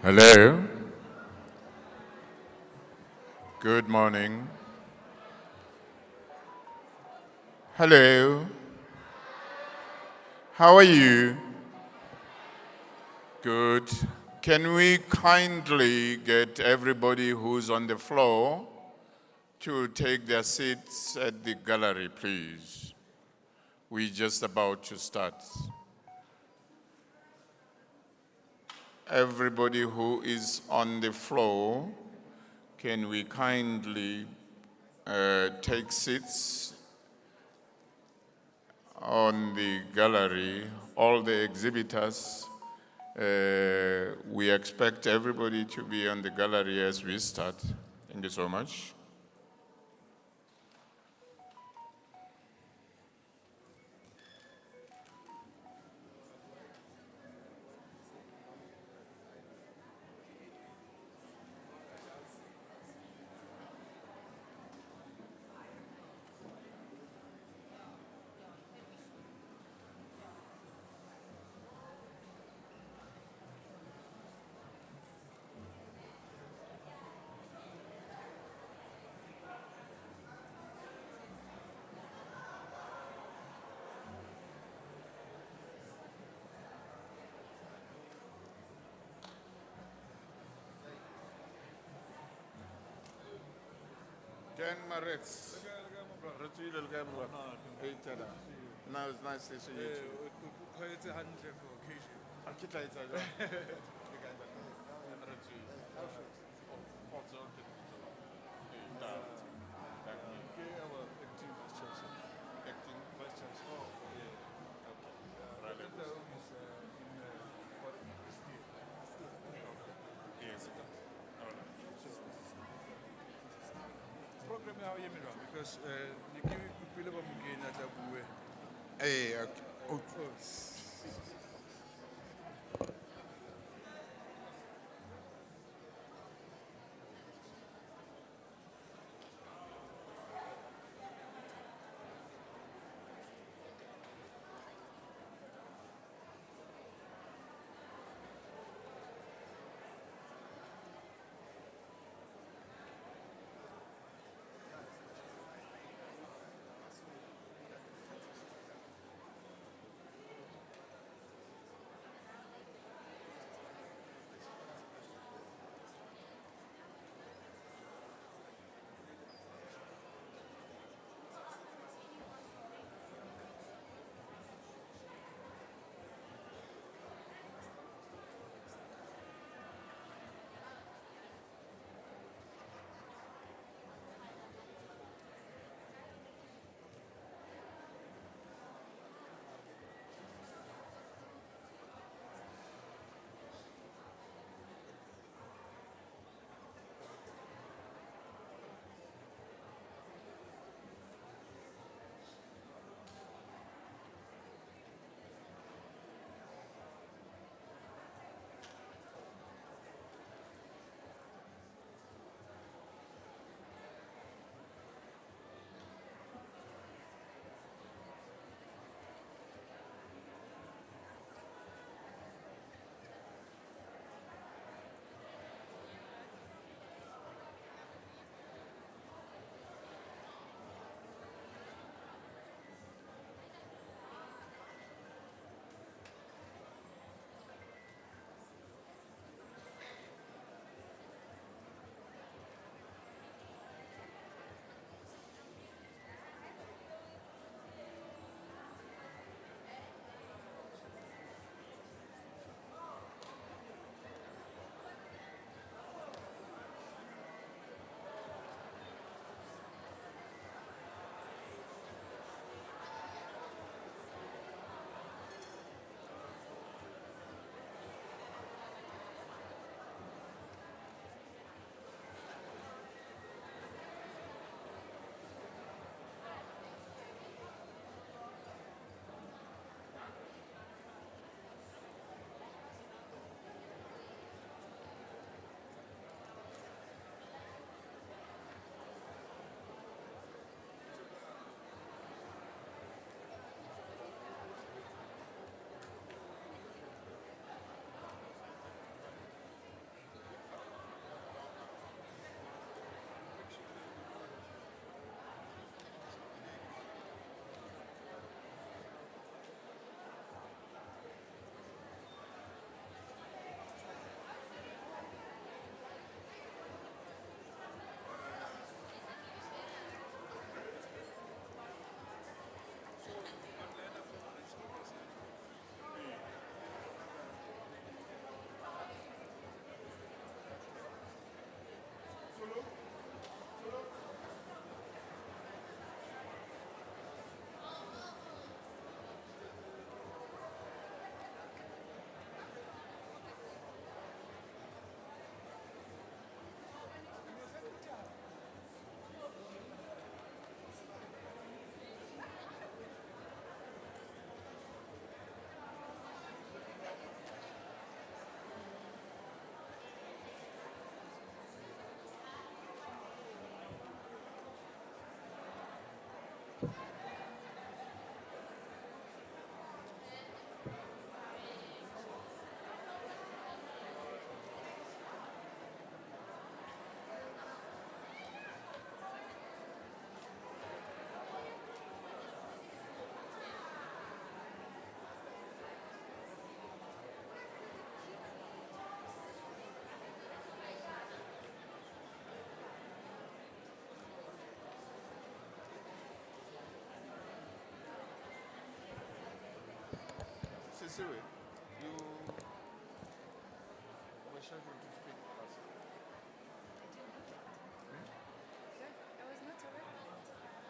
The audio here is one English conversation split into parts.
Hello. Good morning. Hello. How are you? Good. Can we kindly get everybody who's on the floor to take their seats at the gallery, please? We're just about to start. Everybody who is on the floor, can we kindly take seats on the gallery? All the exhibitors, we expect everybody to be on the gallery as we start. Thank you so much. Ken Maritz. Now it's nice to see you too. Because you give people again at a way. Hey, okay. Oh. Sisiwe, you were scheduled to speak last. I was not aware of it.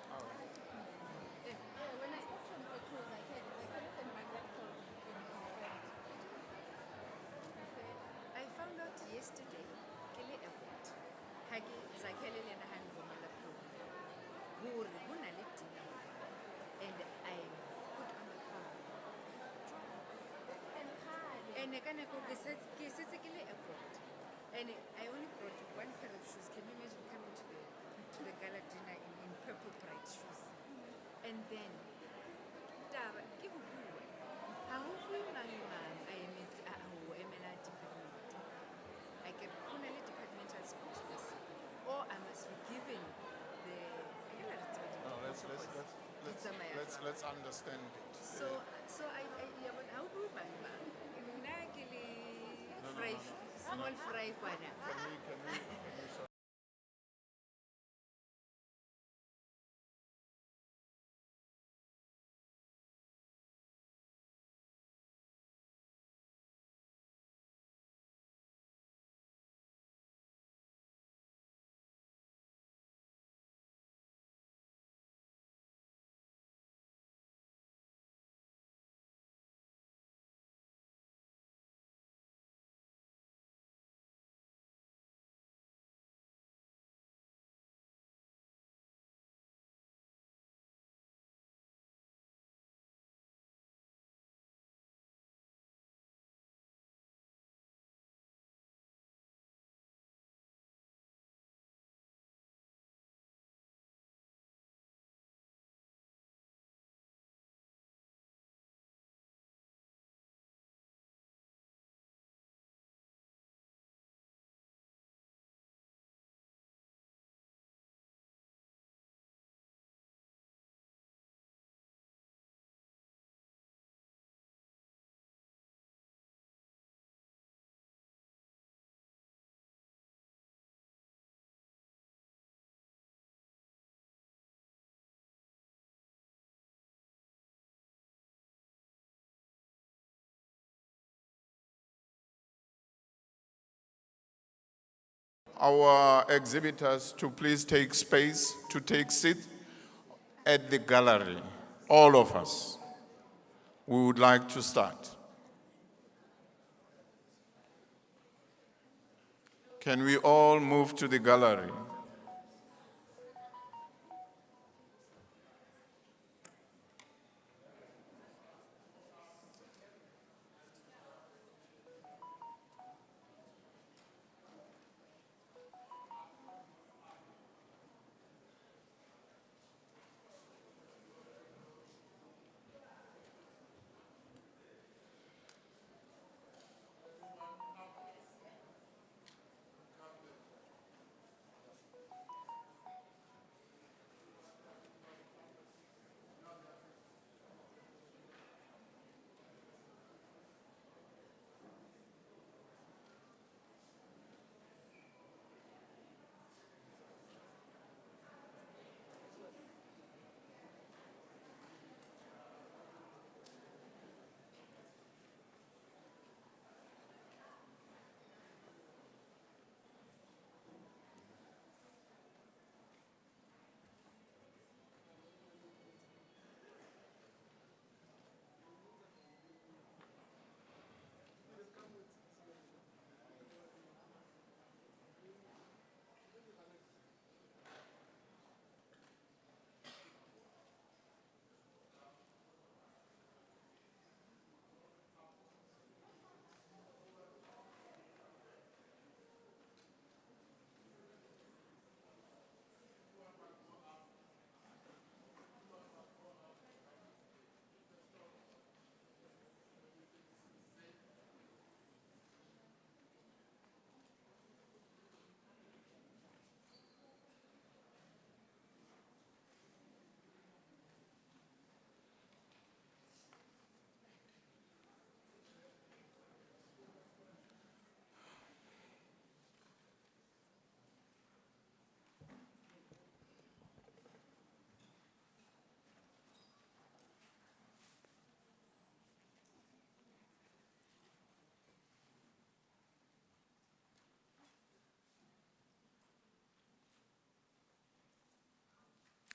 Oh. Yeah, when I spoke from the cruise, I couldn't send my laptop in confirmed. I said, I found out yesterday, Kele Airport, Hagi Zakele Lenahan Gomala Pro, who Hunali dinner, and I put on the car. And I can go Kele Airport. And I only brought one pair of shoes. Can you imagine coming to the gala dinner in purple bright shoes? And then, Taba, ke ho bua. Ha ho bue mang mang a emetse a ho emela department. I can only departmental spokesperson, or I must be given the. Let's understand it. So I yeah, but how bue mang mang? Nna ke le fry small fry kwana. Can we our exhibitors to please take space, to take seat at the gallery. All of us. We would like to start. Can we all move to the gallery?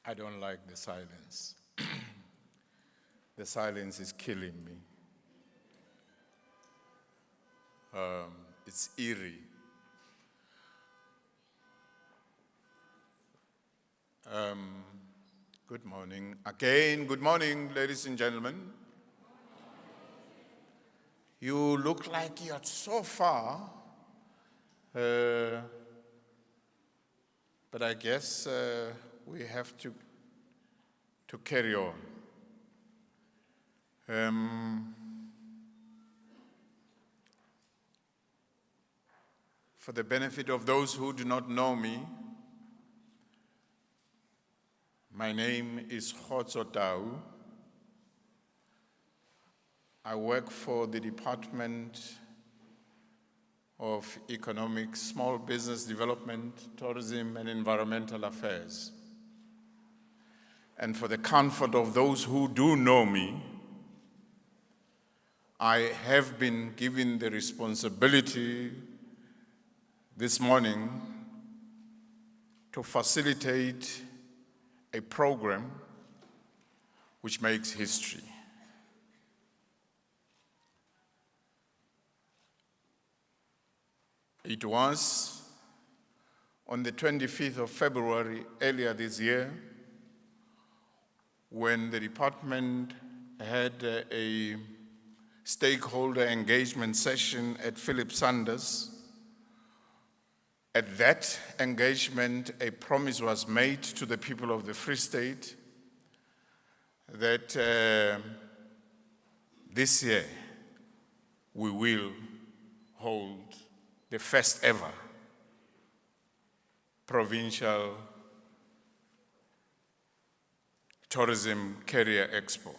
I don't like the silence. The silence is killing me. It's eerie. Good morning. Again, good morning, ladies and gentlemen. You look like you're so far, but I guess we have to carry on. For the benefit of those who do not know me, my name is Khotso Tau. I work for the Department of Economics, Small Business Development, Tourism and Environmental Affairs. And for the comfort of those who do know me, I have been given the responsibility this morning to facilitate a program which makes history. It was on the 25th of February earlier this year when the department had a stakeholder engagement session at Philip Sanders. At that engagement, a promise was made to the people of the Free State that this year we will hold the first ever Provincial Tourism Career Expo.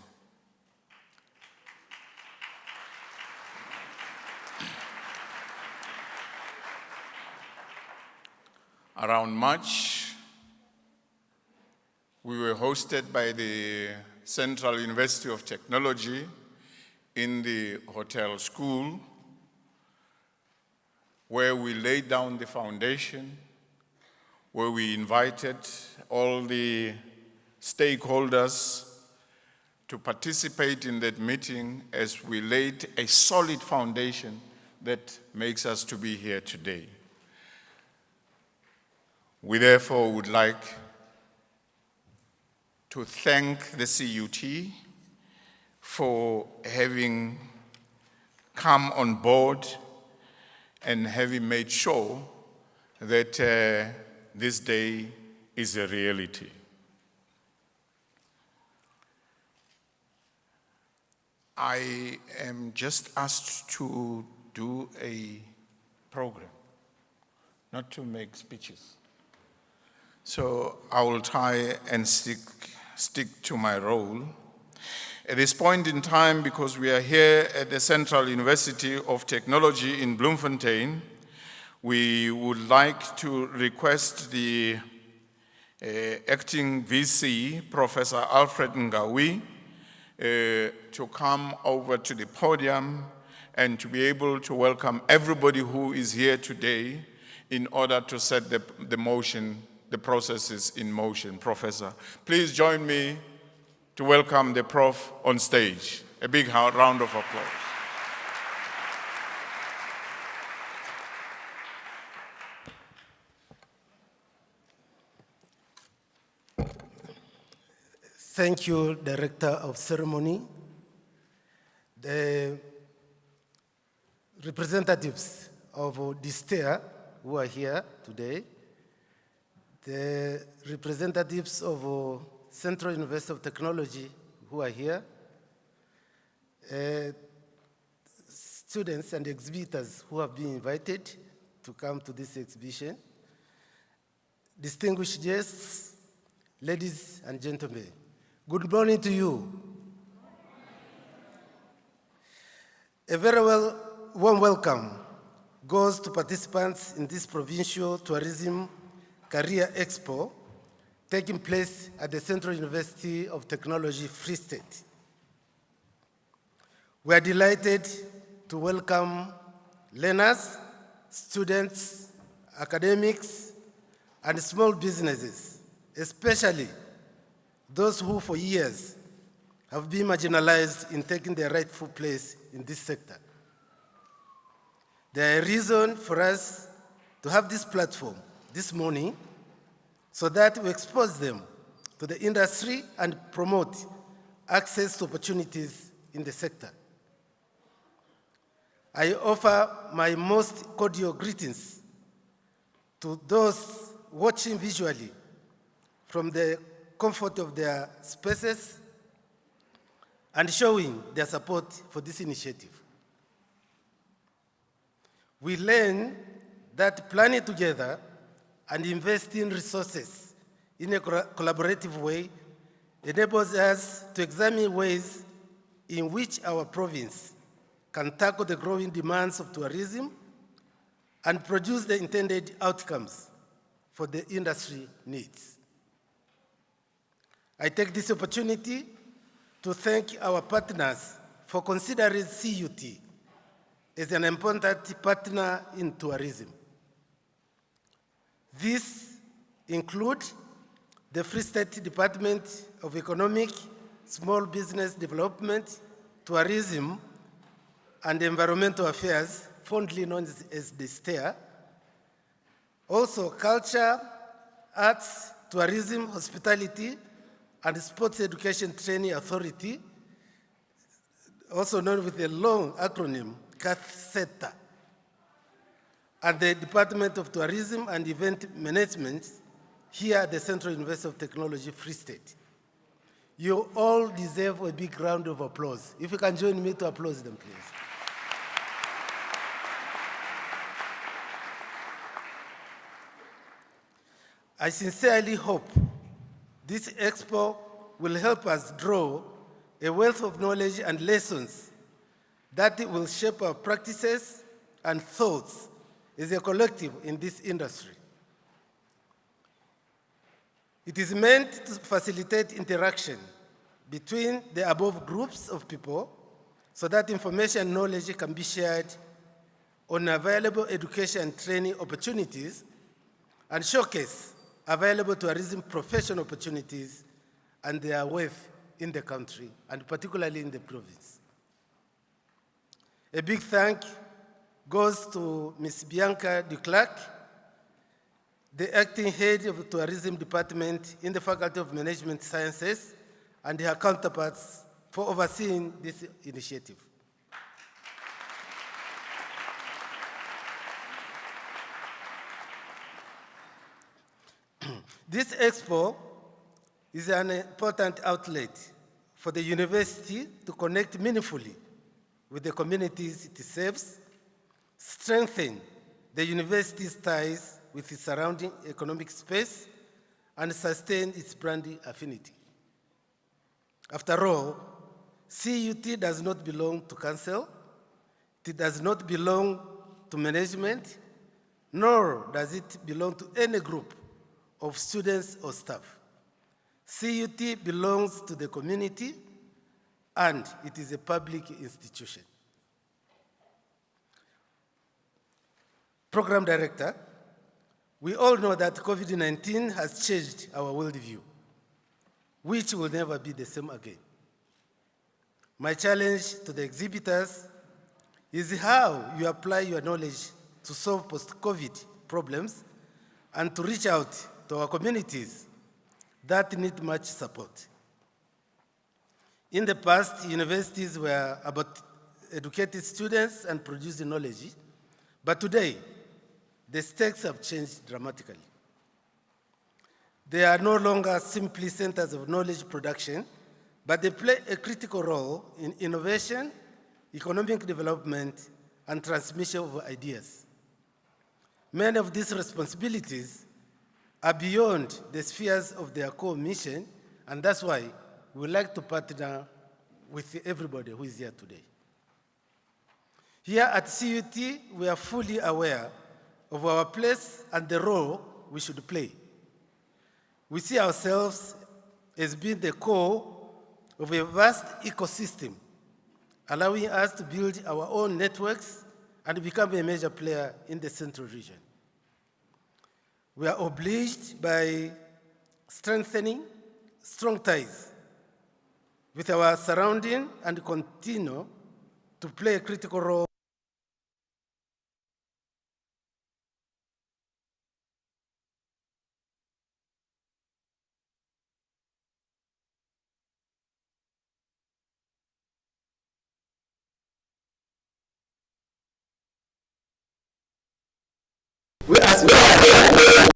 Around March, we were hosted by the Central University of Technology in the hotel school, where we laid down the foundation, where we invited all the stakeholders to participate in that meeting as we laid a solid foundation that makes us to be here today. We therefore would like to thank the CUT for having come on board and having made sure that this day is a reality. I am just asked to do a program, not to make speeches. So I will try and stick to my role. At this point in time, because we are here at the Central University of Technology in Bloemfontein, we would like to request the acting VC, Professor Alfred Ngawi, to come over to the podium and to be able to welcome everybody who is here today in order to set the processes in motion. Professor, please join me to welcome the Prof on stage. A big round of applause. Thank you, Director of Ceremony. The representatives of DISTEA who are here today, the representatives of Central University of Technology who are here, students and exhibitors who have been invited to come to this exhibition, distinguished guests, ladies and gentlemen, good morning to you. A very warm welcome goes to participants in this Provincial Tourism Career Expo taking place at the Central University of Technology, Free State. We are delighted to welcome learners, students, academics, and small businesses, especially those who for years have been marginalized in taking their rightful place in this sector. There is a reason for us to have this platform this morning so that we expose them to the industry and promote access to opportunities in the sector. I offer my most cordial greetings to those watching visually from the comfort of their spaces and showing their support for this initiative. We learn that planning together and investing resources in a collaborative way enables us to examine ways in which our province can tackle the growing demands of tourism and produce the intended outcomes for the industry needs. I take this opportunity to thank our partners for considering CUT as an important partner in tourism. These include the Free State Department of Economic, Small Business Development, Tourism, and Environmental Affairs, fondly known as the STARE. Also, Culture, Arts, Tourism, Hospitality, and Sports Education Training Authority, also known with a long acronym, CATHSETA, and the Department of Tourism and Event Management here at the Central University of Technology, Free State. You all deserve a big round of applause. If you can join me to applaud them, please. I sincerely hope this expo will help us draw a wealth of knowledge and lessons that will shape our practices and thoughts as a collective in this industry. It is meant to facilitate interaction between the above groups of people so that information and knowledge can be shared on available education and training opportunities and showcase available tourism professional opportunities and their worth in the country, and particularly in the province. A big thank goes to Ms. Bianca Duclerc, the acting head of the Tourism Department in the Faculty of Management Sciences, and her counterparts for overseeing this initiative. This expo is an important outlet for the university to connect meaningfully with the communities it serves, strengthen the university's ties with its surrounding economic space, and sustain its brand affinity. After all, CUT does not belong to council, it does not belong to management, nor does it belong to any group of students or staff. CUT belongs to the community, and it is a public institution. Program Director, we all know that COVID-19 has changed our worldview, which will never be the same again. My challenge to the exhibitors is how you apply your knowledge to solve post-COVID problems and to reach out to our communities that need much support. In the past, universities were about educating students and producing knowledge, but today, the stakes have changed dramatically. They are no longer simply centers of knowledge production, but they play a critical role in innovation, economic development, and transmission of ideas. Many of these responsibilities are beyond the spheres of their core mission, and that's why we would like to partner with everybody who is here today. Here at CUT, we are fully aware of our place and the role we should play. We see ourselves as being the core of a vast ecosystem, allowing us to build our own networks and become a major player in the Central region. We are obliged by strengthening strong ties with our surrounding and continue to play a critical role we aspire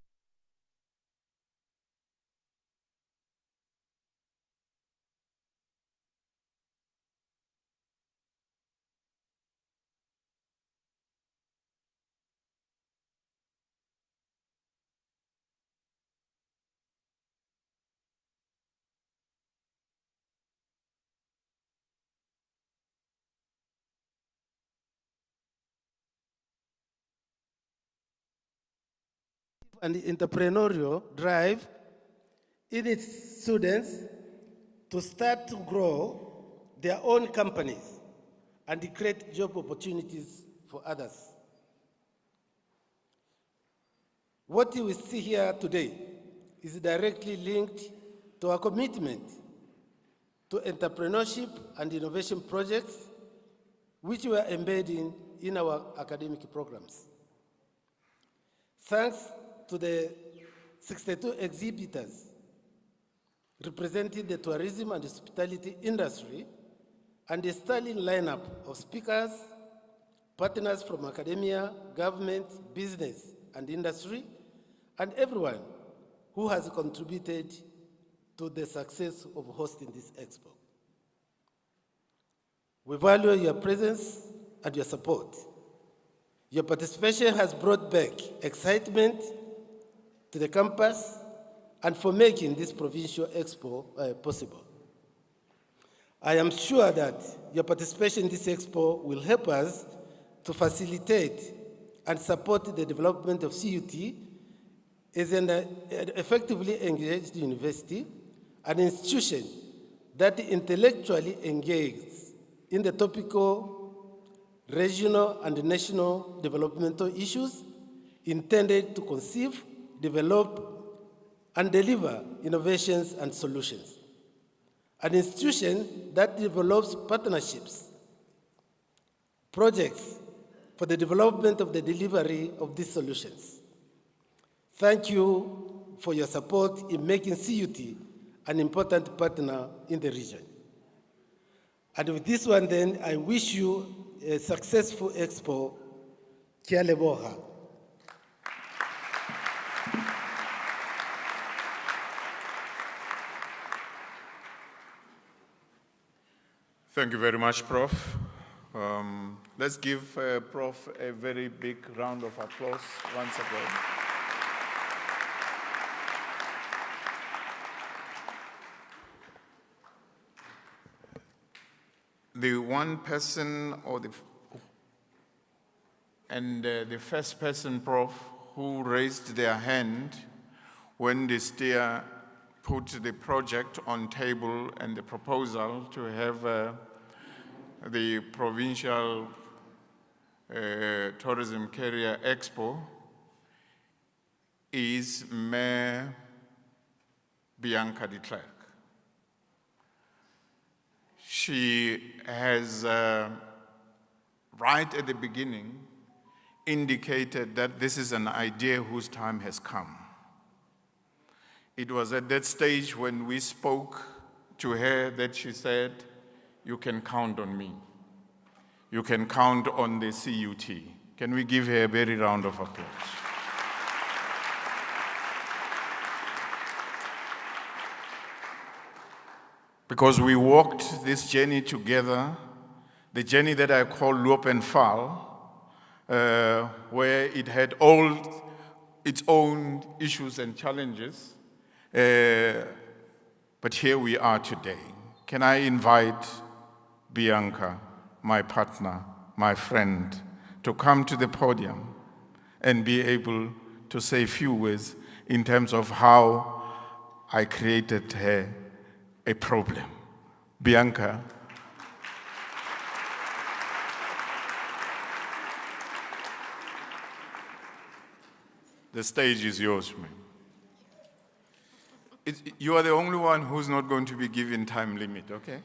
and entrepreneurial drive in its students to start to grow their own companies and create job opportunities for others. What we see here today is directly linked to our commitment to entrepreneurship and innovation projects, which we are embedding in our academic programs. Thanks to the 62 exhibitors representing the tourism and hospitality industry and a sterling lineup of speakers, partners from academia, government, business, and industry, and everyone who has contributed to the success of hosting this expo. We value your presence and your support. Your participation has brought back excitement to the campus and for making this Provincial Expo possible. I am sure that your participation in this Expo will help us to facilitate and support the development of CUT as an effectively engaged university, an institution that intellectually engages in the topical, regional, and national developmental issues intended to conceive, develop, and deliver innovations and solutions. An institution that develops partnerships, projects for the development of the delivery of these solutions. Thank you for your support in making CUT an important partner in the region. And with this one then, I wish you a successful Expo. Kia leboha. Thank you very much, Prof. Let's give Prof a very big round of applause once again. The one person or the first person, Prof, who raised their hand when the steer put the project on table and the proposal to have the Provincial Tourism Career Expo is Mayor Bianca de Klerk. She has, right at the beginning, indicated that this is an idea whose time has come. It was at that stage when we spoke to her that she said, "You can count on me. You can count on the CUT." Can we give her a very round of applause? Because we walked this journey together, the journey that I call Loop and Fall, where it had all its own issues and challenges. But here we are today. Can I invite Bianca, my partner, my friend, to come to the podium and be able to say a few words in terms of how I created her a problem. Bianca. The stage is yours, man. You are the only one who's not going to be given time limit, okay?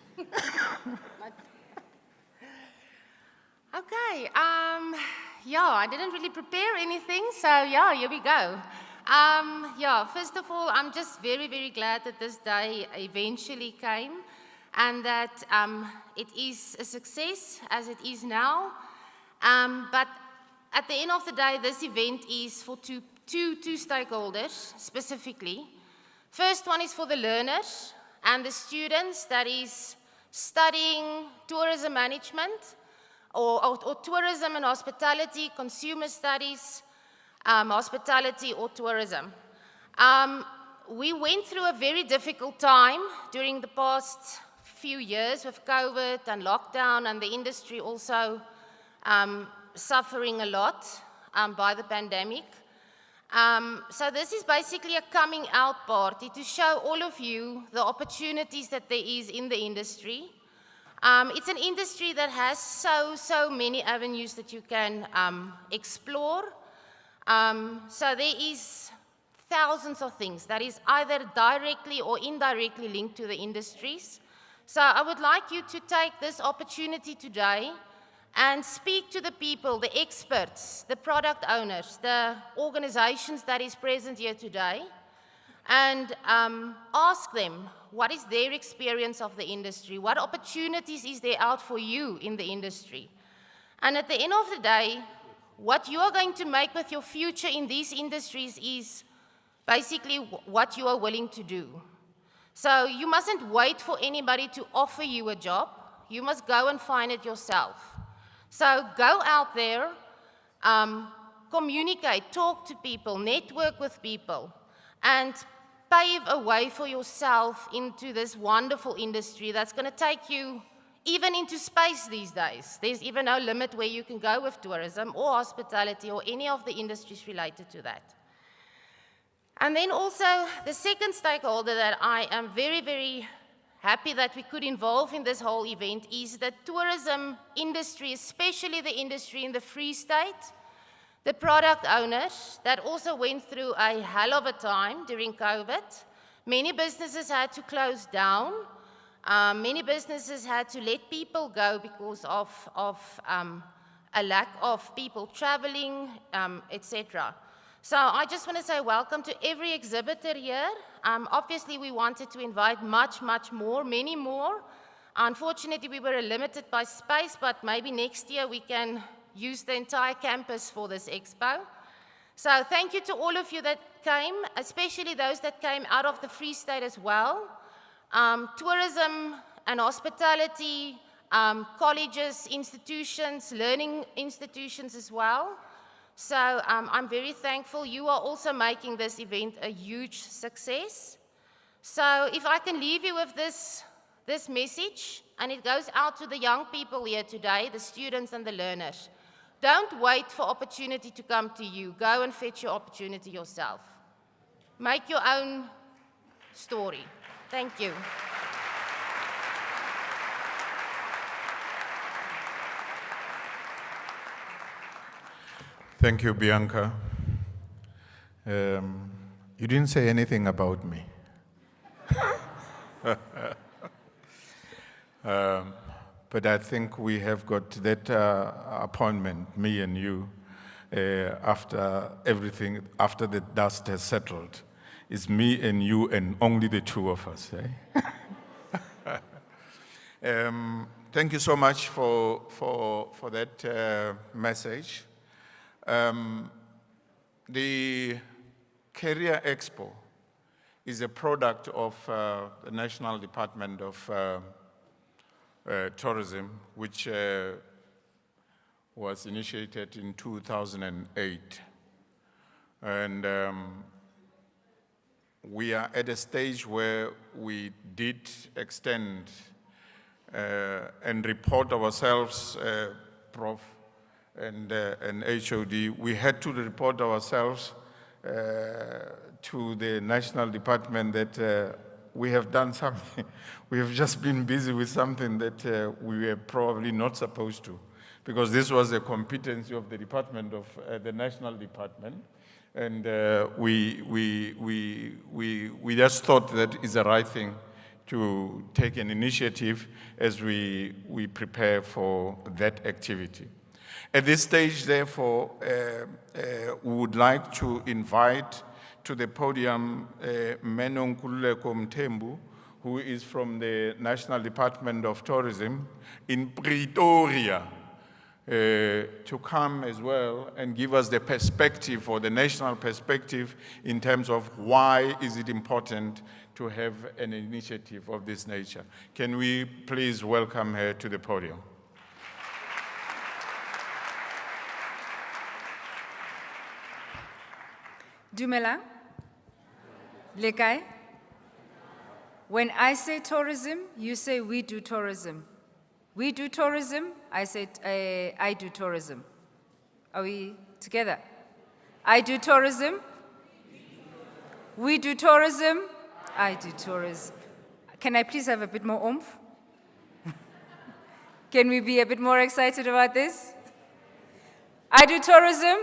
Okay, yeah, I didn't really prepare anything, so yeah, here we go. Yeah, first of all, I'm just very, very glad that this day eventually came and that it is a success as it is now. But at the end of the day, this event is for two stakeholders specifically. First one is for the learners and the students that is studying tourism management or tourism and hospitality, consumer studies, hospitality or tourism. We went through a very difficult time during the past few years with COVID and lockdown and the industry also suffering a lot by the pandemic. So this is basically a coming out party to show all of you the opportunities that there is in the industry. It's an industry that has so many avenues that you can explore. So there is thousands of things that is either directly or indirectly linked to the industries. So I would like you to take this opportunity today and speak to the people, the experts, the product owners, the organizations that is present here today, and ask them what is their experience of the industry, what opportunities is there out for you in the industry. And at the end of the day, what you are going to make with your future in these industries is basically what you are willing to do. So you mustn't wait for anybody to offer you a job. You must go and find it yourself. So go out there, communicate, talk to people, network with people, and pave a way for yourself into this wonderful industry that's going to take you even into space these days. There's even no limit where you can go with tourism or hospitality or any of the industries related to that. And then also the second stakeholder that I am very, very happy that we could involve in this whole event is the tourism industry, especially the industry in the Free State, the product owners that also went through a hell of a time during COVID. Many businesses had to close down. Many businesses had to let people go because of a lack of people traveling, etc. So I just want to say welcome to every exhibitor here. Obviously, we wanted to invite much more, many more. Unfortunately, we were limited by space, but maybe next year we can use the entire campus for this expo. So thank you to all of you that came, especially those that came out of the Free State as well. Tourism and hospitality, colleges, institutions, learning institutions as well. So I'm very thankful. You are also making this event a huge success. So if I can leave you with this message, and it goes out to the young people here today, the students and the learners. Don't wait for opportunity to come to you. Go and fetch your opportunity yourself. Make your own story. Thank you. Thank you, Bianca. You didn't say anything about me. But I think we have got that appointment, me and you, after everything, after the dust has settled. It's me and you and only the two of us. Thank you so much for that message. The Career Expo is a product of the National Department of Tourism, which was initiated in 2008. And we are at a stage where we did extend and report ourselves, Prof. and HOD. We had to report ourselves to the National Department that we have done something. We have just been busy with something that we were probably not supposed to, because this was a competency of the department of the National Department. And we just thought that is the right thing to take an initiative as we prepare for that activity. At this stage, therefore, we would like to invite to the podium Menonkululeko Mthembu, who is from the National Department of Tourism in Pretoria, to come as well and give us the perspective or the national perspective in terms of why is it important to have an initiative of this nature. Can we please welcome her to the podium? Dumelang. Lekai. When I say tourism, you say we do tourism. We do tourism, I say I do tourism. Are we together? I do tourism. We do tourism. I do tourism. Can I please have a bit more oomph? Can we be a bit more excited about this? I do tourism.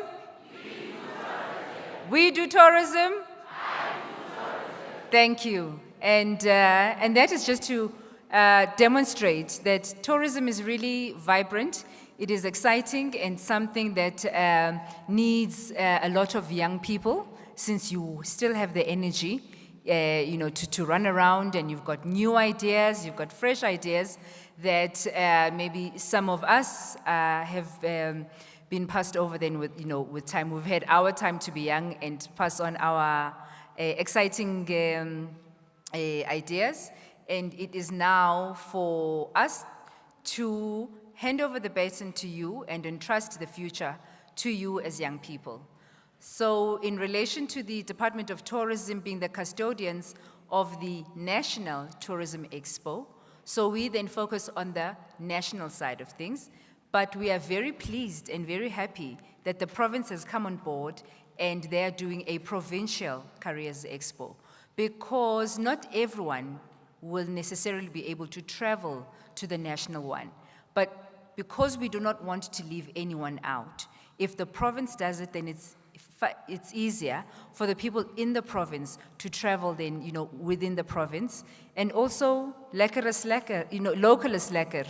We do tourism. Thank you. And that is just to demonstrate that tourism is really vibrant. It is exciting and something that needs a lot of young people, since you still have the energy, to run around, and you've got new ideas, you've got fresh ideas that maybe some of us have been passed over then with time. We've had our time to be young and pass on our exciting ideas. And it is now for us to hand over the baton to you and entrust the future to you as young people. So in relation to the Department of Tourism being the custodians of the National Tourism Expo, so we then focus on the national side of things, but we are very pleased and very happy that the province has come on board and they are doing a Provincial Careers Expo, because not everyone will necessarily be able to travel to the national one. But because we do not want to leave anyone out, if the province does it, then it's easier for the people in the province to travel then, within the province. And also, lekker is lekker, local is lekker.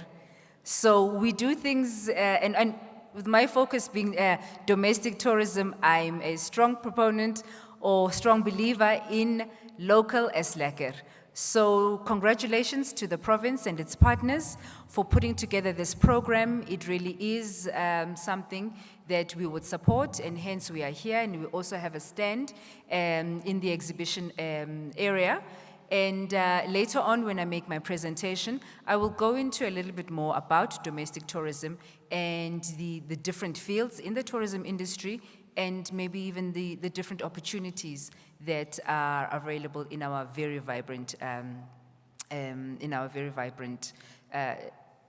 So we do things, and with my focus being domestic tourism, I'm a strong proponent or strong believer in local as lekker. So congratulations to the province and its partners for putting together this program. It really is something that we would support, and hence we are here, and we also have a stand in the exhibition area. And later on, when I make my presentation, I will go into a little bit more about domestic tourism and the different fields in the tourism industry, and maybe even the different opportunities that are available in our very vibrant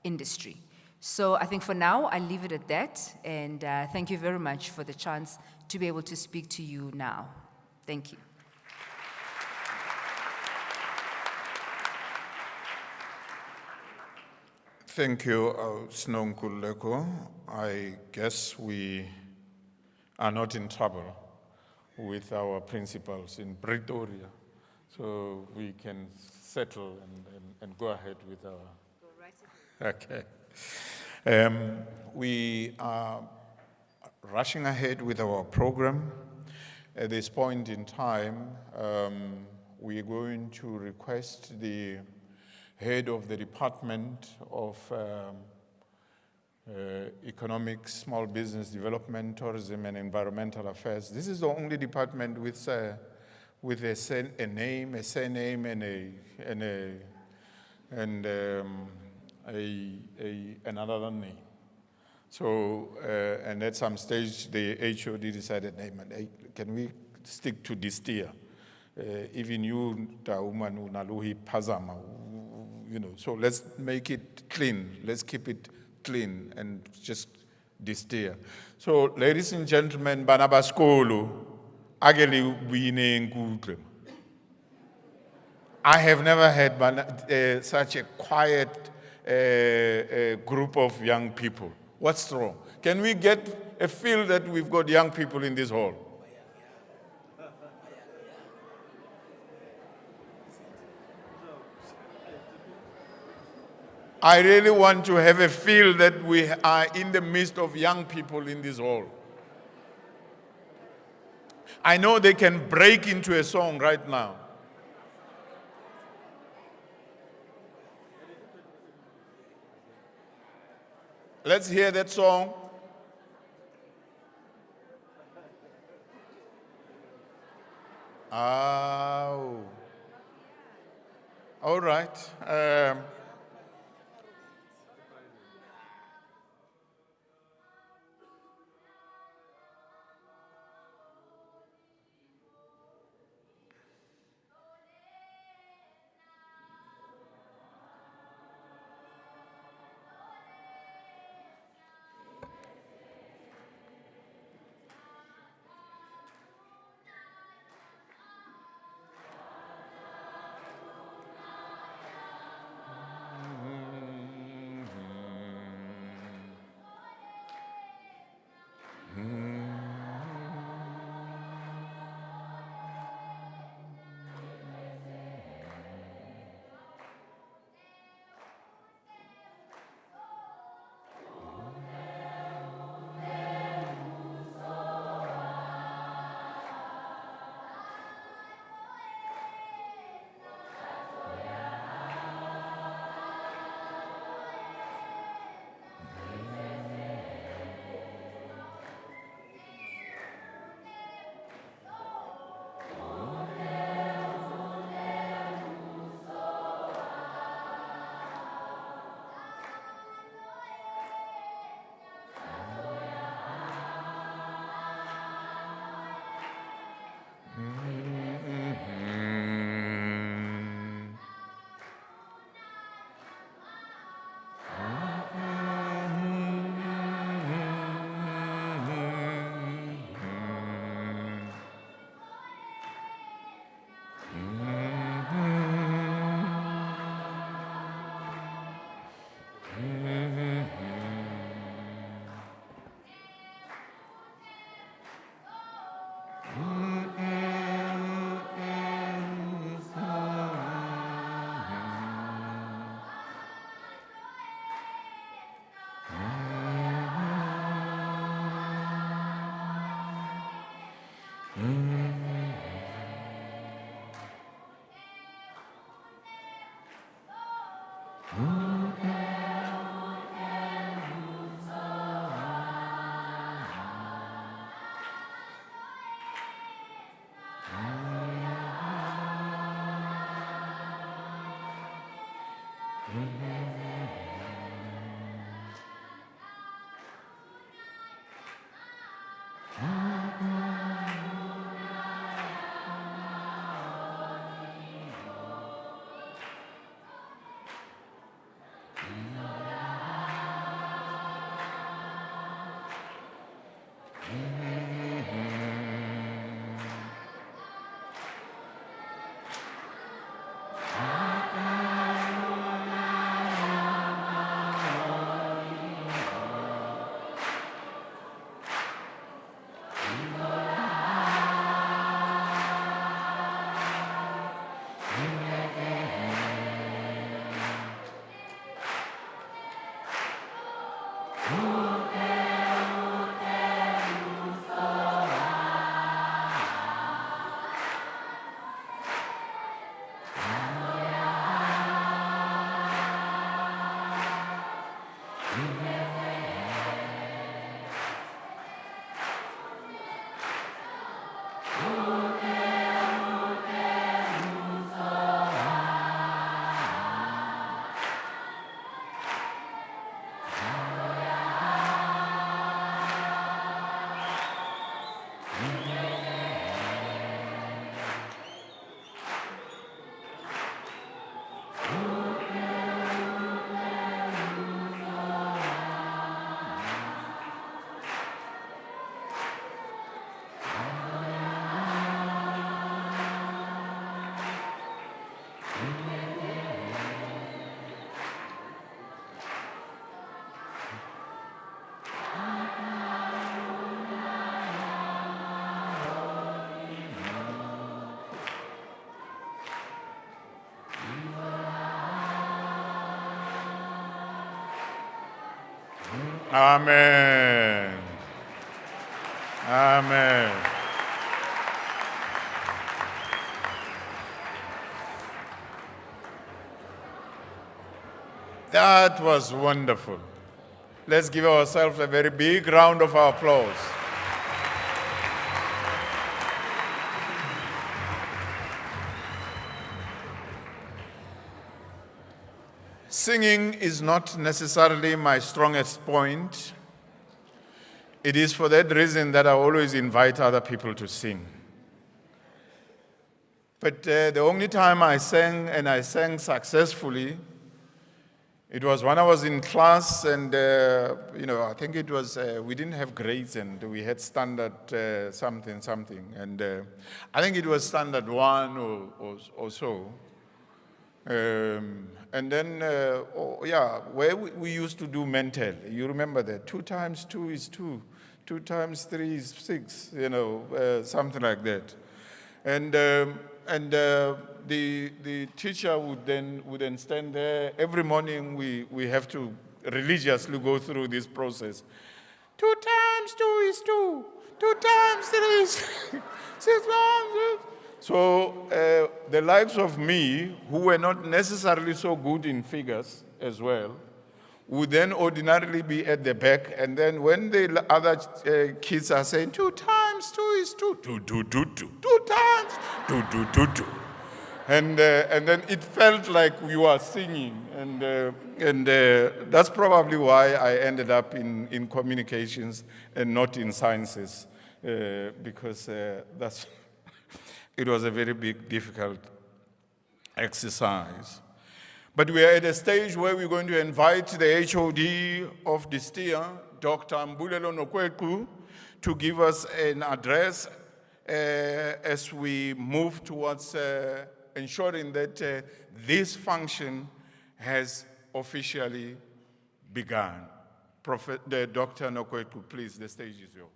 industry. So I think for now, I'll leave it at that, and thank you very much for the chance to be able to speak to you now. Thank you. Thank you, Snonkululeko. I guess we are not in trouble with our principals in Pretoria, so we can settle and go ahead with our... Go right ahead. Okay. We are rushing ahead with our program. At this point in time, we're going to request the head of the Department of Economic, Small Business Development, Tourism and Environmental Affairs. This is the only department with a name, a surname, and another name. So, and at some stage, the HOD decided, hey, can we stick to this tier? Even you, Tauman, Unaluhi, Pazama, so let's make it clean. Let's keep it clean and just this tier. So, ladies and gentlemen, Banabaskolu, Ageli Wine. I have never had such a quiet group of young people. What's wrong? Can we get a feel that we've got young people in this hall? I really want to have a feel that we are in the midst of young people in this hall. I know they can break into a song right now. Let's hear that song. Oh. All right. Amen. Amen. That was wonderful. Let's give ourselves a very big round of applause. Singing is not necessarily my strongest point. It is for that reason that I always invite other people to sing. But the only time I sang, and I sang successfully, it was when I was in class, and I think it was, we didn't have grades, and we had standard something. And I think it was standard 1 or so. And then, where we used to do mental. You remember that? 2 times 2 is 2. 2 times 3 is 6, something like that. And the teacher would then stand there. Every morning we have to religiously go through this process. 2 times 2 is 2. 2 times 3 is 6. So the likes of me, who were not necessarily so good in figures as well, would then ordinarily be at the back, and then when the other kids are saying 2 times 2 is 2, 2 times 2. And then it felt like we were singing, and that's probably why I ended up in communications and not in sciences, because it was a very big, difficult exercise. But we are at a stage where we're going to invite the HOD of Distia, Dr. Mbulelo Nokweku, to give us an address as we move towards ensuring that this function has officially begun. Dr. Nokweku, please, the stage is yours.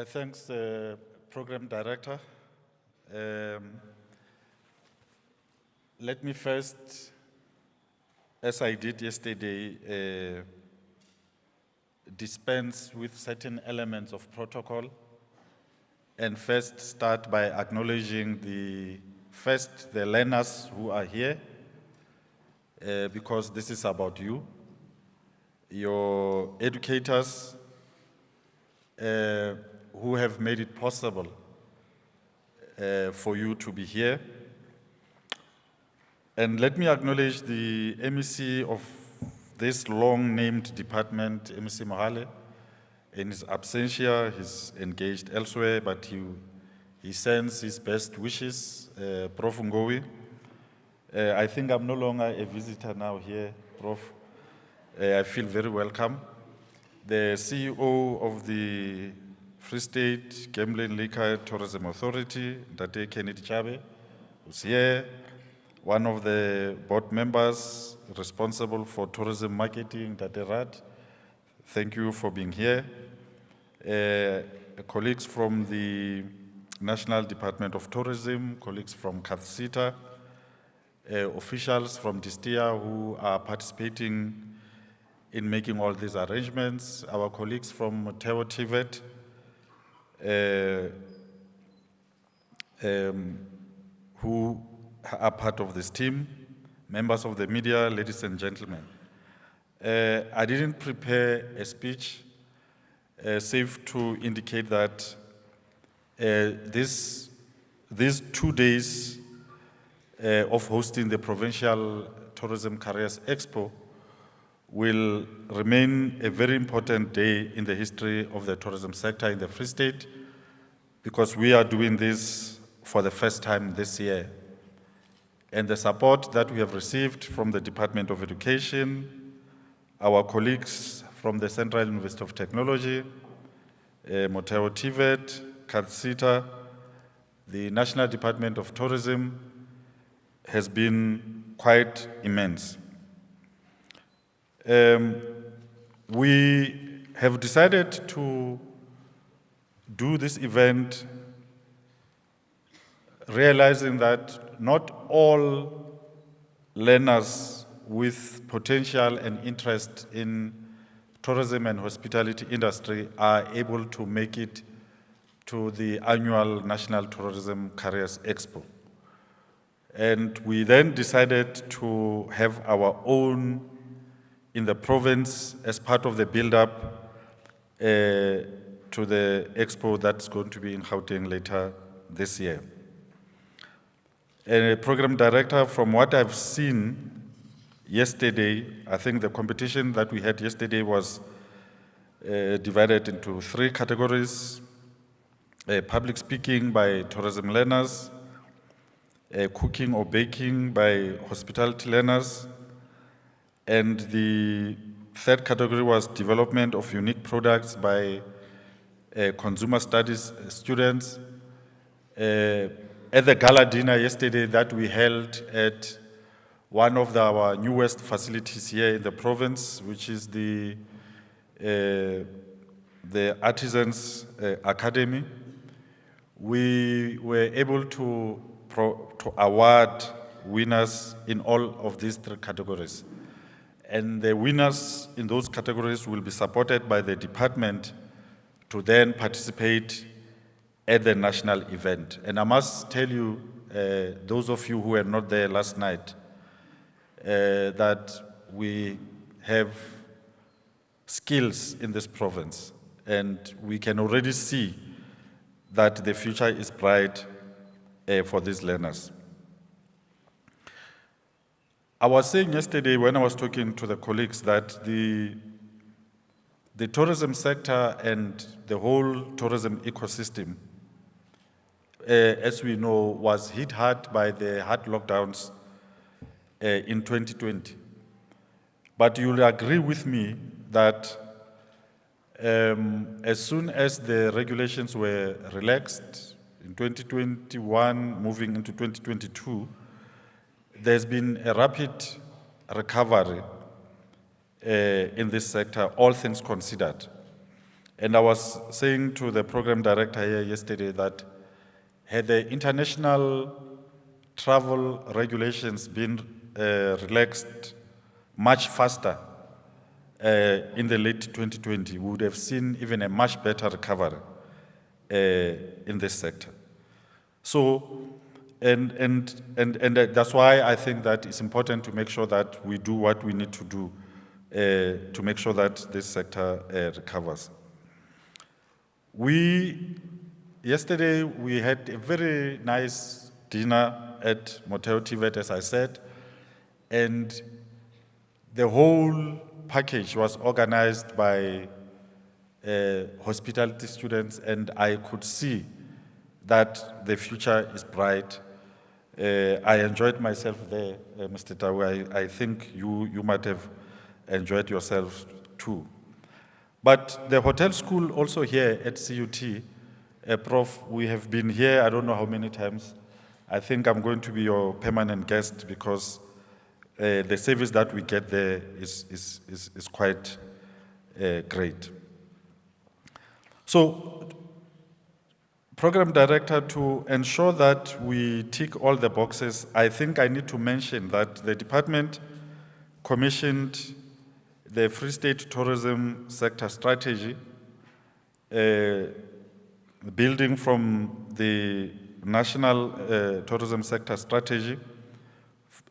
Thanks, Program Director. Let me first, as I did yesterday, dispense with certain elements of protocol, and first start by acknowledging the learners who are here, because this is about you, your educators, who have made it possible for you to be here. And let me acknowledge the MEC of this long-named department, MEC Mohale. In his absentia, he's engaged elsewhere, but he sends his best wishes, Prof. Ngowi. I think I'm no longer a visitor now here, Prof. I feel very welcome. The CEO of the Free State Gambling, Liquor, Tourism Authority, Date Kennedy Chabe, who's here. One of the board members responsible for tourism marketing, Date Rad. Thank you for being here. Colleagues from the National Department of Tourism, colleagues from CATHSITA, officials from Distia who are participating in making all these arrangements, our colleagues from Teo TVET, who are part of this team, members of the media, ladies and gentlemen. I didn't prepare a speech, save to indicate that these 2 days of hosting the Provincial Tourism Careers Expo will remain a very important day in the history of the tourism sector in the Free State, because we are doing this for the first time this year. And the support that we have received from the Department of Education, our colleagues from the Central University of Technology, Moteo TVET, CATHSITA, the National Department of Tourism, has been quite immense. We have decided to do this event realizing that not all learners with potential and interest in tourism and hospitality industry are able to make it to the annual National Tourism Careers Expo. And we then decided to have our own in the province as part of the build-up to the expo that's going to be in Gauteng later this year. A program director, from what I've seen yesterday, I think the competition that we had yesterday was divided into 3 categories: public speaking by tourism learners, cooking or baking by hospitality learners, and the 3rd category was development of unique products by consumer studies students. At the gala dinner yesterday that we held at one of our newest facilities here in the province, which is the Artisans Academy, we were able to award winners in all of these 3 categories. And the winners in those categories will be supported by the department to then participate at the national event. And I must tell you, those of you who were not there last night, that we have skills in this province, and we can already see that the future is bright for these learners. I was saying yesterday when I was talking to the colleagues that the tourism sector and the whole tourism ecosystem, as we know, was hit hard by the hard lockdowns in 2020. But you'll agree with me that as soon as the regulations were relaxed in 2021, moving into 2022, there's been a rapid recovery in this sector, all things considered. And I was saying to the program director here yesterday that had the international travel regulations been relaxed much faster in the late 2020, we would have seen even a much better recovery in this sector. So, and that's why I think that it's important to make sure that we do what we need to do to make sure that this sector recovers. Yesterday we had a very nice dinner at Motel Tivet, as I said, and the whole package was organized by hospitality students, and I could see that the future is bright. I enjoyed myself there, Mr. Tawu. I think you might have enjoyed yourself too. But the hotel school also here at CUT, Prof, we have been here, I don't know how many times. I think I'm going to be your permanent guest because the service that we get there is quite great. So, Program Director, to ensure that we tick all the boxes, I think I need to mention that the department commissioned the Free State Tourism Sector Strategy, building from the National Tourism Sector Strategy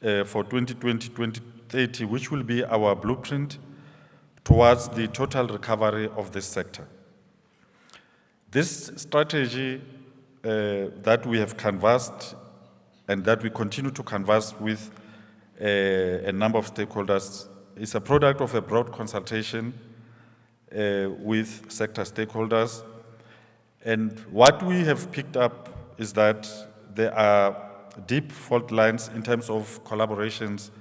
for 2020-2030, which will be our blueprint towards the total recovery of this sector. This strategy that we have canvassed and that we continue to canvass with a number of stakeholders is a product of a broad consultation with sector stakeholders. And what we have picked up is that there are deep fault lines in terms of collaborations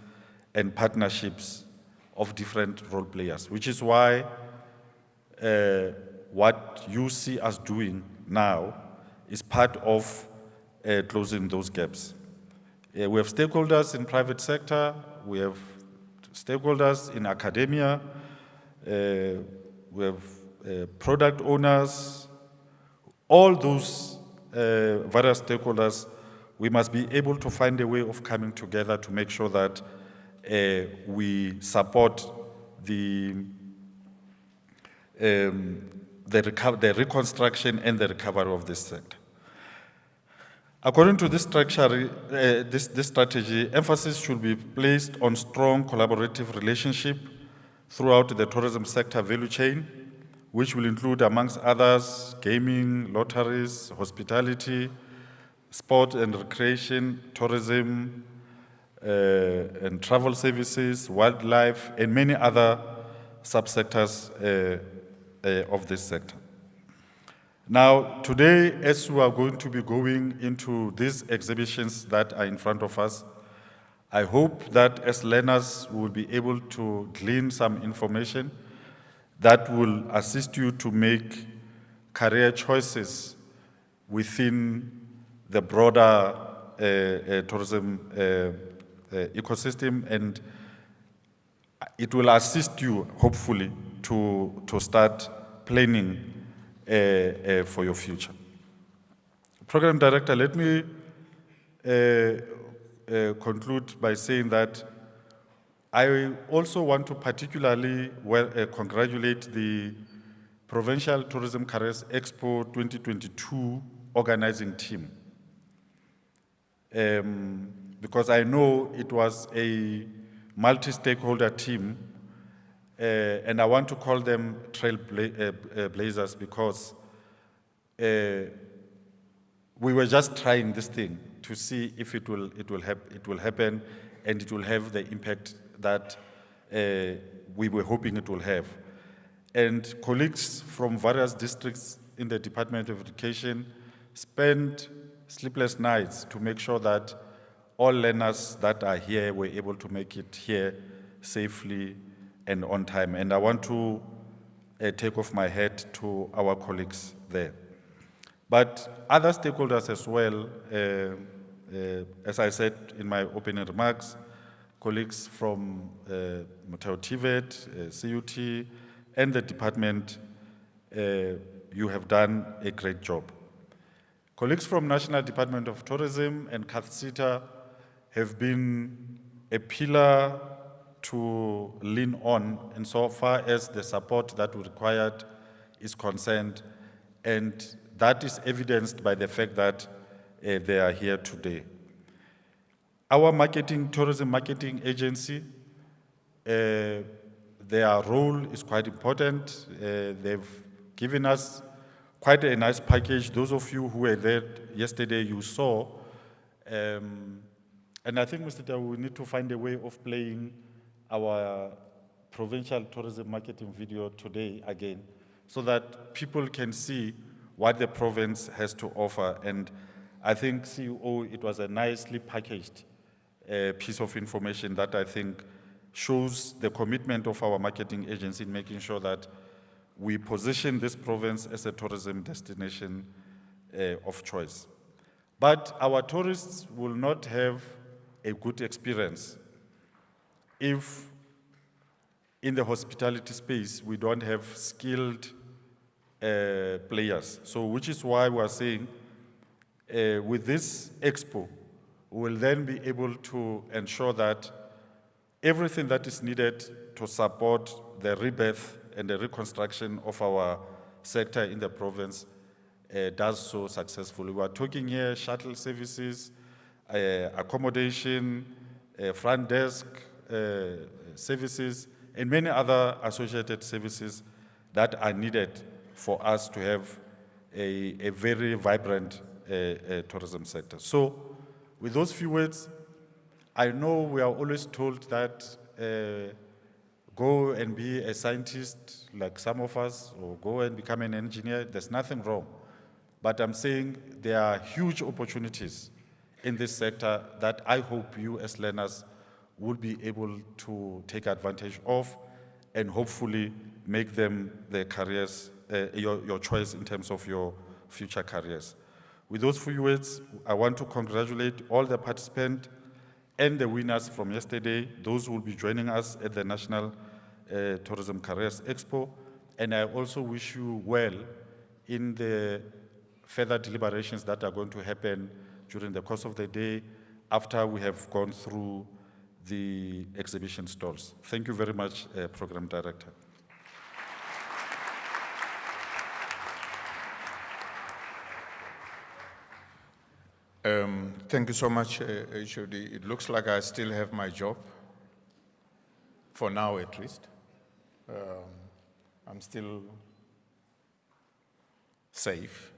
and partnerships of different role players, which is why what you see us doing now is part of closing those gaps. We have stakeholders in private sector, we have stakeholders in academia, we have product owners. All those various stakeholders we must be able to find a way of coming together to make sure that we support the reconstruction and the recovery of this sector. According to this structure, this strategy, emphasis should be placed on strong collaborative relationship throughout the tourism sector value chain, which will include, amongst others, gaming, lotteries, hospitality, sport and recreation, tourism, and travel services, wildlife, and many other subsectors of this sector. Now, today, as we are going to be going into these exhibitions that are in front of us, I hope that as learners we will be able to glean some information that will assist you to make career choices within the broader tourism ecosystem, and it will assist you, hopefully, to start planning for your future. Program Director, let me conclude by saying that I also want to particularly congratulate the Provincial Tourism Careers Expo 2022 organizing team. Because I know it was a multi-stakeholder team, and I want to call them trailblazers because we were just trying this thing to see if it will happen, and it will have the impact that we were hoping it will have. And colleagues from various districts in the Department of Education spent sleepless nights to make sure that all learners that are here were able to make it here safely and on time. And I want to take off my hat to our colleagues there. But other stakeholders as well, as I said in my opening remarks, colleagues from Moteo TVET, CUT, and the department, you have done a great job. Colleagues from National Department of Tourism and CATHSITA have been a pillar to lean on insofar as the support that we required is concerned, and that is evidenced by the fact that they are here today. Our tourism marketing agency, their role is quite important. They've given us quite a nice package. Those of you who were there yesterday, you saw. And I think, Mr. Chair, we need to find a way of playing our provincial tourism marketing video today again, so that people can see what the province has to offer. And I think, CEO, it was a nicely packaged piece of information that I think shows the commitment of our marketing agency in making sure that we position this province as a tourism destination of choice. But our tourists will not have a good experience if in the hospitality space we don't have skilled players. So which is why we are saying with this expo, we will then be able to ensure that everything that is needed to support the rebirth and the reconstruction of our sector in the province does so successfully. We are talking here shuttle services, accommodation, front desk services, and many other associated services that are needed for us to have a very vibrant tourism sector. So, with those few words, I know we are always told that go and be a scientist like some of us, or go and become an engineer. There's nothing wrong. But I'm saying there are huge opportunities in this sector that I hope you as learners will be able to take advantage of and hopefully make them their careers, your choice in terms of your future careers. With those few words, I want to congratulate all the participants and the winners from yesterday, those who will be joining us at the National Tourism Careers Expo. And I also wish you well in the further deliberations that are going to happen during the course of the day after we have gone through the exhibition stalls. Thank you very much, Program Director. Thank you so much, HOD. It looks like I still have my job, for now at least. I'm still safe.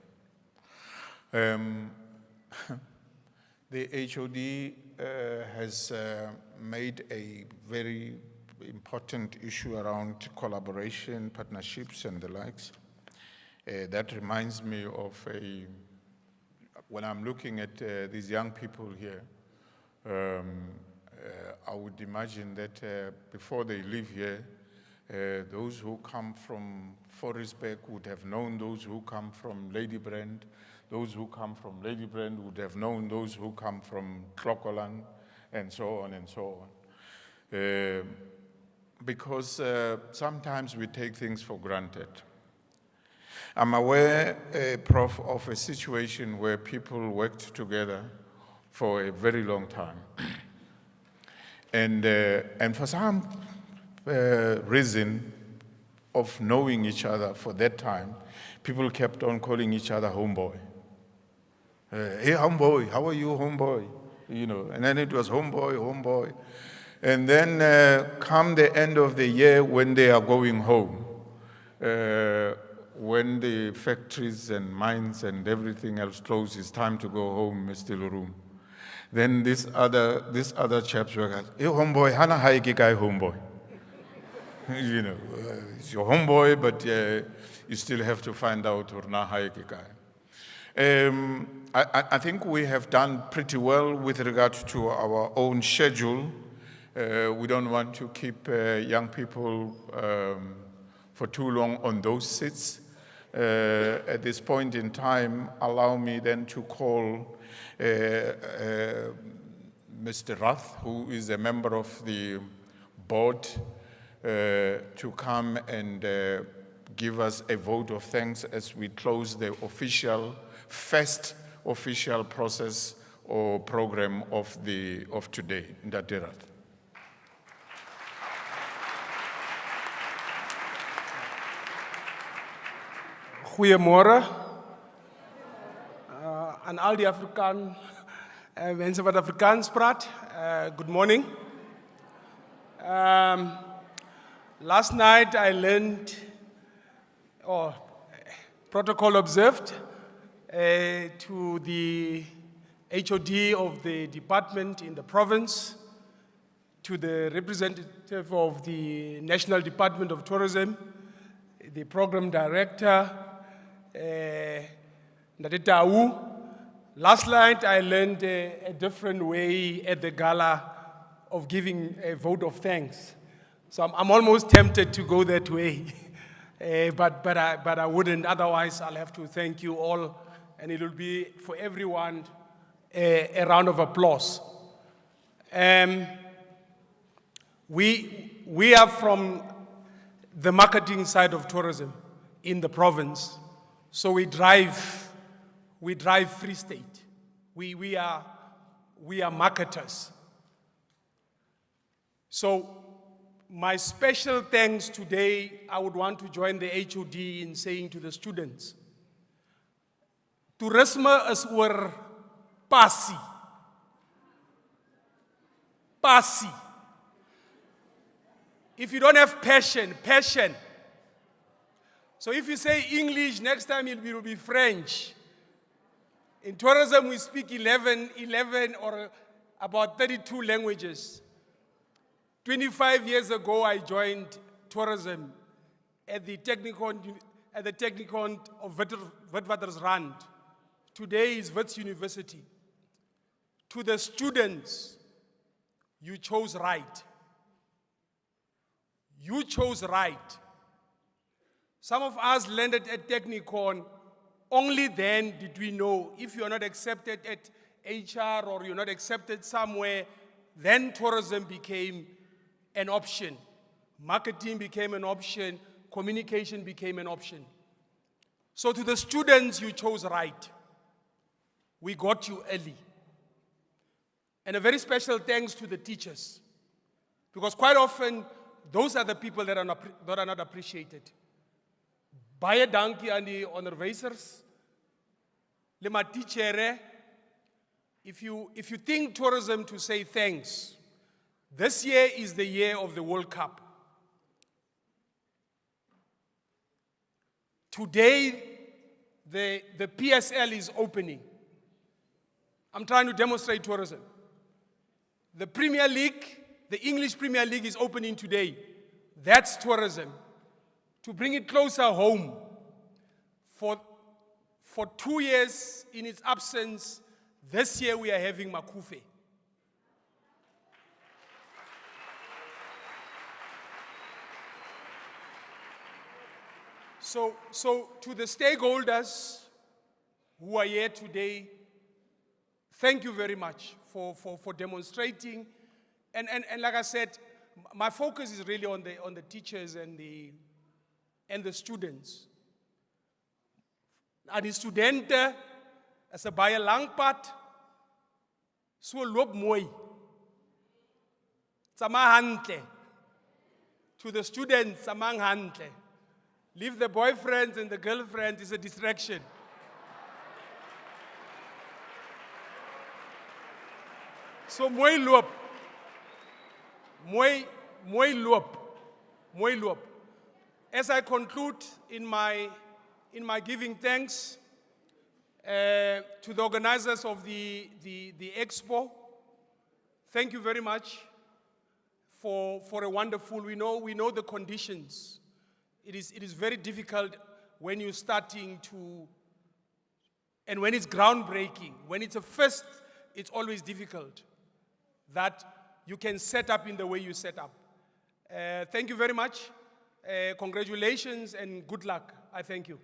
The HOD has made a very important issue around collaboration, partnerships, and the likes. That reminds me of when I'm looking at these young people here, I would imagine that before they leave here, those who come from Forestburg would have known those who come from Ladybrand. Those who come from Ladybrand would have known those who come from Clocolan, and so on and so on. Because sometimes we take things for granted. I'm aware, Prof, of a situation where people worked together for a very long time. And for some reason of knowing each other for that time, people kept on calling each other homeboy. Hey, homeboy, how are you, homeboy? You know, and then it was homeboy, homeboy. And then come the end of the year when they are going home, when the factories and mines and everything else close, it's time to go home, still room. Then this other chaps were like, hey, homeboy, hana haiki guy homeboy. You know, it's your homeboy, but you still have to find out urna haiki guy. I think we have done pretty well with regard to our own schedule. We don't want to keep young people for too long on those seats. At this point in time, allow me then to call Mr. Rath, who is a member of the board, to come and give us a vote of thanks as we close the first official process or program of today, Ndati Rath. Goeiemorgen aan al die mensen wat Afrikaans praat. Good morning. Last night I learned, protocol observed to the HOD of the department in the province, to the representative of the National Department of Tourism, the program director, Ndadetau. Last night I learned a different way at the gala of giving a vote of thanks. So I'm almost tempted to go that way, but I wouldn't. Otherwise, I'll have to thank you all, and it will be for everyone a round of applause. We are from the marketing side of tourism in the province, so we drive Free State. We are marketers. So my special thanks today, I would want to join the HOD in saying to the students, toerisme is oor passie. Passie. If you don't have passion. So if you say English, next time it will be French. In tourism, we speak 11 or about 32 languages. 25 years ago, I joined tourism at the Technikon of Witwatersrand. Today is Wits University. To the students, you chose right. You chose right. Some of us landed at Technikon. Only then did we know if you're not accepted at HR or you're not accepted somewhere, then tourism became an option. Marketing became an option. Communication became an option. So to the students, you chose right. we got you early. And a very special thanks to the teachers, because quite often, those are the people that are not appreciated. Baie dankie aan die onderwysers, le ma tichere. If you think tourism to say thanks, this year is the year of the World Cup. Today, the PSL is opening. I'm trying to demonstrate tourism. The Premier League, the English Premier League is opening today. That's tourism. To bring it closer home, for 2 years in its absence, this year we are having Makufe. So to the stakeholders who are here today, thank you very much for demonstrating. And like I said, my focus is really on the teachers and the students. And the student, as a baie lang pad, so loop mooi. Sama hantle. To the students, samang hantle. Leave the boyfriends and the girlfriends, is a distraction. So mooi loop. Mooi loop. Mooi loop. As I conclude in my giving thanks to the organizers of the Expo, thank you very much for a wonderful. We know the conditions. It is very difficult when you're starting to, and when it's groundbreaking. When it's a first, it's always difficult that you can set up in the way you set up. Thank you very much. Congratulations and good luck. I thank you.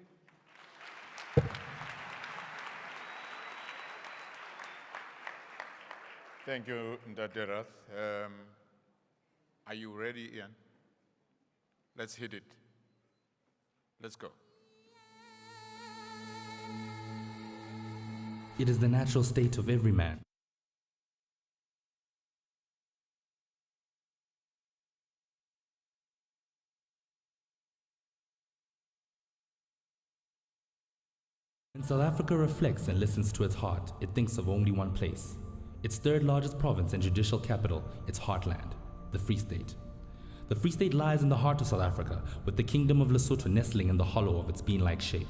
Thank you, Ndaderath. Are you ready, Ian? Let's hit it. Let's go. It is the natural state of every man. When South Africa reflects and listens to its heart, it thinks of only one place. Its third largest province and judicial capital, its heartland, the Free State. The Free State lies in the heart of South Africa, with the Kingdom of Lesotho nestling in the hollow of its bean-like shape.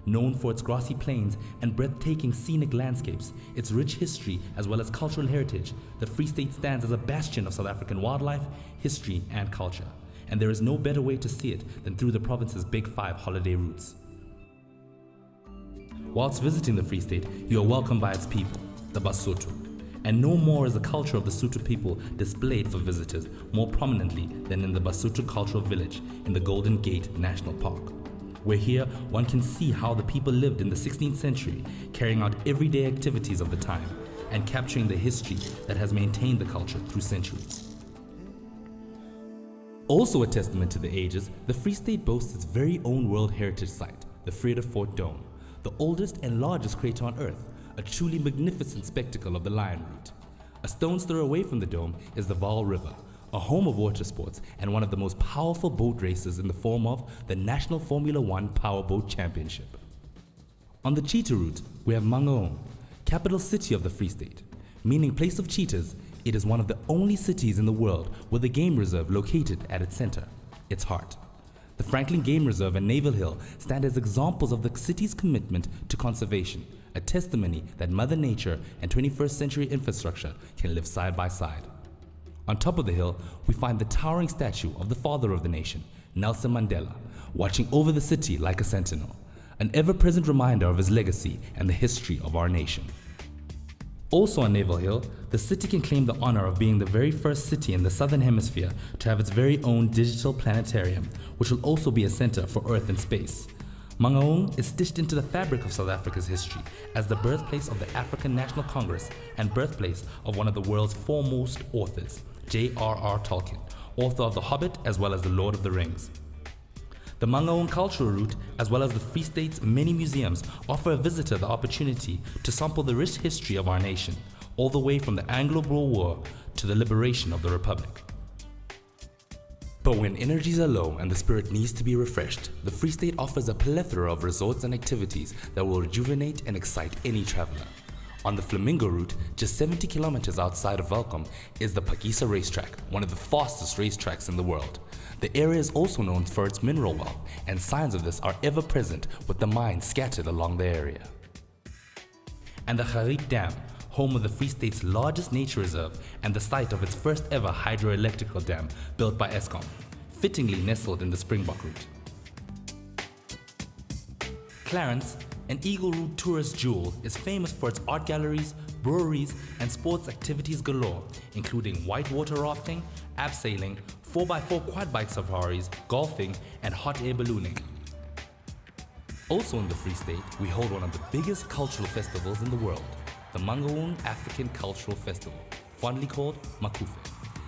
Known for its grassy plains and breathtaking scenic landscapes, its rich history as well as cultural heritage, the Free State stands as a bastion of South African wildlife, history and culture. And there is no better way to see it than through the province's Big Five holiday routes. Whilst visiting the Free State, you are welcomed by its people, the Basotho. And no more is the culture of the Sotho people displayed for visitors more prominently than in the Basotho Cultural Village in the Golden Gate National Park, where here one can see how the people lived in the 16th century, carrying out everyday activities of the time and capturing the history that has maintained the culture through centuries. Also a testament to the ages, the Free State boasts its very own World Heritage Site, the Vredefort Dome, the oldest and largest crater on Earth, a truly magnificent spectacle of the Lion Route. A stone's throw away from the dome is the Vaal River, a home of water sports and one of the most powerful boat races in the form of the National Formula One Powerboat Championship. On the Cheetah Route, we have Mangaung, capital city of the Free State. Meaning place of cheetahs, it is one of the only cities in the world with a game reserve located at its center, its heart. The Franklin Game Reserve and Naval Hill stand as examples of the city's commitment to conservation, a testimony that Mother Nature and 21st century infrastructure can live side by side. On top of the hill, we find the towering statue of the father of the nation, Nelson Mandela, watching over the city like a sentinel, an ever-present reminder of his legacy and the history of our nation. Also on Naval Hill, the city can claim the honor of being the very first city in the Southern Hemisphere to have its very own digital planetarium, which will also be a center for Earth and space. Mangaung is stitched into the fabric of South Africa's history as the birthplace of the African National Congress and birthplace of one of the world's foremost authors, J.R.R. Tolkien, author of The Hobbit as well as The Lord of the Rings. The Mangaung Cultural Route, as well as the Free State's many museums, offer a visitor the opportunity to sample the rich history of our nation, all the way from the Anglo-Boer War to the liberation of the Republic. But when energies are low and the spirit needs to be refreshed, the Free State offers a plethora of resorts and activities that will rejuvenate and excite any traveler. On the Flamingo route, just 70 kilometers outside of Welkom, is the Phakisa racetrack, one of the fastest racetracks in the world. The area is also known for its mineral wealth, and signs of this are ever present with the mines scattered along the area. And the Kharib Dam, home of the Free State's largest nature reserve and the site of its first ever hydroelectrical dam built by Eskom, fittingly nestled in the Springbok route. Clarence, an Eagle Route tourist jewel, is famous for its art galleries, breweries, and sports activities galore, including whitewater rafting, abseiling, 4x4 quad bike safaris, golfing, and hot air ballooning. Also in the Free State, we hold one of the biggest cultural festivals in the world, the Mangaung African Cultural Festival, fondly called Makufe.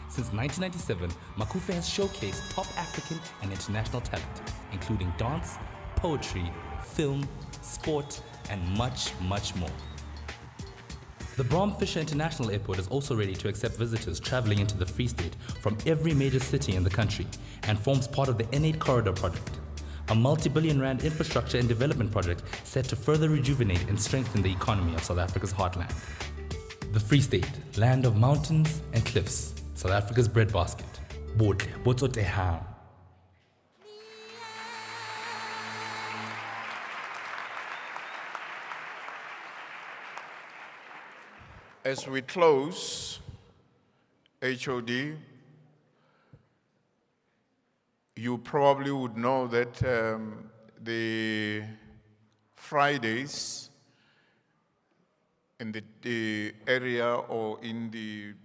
Since 1997, Makufe has showcased top African and international talent, including dance, poetry, film, sport, and much, much more. The Bram Fisher International Airport is also ready to accept visitors traveling into the Free State from every major city in the country and forms part of the N8 Corridor project, a multi-billion rand infrastructure and development project set to further rejuvenate and strengthen the economy of South Africa's heartland. The Free State, land of mountains and cliffs, South Africa's breadbasket. Botle, botsotehang. As we close, HOD, you probably would know that the Fridays in the area or in the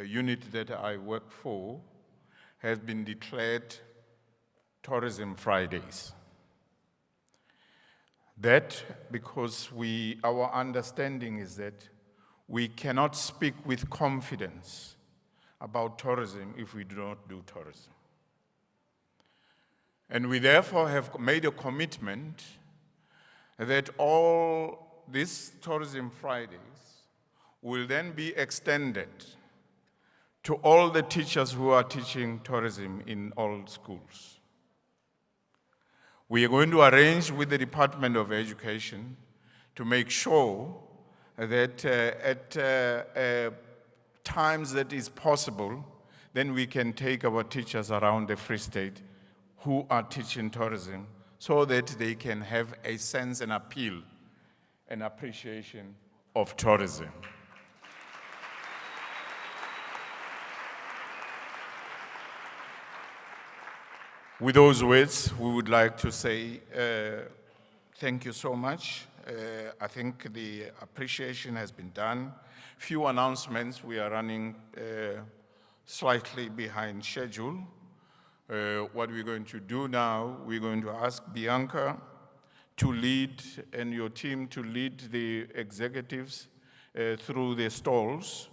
unit that I work for has been declared Tourism Fridays. That because our understanding is that we cannot speak with confidence about tourism if we do not do tourism. And we therefore have made a commitment that all these Tourism Fridays will then be extended to all the teachers who are teaching tourism in all schools. We are going to arrange with the Department of Education to make sure that at times that is possible, then we can take our teachers around the Free State who are teaching tourism so that they can have a sense and appeal and appreciation of tourism. With those words, we would like to say thank you so much. I think the appreciation has been done. Few announcements. We are running slightly behind schedule. What we're going to do now, we're going to ask Bianca to lead and your team to lead the executives through the stalls.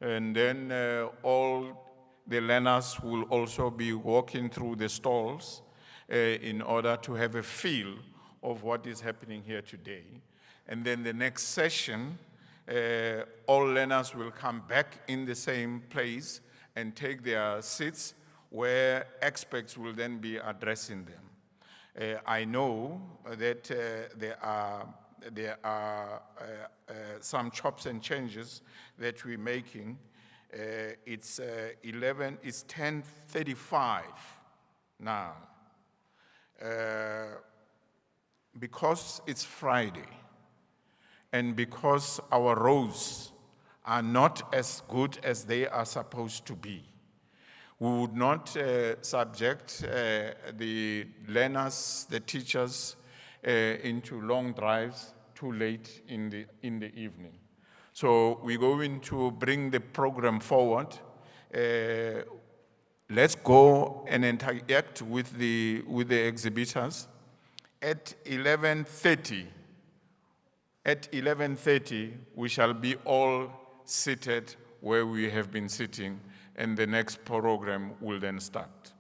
And then all the learners will also be walking through the stalls in order to have a feel of what is happening here today. And then the next session, all learners will come back in the same place and take their seats where experts will then be addressing them. I know that there are some chops and changes that we're making. It's 10:35 now. Because it's Friday, and because our roads are not as good as they are supposed to be, we would not subject the learners, the teachers, into long drives too late in the evening. So we're going to bring the program forward. Let's go and interact with the exhibitors. At 11:30, we shall be all seated where we have been sitting, and the next program will then start.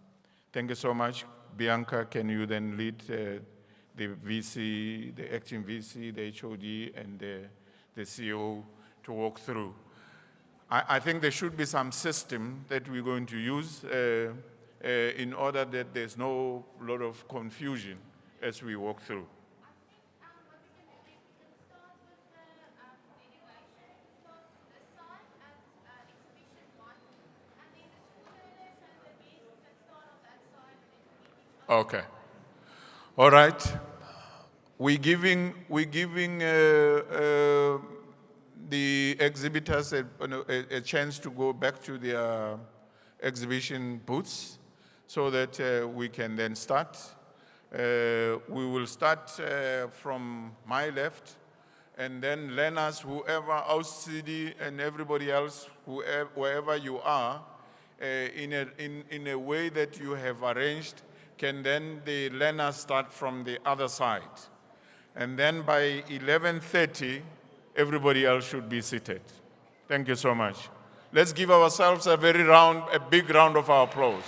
Thank you so much. Bianca, can you then lead the VC, the acting VC, the HOD, and the CEO to walk through? I think there should be some system that we're going to use in order that there's no lot of confusion as we walk through. Okay. All right. We're giving the exhibitors a chance to go back to their exhibition booths so that we can then start. We will start from my left, and then learners, whoever, OCD and everybody else, wherever you are, in a way that you have arranged, can then the learners start from the other side. And then by 11:30, everybody else should be seated. Thank you so much. Let's give ourselves a big round of applause.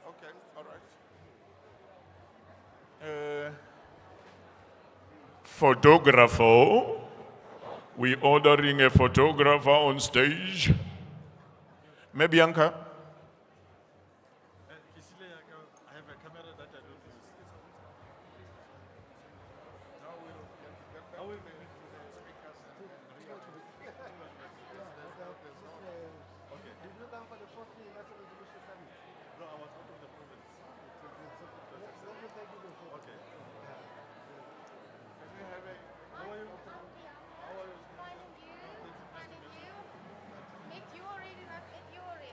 Okay, all right. Photographer. We're ordering a photographer on stage. Maybe Bianca? I have a camera that I don't use. No, I was out of the province. Okay. How are you? Met you already, not met you already.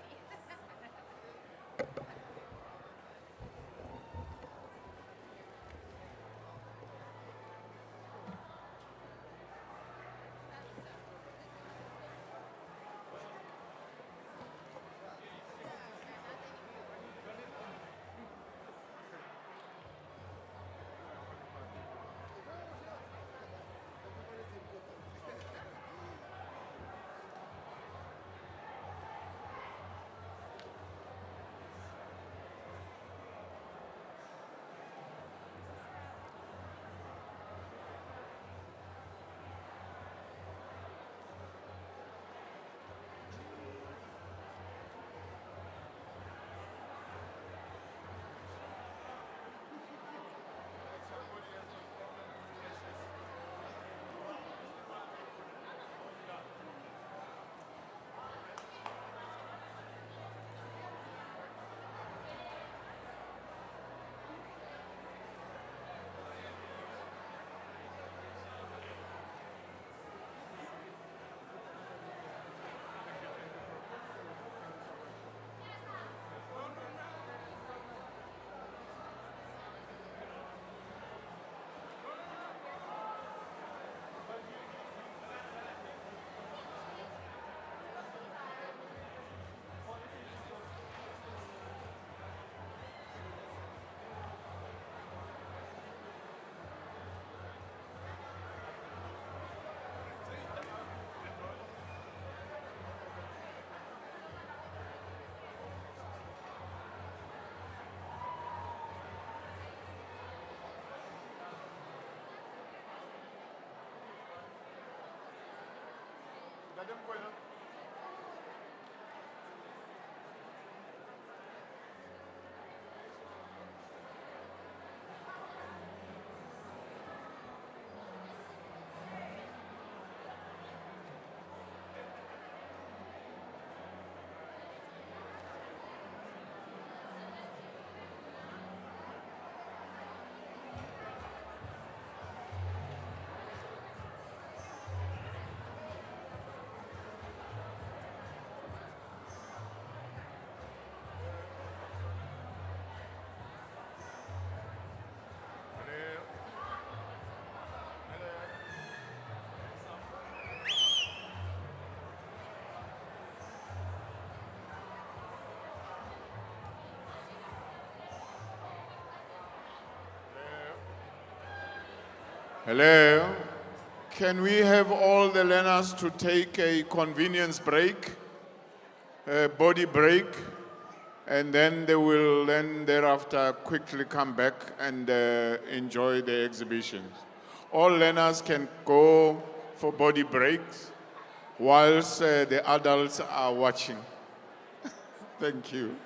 Hello? Can we have all the learners to take a convenience break, a body break, and then they will then thereafter quickly come back and enjoy the exhibitions. All learners can go for body breaks whilst the adults are watching. Thank you.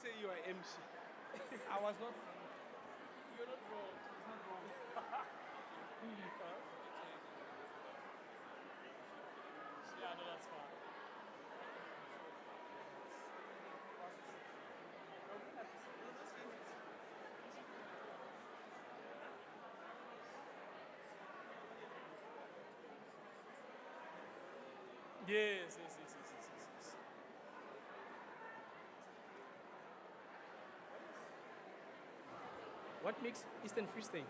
say you are MC. I was not. You're not wrong. It's not wrong. Yeah, no, that's fine. Yes. What makes Eastern Free State?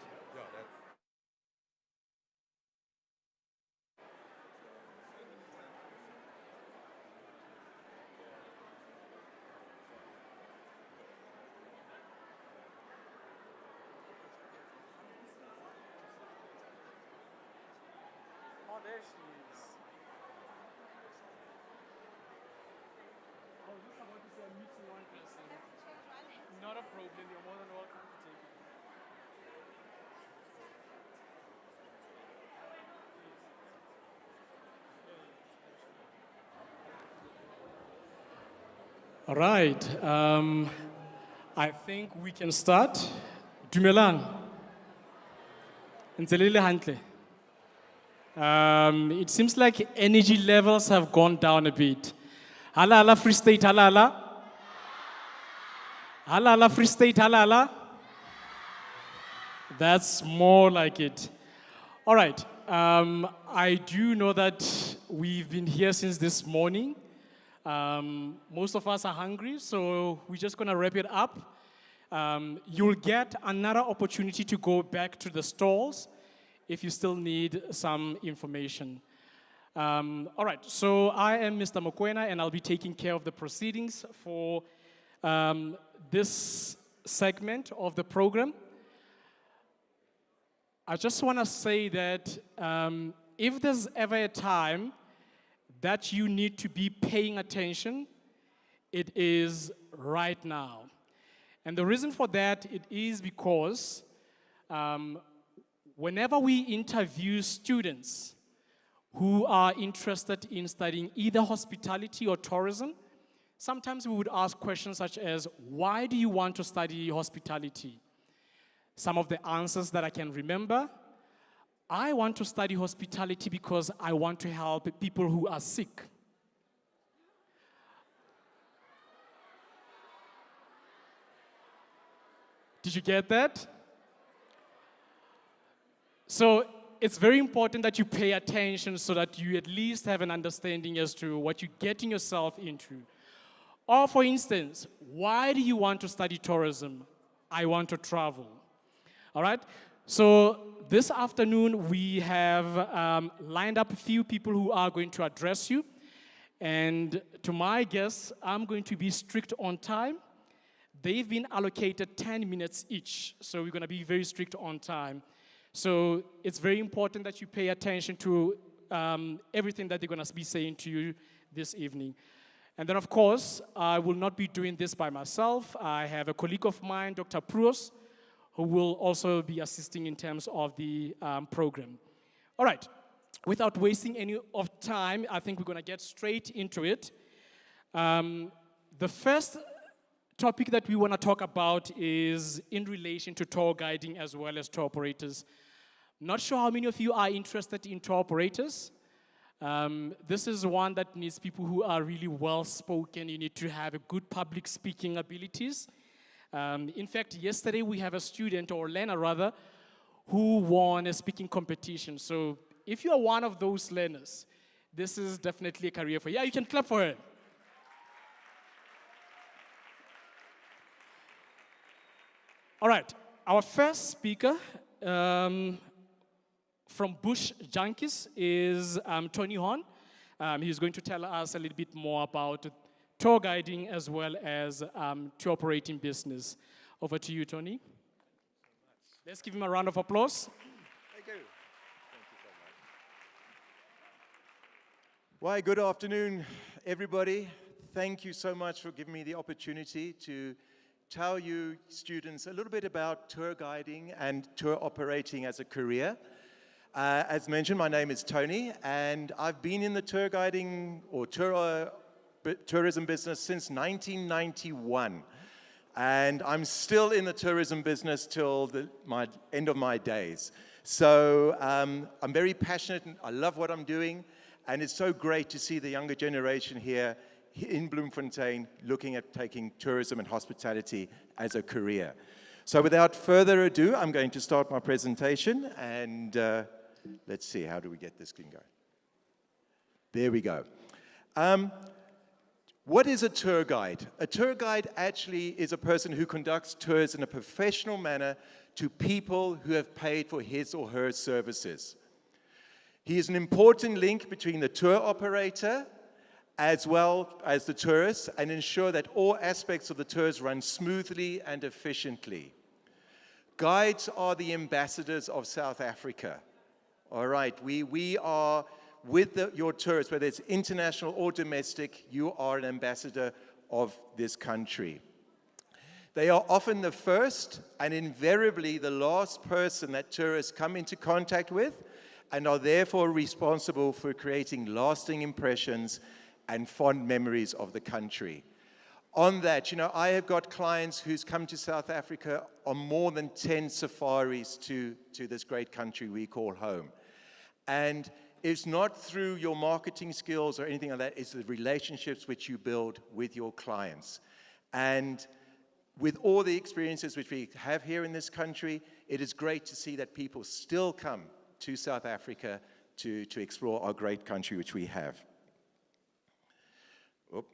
Oh, there she is. I was just about to say I'm meeting one person. Not a problem. You're more than welcome to take it. All right. I think we can start. Dumelang. Nzelele hantle. It seems like energy levels have gone down a bit. Hala hala Free State, hala hala. Hala hala Free State, hala hala. That's more like it. All right. I do know that we've been here since this morning. Most of us are hungry, so we're just going to wrap it up. You'll get another opportunity to go back to the stalls if you still need some information. All right, so I am Mr. Mokwena, and I'll be taking care of the proceedings for this segment of the program. I just want to say that if there's ever a time that you need to be paying attention, it is right now. And the reason for that, it is because whenever we interview students who are interested in studying either hospitality or tourism, sometimes we would ask questions such as, why do you want to study hospitality? Some of the answers that I can remember: I want to study hospitality because I want to help people who are sick. Did you get that? So it's very important that you pay attention so that you at least have an understanding as to what you're getting yourself into. Or for instance, why do you want to study tourism? I want to travel. All right? So this afternoon, we have lined up a few people who are going to address you. And to my guess, I'm going to be strict on time. They've been allocated 10 minutes each, so we're going to be very strict on time. So it's very important that you pay attention to everything that they're going to be saying to you this evening. And then, of course, I will not be doing this by myself. I have a colleague of mine, Dr. Pruos, who will also be assisting in terms of the program. All right, without wasting any of time, I think we're going to get straight into it. The first topic that we want to talk about is in relation to tour guiding as well as tour operators. Not sure how many of you are interested in tour operators. This is one that needs people who are really well-spoken. You need to have a good public speaking abilities. In fact, yesterday we have a student, or learner rather, who won a speaking competition. So if you are one of those learners, this is definitely a career for you. Yeah, you can clap for her. All right, our first speaker from Bush Junkies is Tony Horn. He's going to tell us a little bit more about tour guiding as well as tour operating business. Over to you, Tony. Let's give him a round of applause. Thank you. Thank you so much. Why, good afternoon, everybody. Thank you so much for giving me the opportunity to tell you students a little bit about tour guiding and tour operating as a career. As mentioned, my name is Tony, and I've been in the tour guiding or tourism business since 1991. And I'm still in the tourism business till my end of my days. So I'm very passionate, and I love what I'm doing, and it's so great to see the younger generation here in Bloemfontein looking at taking tourism and hospitality as a career. So without further ado, I'm going to start my presentation, and let's see, how do we get this thing going? There we go. What is a tour guide? A tour guide actually is a person who conducts tours in a professional manner to people who have paid for his or her services. He is an important link between the tour operator as well as the tourists, and ensure that all aspects of the tours run smoothly and efficiently. Guides are the ambassadors of South Africa. All right, we are with your tourists, whether it's international or domestic, you are an ambassador of this country. They are often the first and invariably the last person that tourists come into contact with, and are therefore responsible for creating lasting impressions and fond memories of the country. On that, I have got clients who's come to South Africa on more than 10 safaris to this great country we call home. And it's not through your marketing skills or anything like that, it's the relationships which you build with your clients. And with all the experiences which we have here in this country, it is great to see that people still come to South Africa to explore our great country which we have. Oop.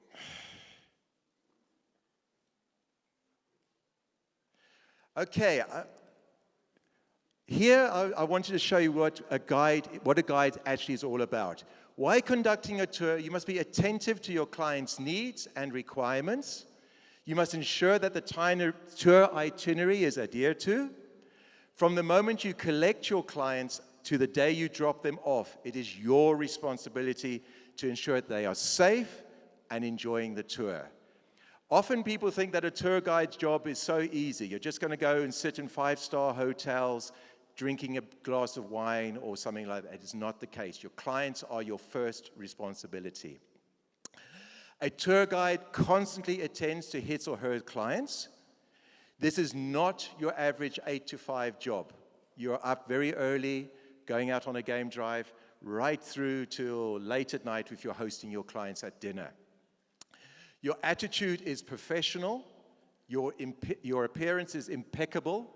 Okay. Here, I wanted to show you what a guide actually is all about. While conducting a tour, you must be attentive to your client's needs and requirements. You must ensure that the tour itinerary is adhered to. From the moment you collect your clients to the day you drop them off, it is your responsibility to ensure that they are safe and enjoying the tour. Often people think that a tour guide's job is so easy. You're just going to go and sit in 5-star hotels, drinking a glass of wine or something like that. It is not the case. Your clients are your first responsibility. A tour guide constantly attends to his or her clients. This is not your average 8 to 5 job. You're up very early, going out on a game drive, right through till late at night if you're hosting your clients at dinner. Your attitude is professional, your appearance is impeccable,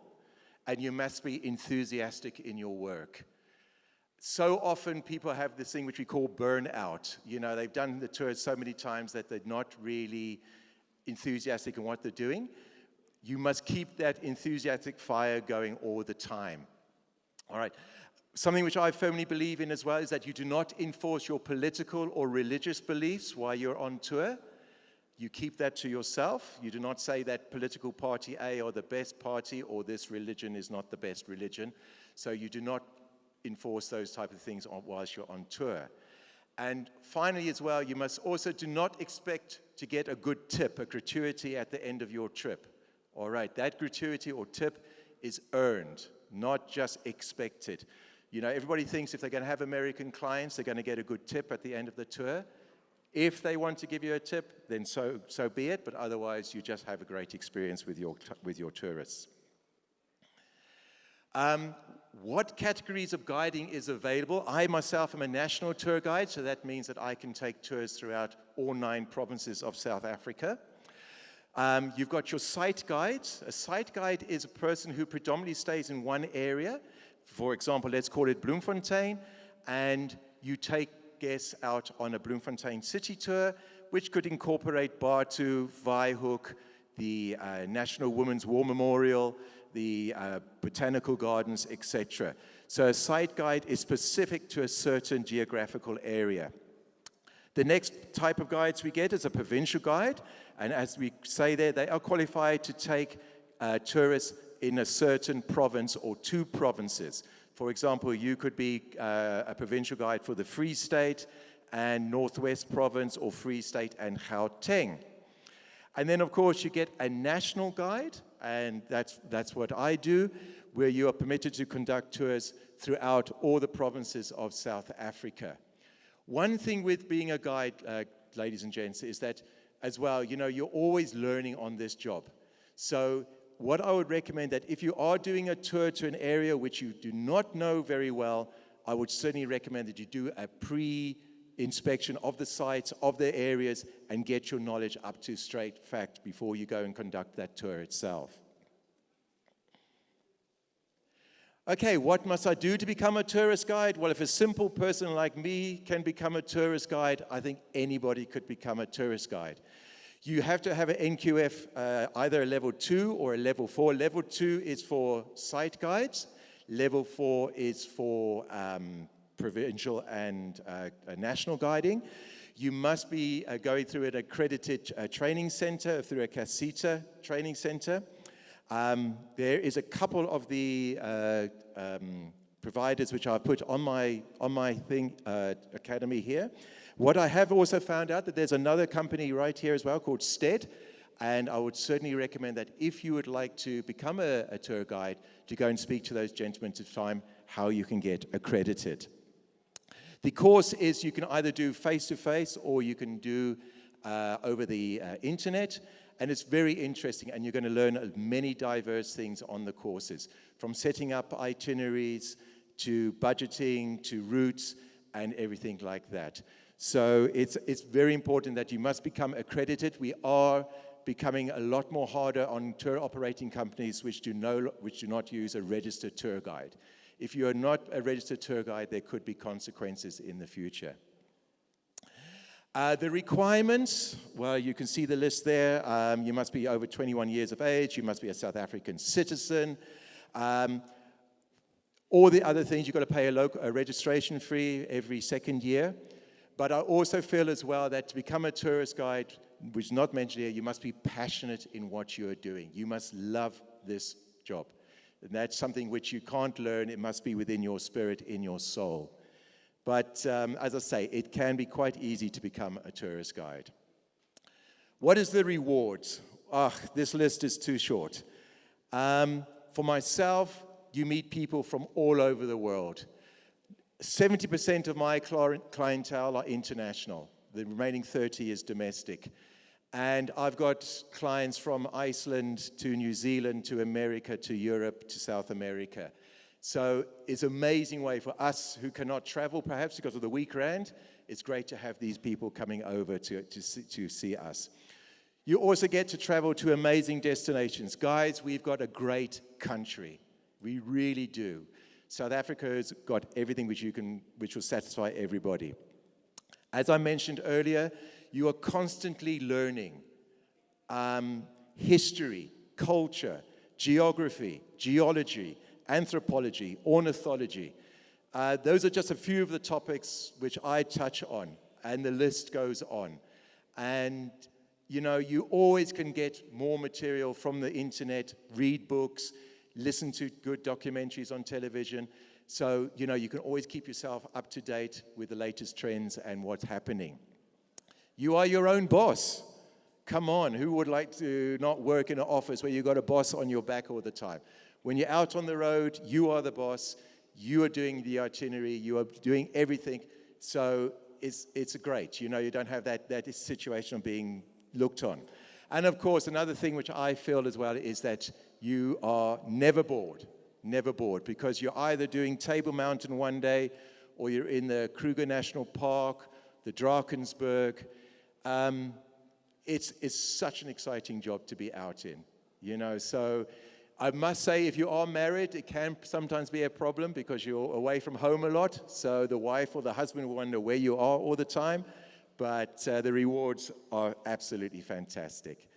and you must be enthusiastic in your work. So often people have this thing which we call burnout. They've done the tours so many times that they're not really enthusiastic in what they're doing. You must keep that enthusiastic fire going all the time. All right. Something which I firmly believe in as well is that you do not enforce your political or religious beliefs while you're on tour. You keep that to yourself. You do not say that political party A are the best party or this religion is not the best religion. So you do not enforce those type of things whilst you're on tour. And finally as well, you must also do not expect to get a good tip, a gratuity at the end of your trip. All right, that gratuity or tip is earned, not just expected. Everybody thinks if they're going to have American clients, they're going to get a good tip at the end of the tour. If they want to give you a tip, then so be it, but otherwise you just have a great experience with your tourists. What categories of guiding is available? I myself am a national tour guide, so that means that I can take tours throughout all 9 provinces of South Africa. You've got your site guides. A site guide is a person who predominantly stays in one area. For example, let's call it Bloemfontein, and you take guests out on a Bloemfontein city tour, which could incorporate Batu, Vaihoek, the National Women's War Memorial, the botanical gardens, etc. So a site guide is specific to a certain geographical area. The next type of guides we get is a provincial guide, and as we say there, they are qualified to take tourists in a certain province or 2 provinces. For example, you could be a provincial guide for the Free State and Northwest Province, or Free State and Gauteng. And then, of course, you get a national guide, and that's what I do, where you are permitted to conduct tours throughout all the provinces of South Africa. One thing with being a guide, ladies and gents, is that as well, you're always learning on this job. So what I would recommend that if you are doing a tour to an area which you do not know very well, I would certainly recommend that you do a pre-inspection of the sites, of the areas, and get your knowledge up to straight fact before you go and conduct that tour itself. Okay, what must I do to become a tourist guide? Well, if a simple person like me can become a tourist guide, I think anybody could become a tourist guide. You have to have an NQF, either a level 2 or a level 4. Level 2 is for site guides. Level 4 is for provincial and national guiding. You must be going through an accredited training center, through a CACITA training center. There is a couple of the providers which I've put on my thing, academy here. What I have also found out that there's another company right here as well called STED, and I would certainly recommend that if you would like to become a tour guide, to go and speak to those gentlemen to find how you can get accredited. The course is you can either do face-to-face or you can do over the internet. And it's very interesting, and you're going to learn many diverse things on the courses, from setting up itineraries to budgeting to routes and everything like that. So it's very important that you must become accredited. We are becoming a lot more harder on tour operating companies which do not use a registered tour guide. If you are not a registered tour guide, there could be consequences in the future. The requirements, well, you can see the list there. You must be over 21 years of age. You must be a South African citizen. All the other things, you've got to pay a registration fee every second year. But I also feel as well that to become a tourist guide, which is not mentioned here, you must be passionate in what you are doing. You must love this job. And that's something which you can't learn. It must be within your spirit, in your soul. But as I say, it can be quite easy to become a tourist guide. What is the rewards? This list is too short. For myself, you meet people from all over the world. 70% of my clientele are international. The remaining 30 is domestic. And I've got clients from Iceland to New Zealand to America to Europe to South America. So it's an amazing way for us who cannot travel, perhaps because of the weak rand. It's great to have these people coming over to see us. You also get to travel to amazing destinations. Guys, we've got a great country. We really do. South Africa has got everything which will satisfy everybody. As I mentioned earlier, you are constantly learning history, culture, geography, geology, anthropology, ornithology. Those are just a few of the topics which I touch on, and the list goes on. And, you know, you always can get more material from the internet, read books, listen to good documentaries on television. So, you know, you can always keep yourself up to date with the latest trends and what's happening. You are your own boss. Come on, who would like to not work in an office where you've got a boss on your back all the time? When you're out on the road, you are the boss. You are doing the itinerary. You are doing everything. So it's great. You know, you don't have that situation of being looked on. And of course, another thing which I feel as well is that you are never bored, because you're either doing Table Mountain one day, or you're in the Kruger National Park, the Drakensberg. It's such an exciting job to be out in, you know. So I must say, if you are married, it can sometimes be a problem because you're away from home a lot. So the wife or the husband will wonder where you are all the time. But the rewards are absolutely fantastic.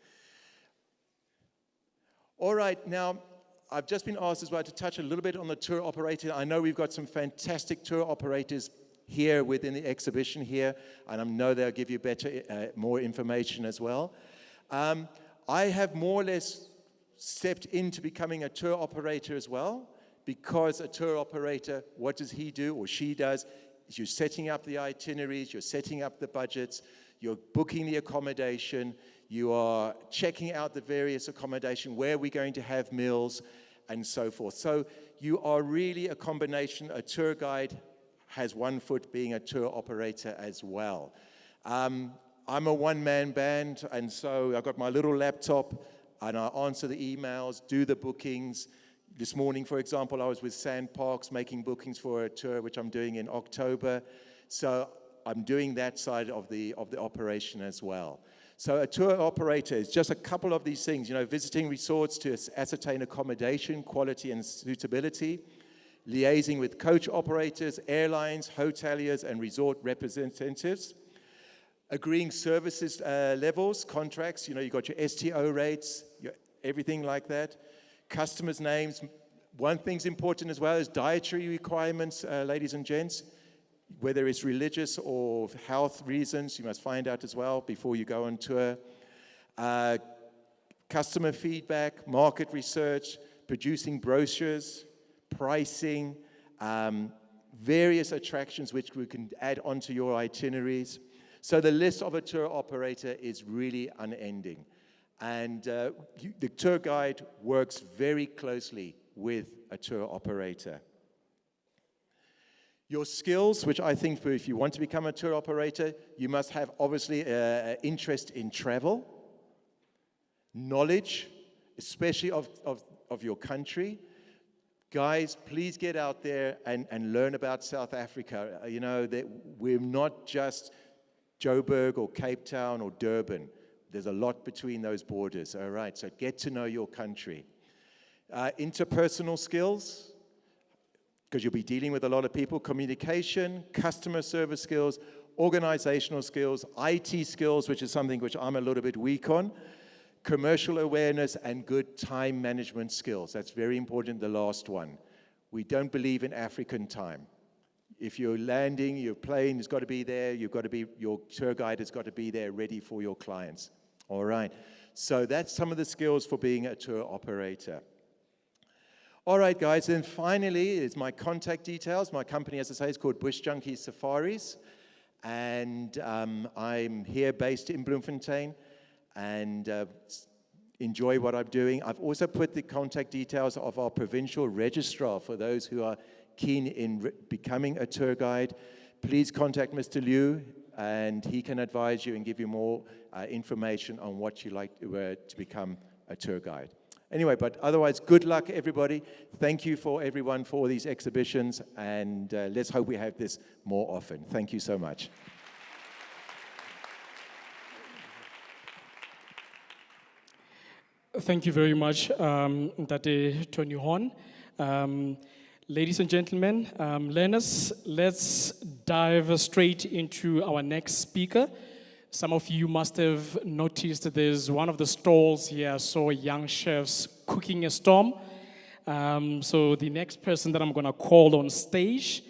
All right, now, I've just been asked as well to touch a little bit on the tour operator. I know we've got some fantastic tour operators here within the exhibition here, and I know they'll give you more information as well. I have more or less stepped into becoming a tour operator as well, because a tour operator, what does he do or she does? You're setting up the itineraries, you're setting up the budgets, you're booking the accommodation, you are checking out the various accommodation, where we're going to have meals, and so forth. So you are really a combination. A tour guide has one foot being a tour operator as well. I'm a one-man band, and so I've got my little laptop. and I answer the emails, do the bookings. This morning, for example, I was with Sand Parks making bookings for a tour, which I'm doing in October. So I'm doing that side of the operation as well. So a tour operator is just a couple of these things, visiting resorts to ascertain accommodation, quality and suitability, liaising with coach operators, airlines, hoteliers, and resort representatives, agreeing services levels, contracts, you've got your STO rates, everything like that, customers' names. One thing's important as well is dietary requirements, ladies and gents. Whether it's religious or health reasons, you must find out as well before you go on tour. Customer feedback, market research, producing brochures, pricing, various attractions which we can add onto your itineraries. So the list of a tour operator is really unending. And the tour guide works very closely with a tour operator. Your skills, which I think if you want to become a tour operator, you must have obviously an interest in travel, knowledge, especially of your country. Guys, please get out there and learn about South Africa. That we're not just Joburg or Cape Town or Durban. There's a lot between those borders, all right? So get to know your country. Interpersonal skills, because you'll be dealing with a lot of people, communication, customer service skills, organizational skills, IT skills, which is something which I'm a little bit weak on, commercial awareness, and good time management skills. That's very important, the last one. We don't believe in African time. If you're landing, your plane has got to be there, your tour guide has got to be there ready for your clients. All right. So that's some of the skills for being a tour operator. All right, guys, then finally is my contact details. My company, as I say, is called Bush Junkie Safaris, and I'm here based in Bloemfontein, and enjoy what I'm doing. I've also put the contact details of our provincial registrar for those who are keen in becoming a tour guide. Please contact Mr. Liu, and he can advise you and give you more information on what you like to become a tour guide. Anyway, but otherwise, good luck, everybody. Thank you for everyone for these exhibitions, and let's hope we have this more often. Thank you so much. Thank you very much, Ntate Tony Horn. Ladies and gentlemen, learners, let's dive straight into our next speaker. Some of you must have noticed there's one of the stalls here. I saw young chefs cooking a storm. So the next person that I'm going to call on stage,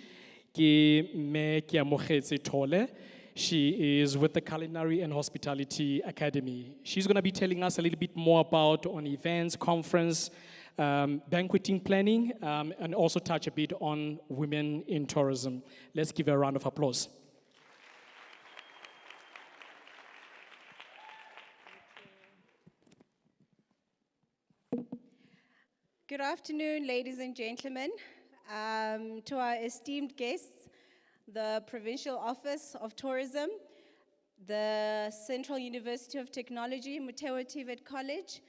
ke Me Keamogetse Tole. She is with the Culinary and Hospitality Academy. She's going to be telling us a little bit more about on events, conference, banqueting planning, and also touch a bit on women in tourism. Let's give her a round of applause. Good afternoon, ladies and gentlemen. To our esteemed guests, the Provincial Office of Tourism, the Central University of Technology, Mutewa TVET College,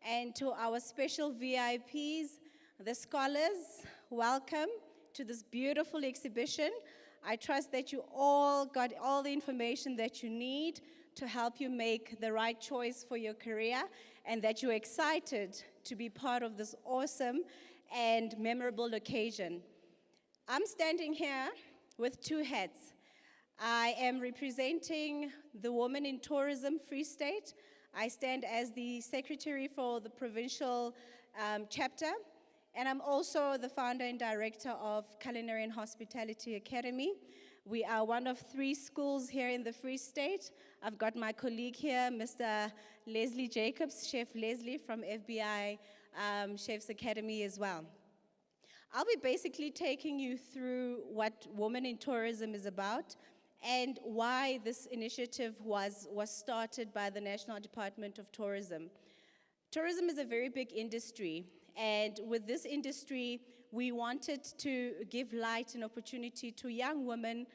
and to our special VIPs, the scholars, welcome to this beautiful exhibition. I trust that you all got all the information that you need to help you make the right choice for your career, and that you're excited to be part of this awesome and memorable occasion. I'm standing here with two hats. I am representing the Women in Tourism Free State. I stand as the secretary for the provincial chapter, and I'm also the founder and director of Culinary and Hospitality Academy. We are one of 3 schools here in the Free State. I've got my colleague here, Mr. Leslie Jacobs, Chef Leslie from FBI Chefs Academy as well. I'll be basically taking you through what Women in Tourism is about and why this initiative was started by the National Department of Tourism. Tourism is a very big industry, and with this industry, we wanted to give light and opportunity to young women,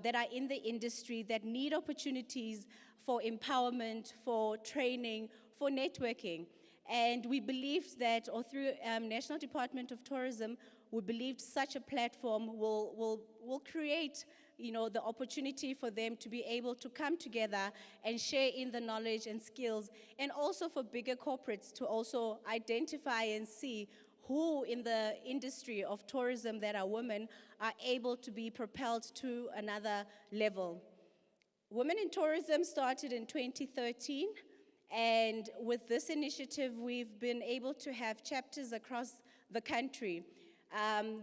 that are in the industry that need opportunities for empowerment, for training, for networking. And we believed that, or through National Department of Tourism, we believed such a platform will create, the opportunity for them to be able to come together and share in the knowledge and skills, and also for bigger corporates to also identify and see who in the industry of tourism that are women are able to be propelled to another level. Women in Tourism started in 2013, and with this initiative, we've been able to have chapters across the country.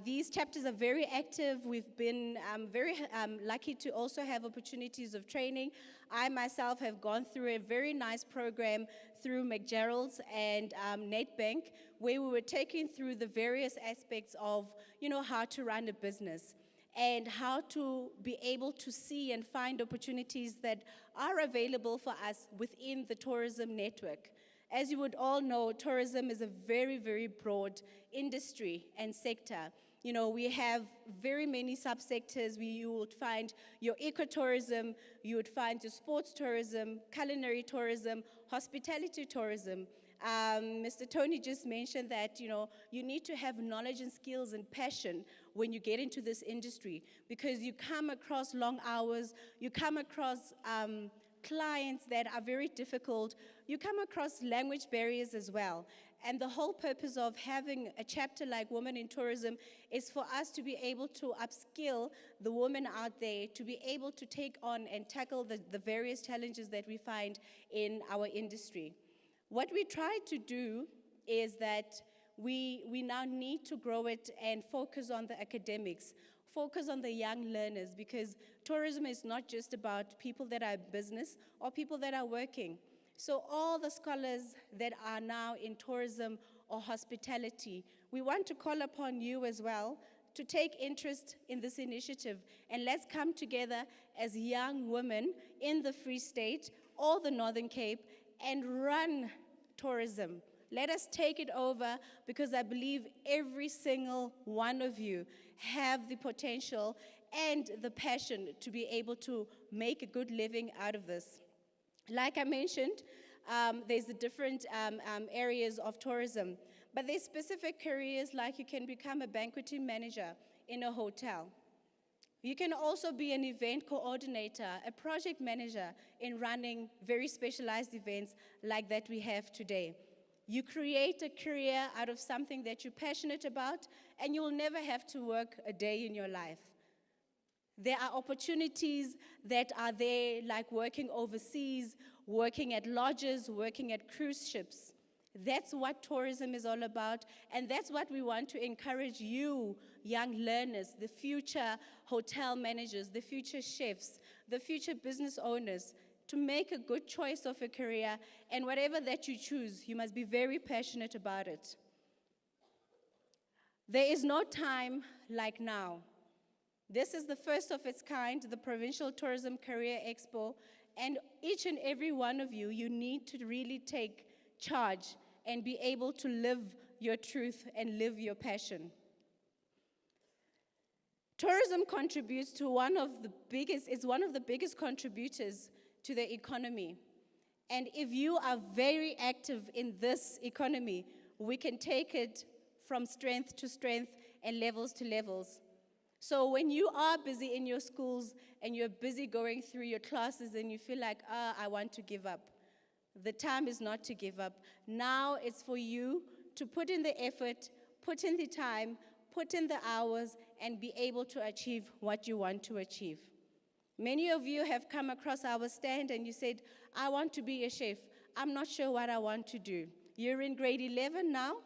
These chapters are very active. We've been very lucky to also have opportunities of training. I myself have gone through a very nice program through McGerald's and Nedbank, where we were taking through the various aspects of, how to run a business and how to be able to see and find opportunities that are available for us within the tourism network. As you would all know, tourism is a very, very broad industry and sector. We have very many subsectors. You would find your ecotourism, you would find your sports tourism, culinary tourism, hospitality tourism. Mr. Tony just mentioned that, you need to have knowledge and skills and passion when you get into this industry, because you come across long hours, you come across clients that are very difficult, you come across language barriers as well. And the whole purpose of having a chapter like Women in Tourism is for us to be able to upskill the women out there to be able to take on and tackle the various challenges that we find in our industry. What we try to do is that we now need to grow it and focus on the academics, focus on the young learners, because tourism is not just about people that are in business or people that are working. So all the scholars that are now in tourism or hospitality, we want to call upon you as well to take interest in this initiative, and let's come together as young women in the Free State or the Northern Cape and run tourism. Let us take it over, because I believe every single one of you have the potential and the passion to be able to make a good living out of this. Like I mentioned, there's the different areas of tourism, but there's specific careers, like you can become a banqueting manager in a hotel. You can also be an event coordinator, a project manager in running very specialized events like that we have today. You create a career out of something that you're passionate about, and you'll never have to work a day in your life. There are opportunities that are there, like working overseas, working at lodges, working at cruise ships. That's what tourism is all about, and that's what we want to encourage you, young learners, the future hotel managers, the future chefs, the future business owners, to make a good choice of a career, and whatever that you choose, you must be very passionate about it. There is no time like now. This is the first of its kind, the Provincial Tourism Career Expo, and each and every one of you, you need to really take charge and be able to live your truth and live your passion. Tourism contributes to one of the biggest contributors to the economy. And if you are very active in this economy, we can take it from strength to strength and levels to levels. So when you are busy in your schools and you're busy going through your classes and you feel like, I want to give up, the time is not to give up. Now it's for you to put in the effort, put in the time, put in the hours, and be able to achieve what you want to achieve. Many of you have come across our stand and you said, I want to be a chef. I'm not sure what I want to do. You're in grade 11 now,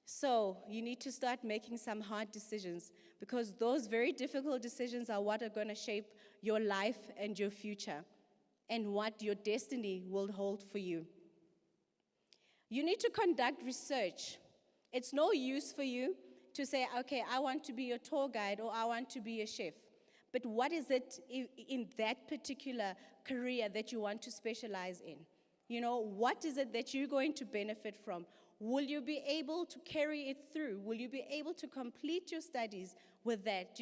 so you need to start making some hard decisions, because those very difficult decisions are what are going to shape your life and your future and what your destiny will hold for you. You need to conduct research. It's no use for you to say, okay, I want to be a tour guide or I want to be a chef. But what is it in that particular career that you want to specialize in? What is it that you're going to benefit from? Will you be able to carry it through? Will you be able to complete your studies with that?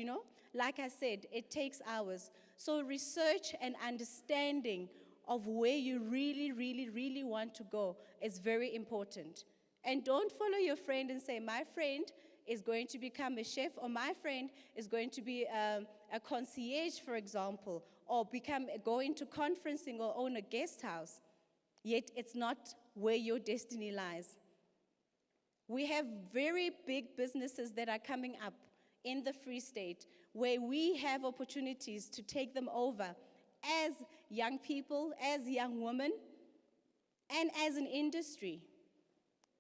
Like I said, it takes hours. So research and understanding of where you really, really, really want to go is very important. And don't follow your friend and say, my friend is going to become a chef, or my friend is going to be a concierge, for example, or go into conferencing or own a guest house. Yet it's not where your destiny lies. We have very big businesses that are coming up in the Free State where we have opportunities to take them over as young people, as young women, and as an industry.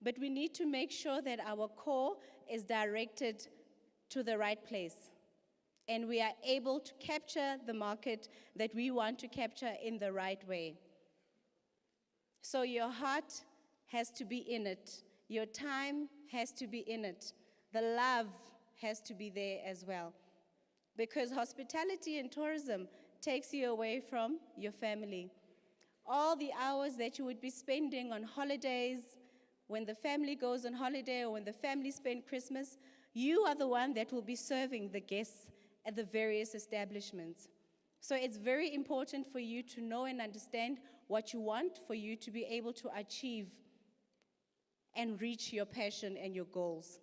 But we need to make sure that our core is directed to the right place, and we are able to capture the market that we want to capture in the right way. So your heart has to be in it. Your time has to be in it. The love has to be there as well. Because hospitality and tourism takes you away from your family. All the hours that you would be spending on holidays, when the family goes on holiday or when the family spend Christmas, you are the one that will be serving the guests at the various establishments. So it's very important for you to know and understand what you want, for you to be able to achieve and reach your passion and your goals.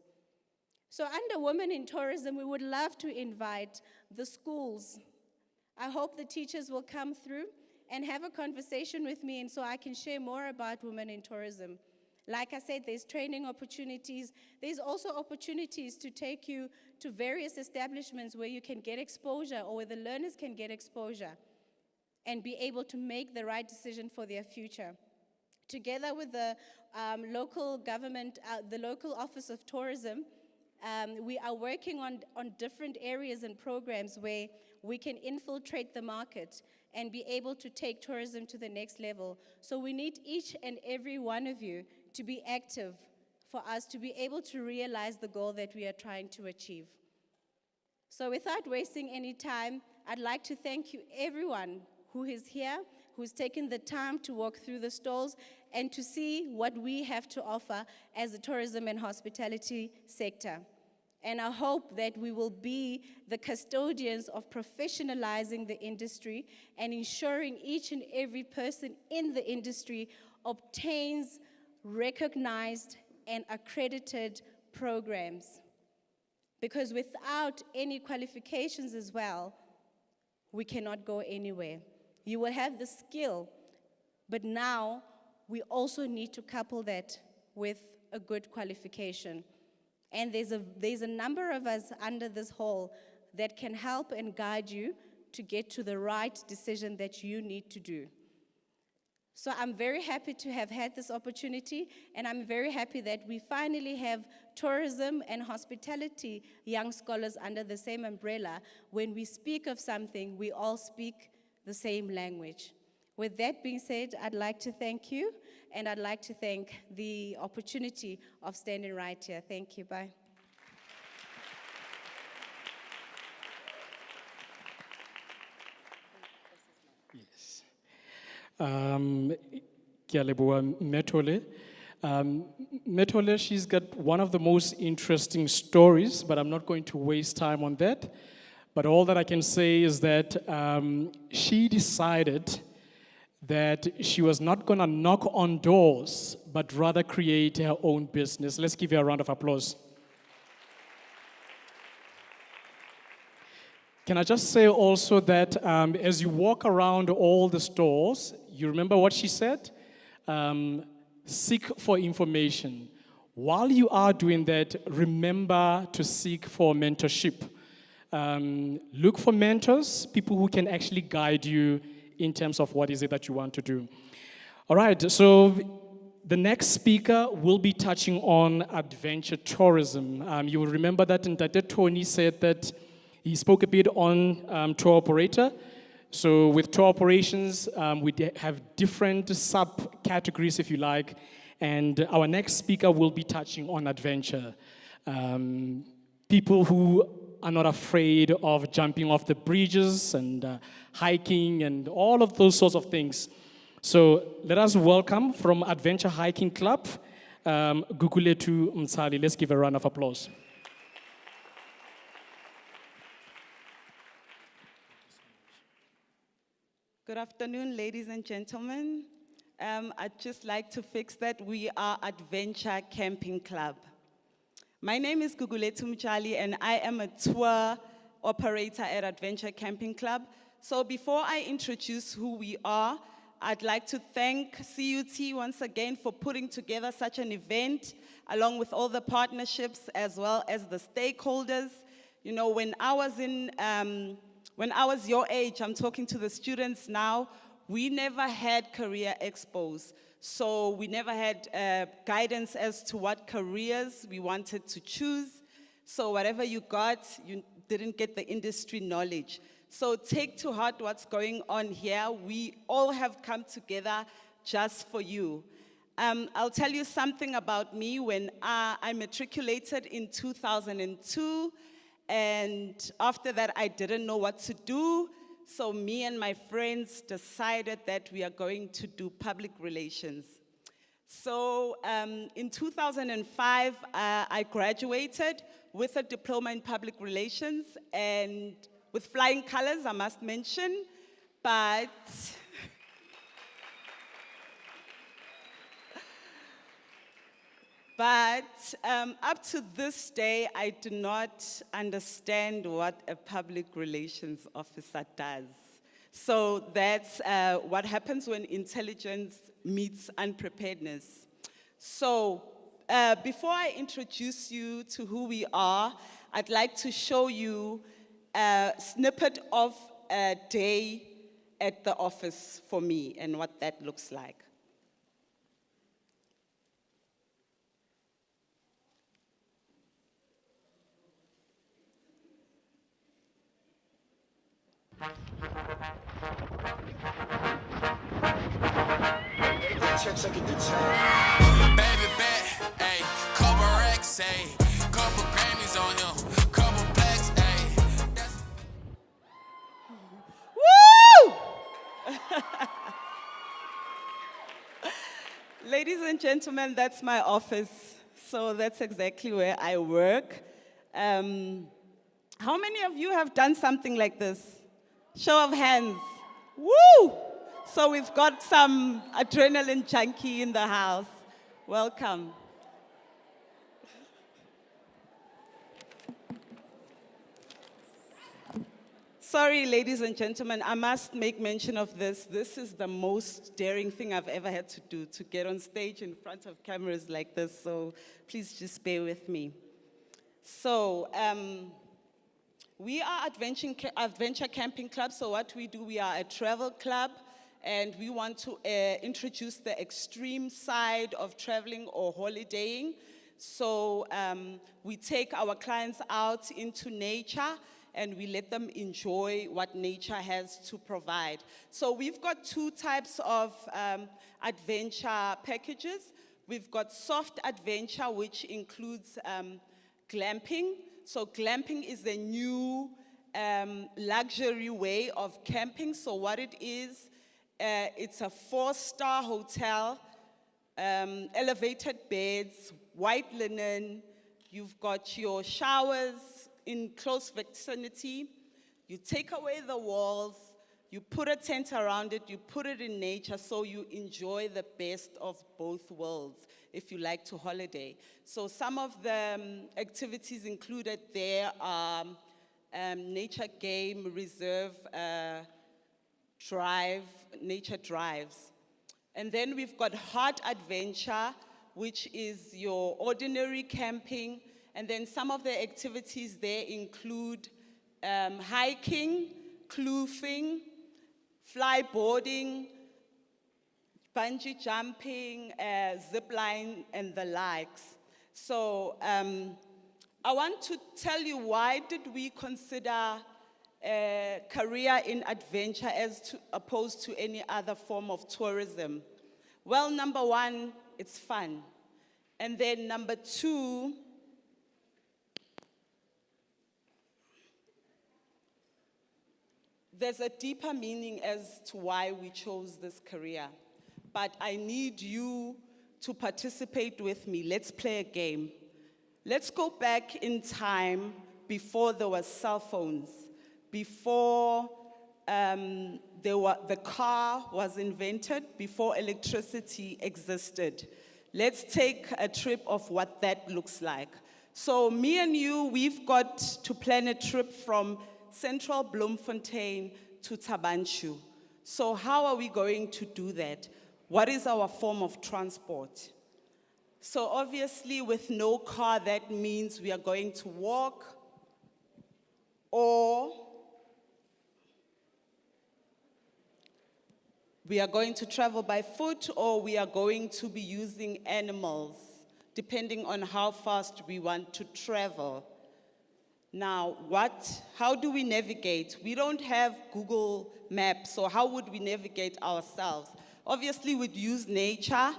So under Women in Tourism, we would love to invite the schools. I hope the teachers will come through and have a conversation with me, and so I can share more about Women in Tourism. Like I said, there's training opportunities. There's also opportunities to take you to various establishments where you can get exposure, or where the learners can get exposure and be able to make the right decision for their future. Together with the local government, the local Office of Tourism, we are working on different areas and programs where we can infiltrate the market and be able to take tourism to the next level. So we need each and every one of you to be active for us to be able to realize the goal that we are trying to achieve. So without wasting any time, I'd like to thank you, everyone who is here, who's taken the time to walk through the stalls and to see what we have to offer as a tourism and hospitality sector. And I hope that we will be the custodians of professionalizing the industry and ensuring each and every person in the industry obtains recognized and accredited programs. Because without any qualifications as well, we cannot go anywhere. You will have the skill, but now we also need to couple that with a good qualification. And there's a number of us under this hall that can help and guide you to get to the right decision that you need to do. So I'm very happy to have had this opportunity, and I'm very happy that we finally have tourism and hospitality young scholars under the same umbrella. When we speak of something, we all speak the same language. With that being said, I'd like to thank you, and I'd like to thank the opportunity of standing right here. Thank you. Bye. Yes. Ke a leboha Methole. Methole, she's got one of the most interesting stories, but I'm not going to waste time on that. But all that I can say is that she decided that she was not going to knock on doors, but rather create her own business. Let's give her a round of applause. Can I just say also that as you walk around all the stores, you remember what she said? Seek for information. While you are doing that, remember to seek for mentorship. Look for mentors, people who can actually guide you in terms of what is it that you want to do. All right, so the next speaker will be touching on adventure tourism. You will remember that Ntate Tony said that he spoke a bit on tour operator. So with tour operations, we have different subcategories, if you like, and our next speaker will be touching on adventure. People who are not afraid of jumping off the bridges and hiking and all of those sorts of things. So let us welcome from Adventure Hiking Club, Guguletu Msali. Let's give a round of applause. Good afternoon, ladies and gentlemen. I'd just like to fix that. We are Adventure Camping Club. My name is Gugulethu Mchali, and I am a tour operator at Adventure Camping Club. So before I introduce who we are, I'd like to thank CUT once again for putting together such an event, along with all the partnerships as well as the stakeholders. You know, when I was your age, I'm talking to the students now, we never had career expos. So we never had guidance as to what careers we wanted to choose. So whatever you got, you didn't get the industry knowledge. So take to heart what's going on here. We all have come together just for you. I'll tell you something about me. When I matriculated in 2002, and after that, I didn't know what to do. So me and my friends decided that we are going to do public relations. So in 2005, I graduated with a diploma in public relations and with flying colors, I must mention, but up to this day, I do not understand what a public relations officer does. So that's what happens when intelligence meets unpreparedness. So before I introduce you to who we are, I'd like to show you a snippet of a day at the office for me and what that looks like. Baby bet, ayy, couple racks, ayy, couple Grammys on him, couple plaques, ayy. Woo! Ladies and gentlemen, that's my office. So that's exactly where I work. How many of you have done something like this? Show of hands. Woo! So we've got some adrenaline junkie in the house. Welcome. Sorry, ladies and gentlemen, I must make mention of this. This is the most daring thing I've ever had to do, to get on stage in front of cameras like this, so please just bear with me. So, we are Adventure Camping Club, so what we do, we are a travel club, and we want to introduce the extreme side of traveling or holidaying. So we take our clients out into nature, and we let them enjoy what nature has to provide. So we've got two types of adventure packages. We've got soft adventure, which includes glamping. So glamping is a new luxury way of camping. So what it is, it's a 4-star hotel, elevated beds, white linen. You've got your showers in close vicinity. You take away the walls, you put a tent around it, you put it in nature, so you enjoy the best of both worlds if you like to holiday. So some of the activities included there are nature game reserve nature drives. And then we've got hard adventure, which is your ordinary camping. And then some of the activities there include hiking, kloofing, flyboarding, bungee jumping, zip line, and the likes. So I want to tell you, why did we consider a career in adventure as opposed to any other form of tourism? Well, number one, it's fun. And then number two, there's a deeper meaning as to why we chose this career. But I need you to participate with me. Let's play a game. Let's go back in time before there were cell phones, before the car was invented before electricity existed. Let's take a trip of what that looks like. So me and you, we've got to plan a trip from Central Bloemfontein to Tabanshu. So how are we going to do that? What is our form of transport? So obviously with no car, that means we are going to walk, or we are going to travel by foot, or we are going to be using animals, depending on how fast we want to travel. Now, how do we navigate? We don't have Google Maps, so how would we navigate ourselves? Obviously, we'd use nature,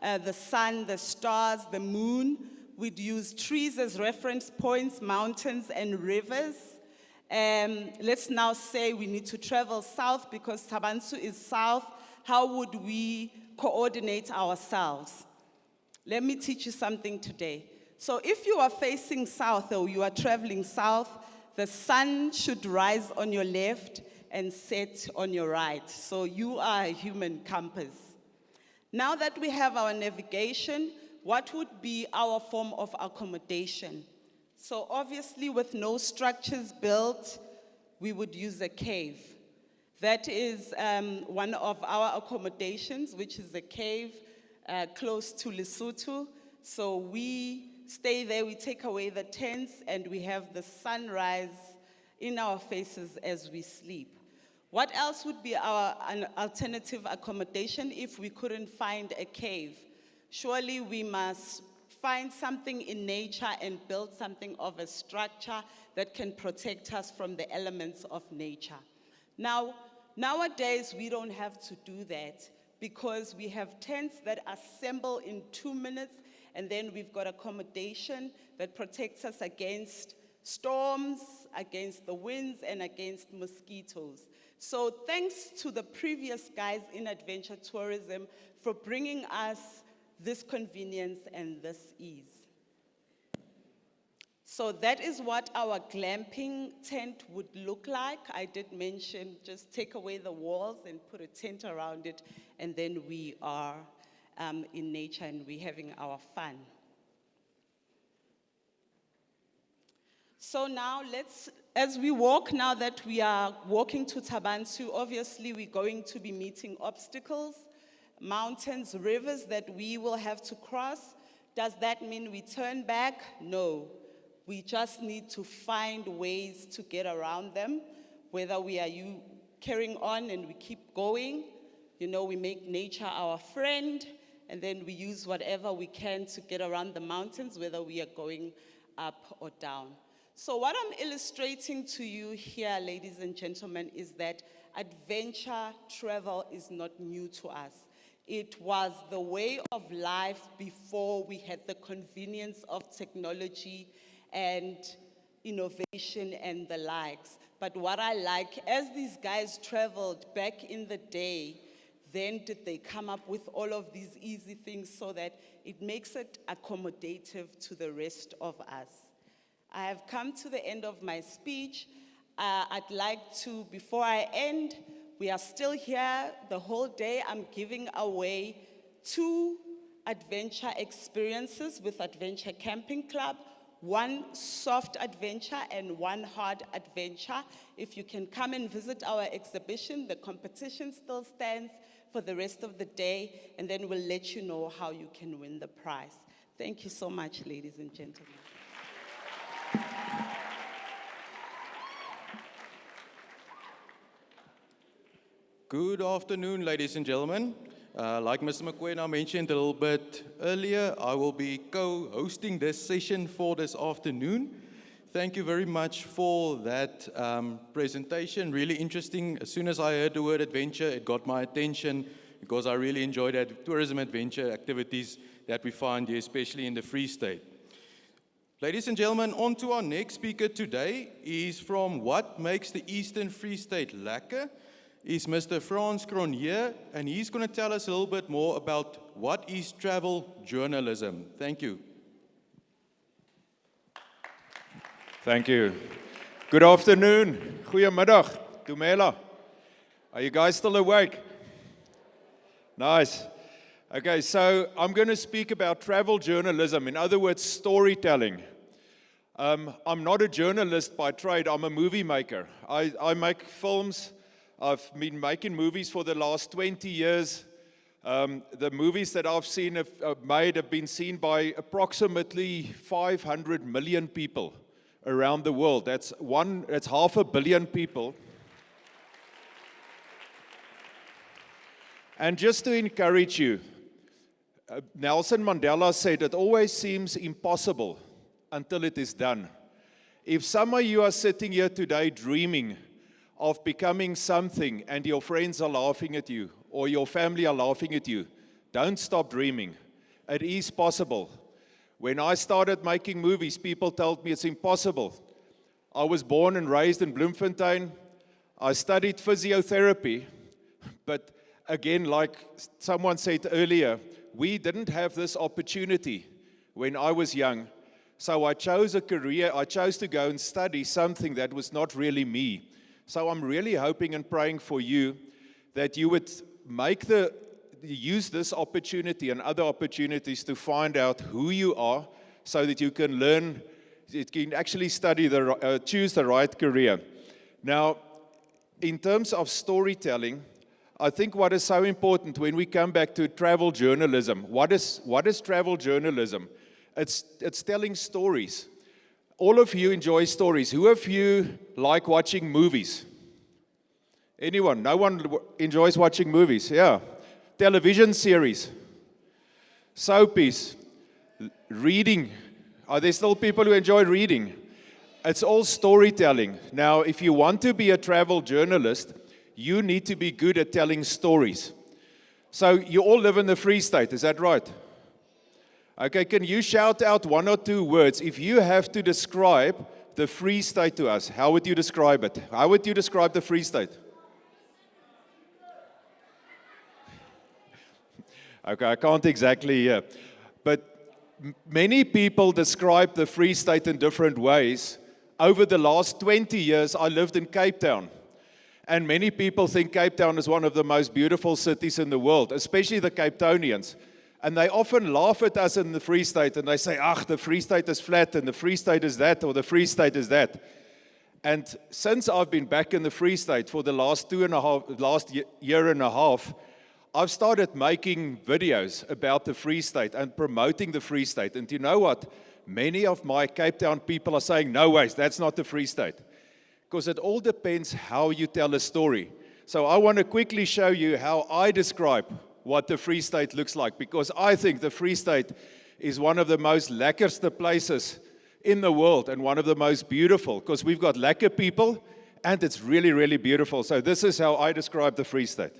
the sun, the stars, the moon. We'd use trees as reference points, mountains and rivers. Let's now say we need to travel south because Tabansu is south. How would we coordinate ourselves? Let me teach you something today. So if you are facing south or you are traveling south, the sun should rise on your left and set on your right. So you are a human compass. Now that we have our navigation, what would be our form of accommodation? So obviously with no structures built, we would use a cave. That is one of our accommodations, which is a cave close to Lesotho. So we stay there, we take away the tents, and we have the sunrise in our faces as we sleep. What else would be an alternative accommodation if we couldn't find a cave? Surely we must find something in nature and build something of a structure that can protect us from the elements of nature. Now, nowadays we don't have to do that because we have tents that assemble in 2 minutes, and then we've got accommodation that protects us against storms, against the winds, and against mosquitoes. So thanks to the previous guys in adventure tourism for bringing us this convenience and this ease. So that is what our glamping tent would look like. I did mention just take away the walls and put a tent around it, and then we are in nature and we're having our fun. So now as we walk, now that we are walking to Tabansu, obviously we're going to be meeting obstacles, mountains, rivers that we will have to cross. Does that mean we turn back? No. We just need to find ways to get around them, whether we are carrying on and we keep going, we make nature our friend, and then we use whatever we can to get around the mountains, whether we are going up or down. So what I'm illustrating to you here, ladies and gentlemen, is that adventure travel is not new to us. It was the way of life before we had the convenience of technology and innovation and the likes. But what I like, as these guys traveled back in the day, then did they come up with all of these easy things so that it makes it accommodative to the rest of us. I have come to the end of my speech. I'd like to, before I end, we are still here the whole day. I'm giving away 2 adventure experiences with Adventure Camping Club, 1 soft adventure and 1 hard adventure. If you can come and visit our exhibition, the competition still stands for the rest of the day, and then we'll let you know how you can win the prize. Thank you so much, ladies and gentlemen. Good afternoon, ladies and gentlemen. Like Mr. McQueen mentioned a little bit earlier, I will be co-hosting this session for this afternoon. Thank you very much for that presentation, really interesting. As soon as I heard the word adventure, it got my attention because I really enjoy that tourism adventure activities that we find here, especially in the Free State. Ladies and gentlemen, on to our next speaker today. He's from What Makes the Eastern Free State Lekker. Is Mr. Frans Cronje, and he's going to tell us a little bit more about what is travel journalism. Thank you. Thank you. Good afternoon. Goeiemiddag, Tumela. Are you guys still awake? Nice. Okay, so I'm going to speak about travel journalism, in other words, storytelling. I'm not a journalist by trade, I'm a movie maker. I make films. I've been making movies for the last 20 years. The movies that I've seen have been seen by approximately 500 million people around the world. That's 500 million people. And just to encourage you, Nelson Mandela said, it always seems impossible until it is done. If some of you are sitting here today dreaming of becoming something and your friends are laughing at you or your family are laughing at you, don't stop dreaming. It is possible. When I started making movies, people told me it's impossible. I was born and raised in Bloemfontein. I studied physiotherapy, but again, like someone said earlier, we didn't have this opportunity when I was young. So I chose a career, I chose to go and study something that was not really me. So I'm really hoping and praying for you that you would use this opportunity and other opportunities to find out who you are so that you can learn, you can actually choose the right career. Now, in terms of storytelling, I think what is so important when we come back to travel journalism, what is travel journalism? It's telling stories. All of you enjoy stories. Who of you like watching movies? Anyone? No one enjoys watching movies? Yeah. Television series, soapies, reading. Are there still people who enjoy reading? It's all storytelling. Now, if you want to be a travel journalist, you need to be good at telling stories. So you all live in the Free State, is that right? Okay, can you shout out one or two words? If you have to describe the Free State to us, how would you describe it? How would you describe the Free State? Okay, I can't exactly hear. But many people describe the Free State in different ways. Over the last 20 years, I lived in Cape Town. And many people think Cape Town is one of the most beautiful cities in the world, especially the Cape Townians. And they often laugh at us in the Free State and they say, the Free State is flat and the Free State is that or the Free State is that. And since I've been back in the Free State for the last year and a half, I've started making videos about the Free State and promoting the Free State. And you know what? Many of my Cape Town people are saying, no ways, that's not the Free State. Because it all depends how you tell a story. So I want to quickly show you how I describe what the Free State looks like, because I think the Free State is one of the most lekkerste places in the world and one of the most beautiful, because we've got lekker people and it's really, really beautiful. So this is how I describe the Free State.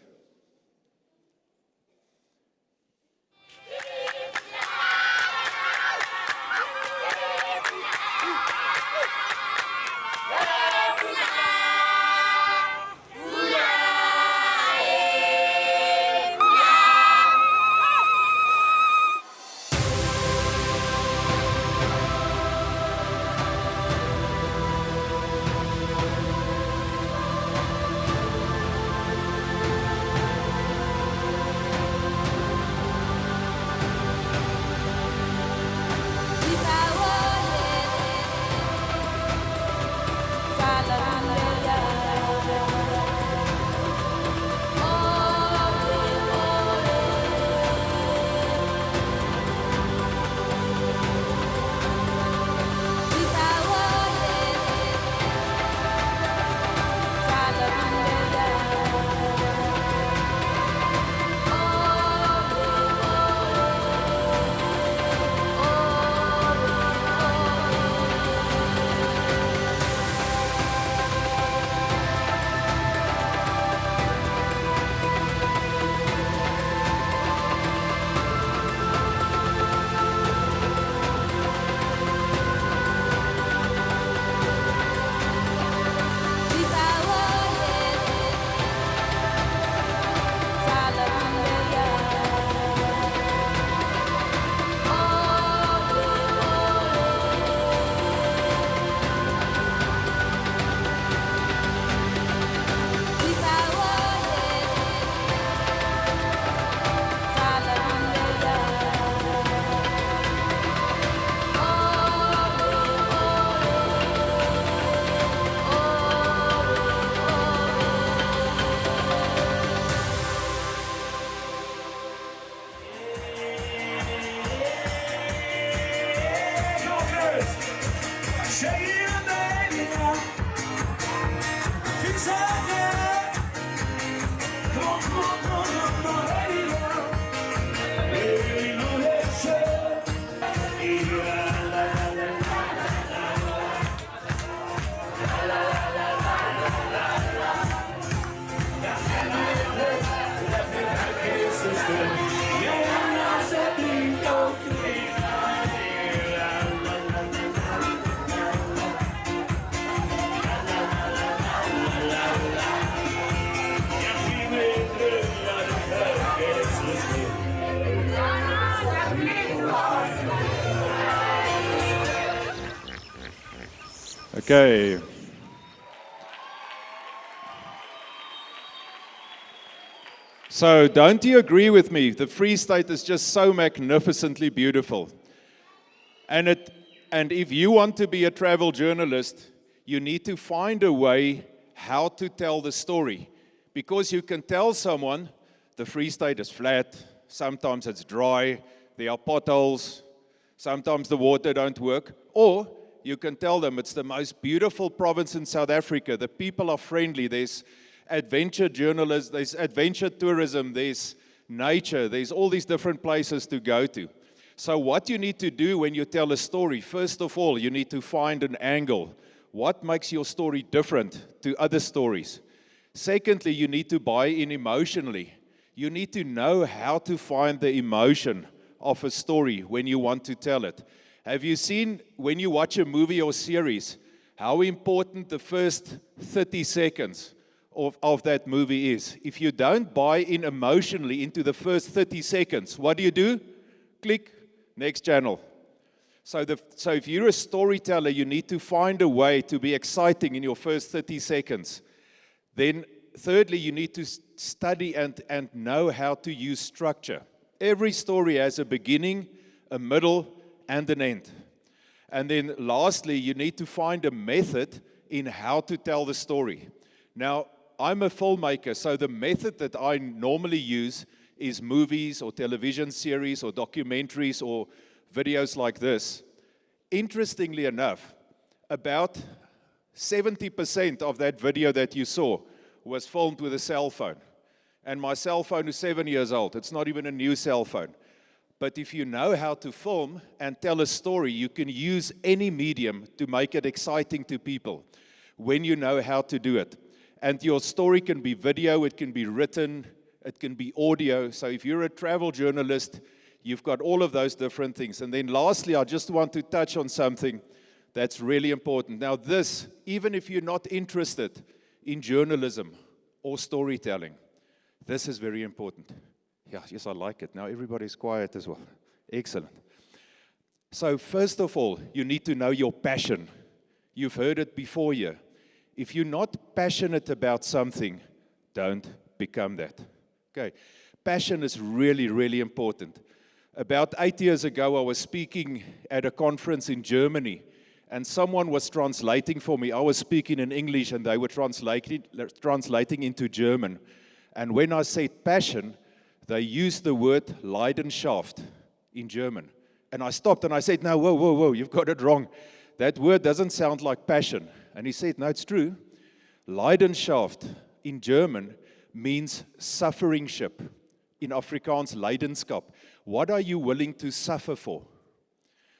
Okay. So, don't you agree with me? The Free State is just so magnificently beautiful. And if you want to be a travel journalist, you need to find a way how to tell the story. Because you can tell someone the Free State is flat, sometimes it's dry, there are potholes, sometimes the water don't work, or you can tell them it's the most beautiful province in South Africa, the people are friendly, there's adventure journalists, there's adventure tourism, there's nature, there's all these different places to go to. So what you need to do when you tell a story, first of all, you need to find an angle. What makes your story different to other stories? Secondly, you need to buy in emotionally. You need to know how to find the emotion of a story when you want to tell it. Have you seen, when you watch a movie or series, how important the first 30 seconds of that movie is? If you don't buy in emotionally into the first 30 seconds, what do? Click, next channel. So if you're a storyteller, you need to find a way to be exciting in your first 30 seconds. Then, thirdly, you need to study and know how to use structure. Every story has a beginning, a middle, and an end. And then, lastly, you need to find a method in how to tell the story. Now, I'm a filmmaker, so the method that I normally use is movies or television series or documentaries or videos like this. Interestingly enough, about 70% of that video that you saw was filmed with a cell phone. And my cell phone is 7 years old. It's not even a new cell phone. But if you know how to film and tell a story, you can use any medium to make it exciting to people when you know how to do it. And your story can be video, it can be written, it can be audio. So if you're a travel journalist, you've got all of those different things. And then lastly, I just want to touch on something that's really important. Now this, even if you're not interested in journalism or storytelling, this is very important. Yeah, yes, I like it. Now everybody's quiet as well. Excellent. So first of all, you need to know your passion. You've heard it before here. If you're not passionate about something, don't become that. Okay. Passion is really, really important. About 8 years ago, I was speaking at a conference in Germany, and someone was translating for me. I was speaking in English, and they were translating into German. And when I said passion, they used the word Leidenschaft in German. And I stopped and I said, no, whoa, you've got it wrong. That word doesn't sound like passion. And he said, no, it's true. Leidenschaft in German means sufferingship. In Afrikaans, Leidenskap. What are you willing to suffer for?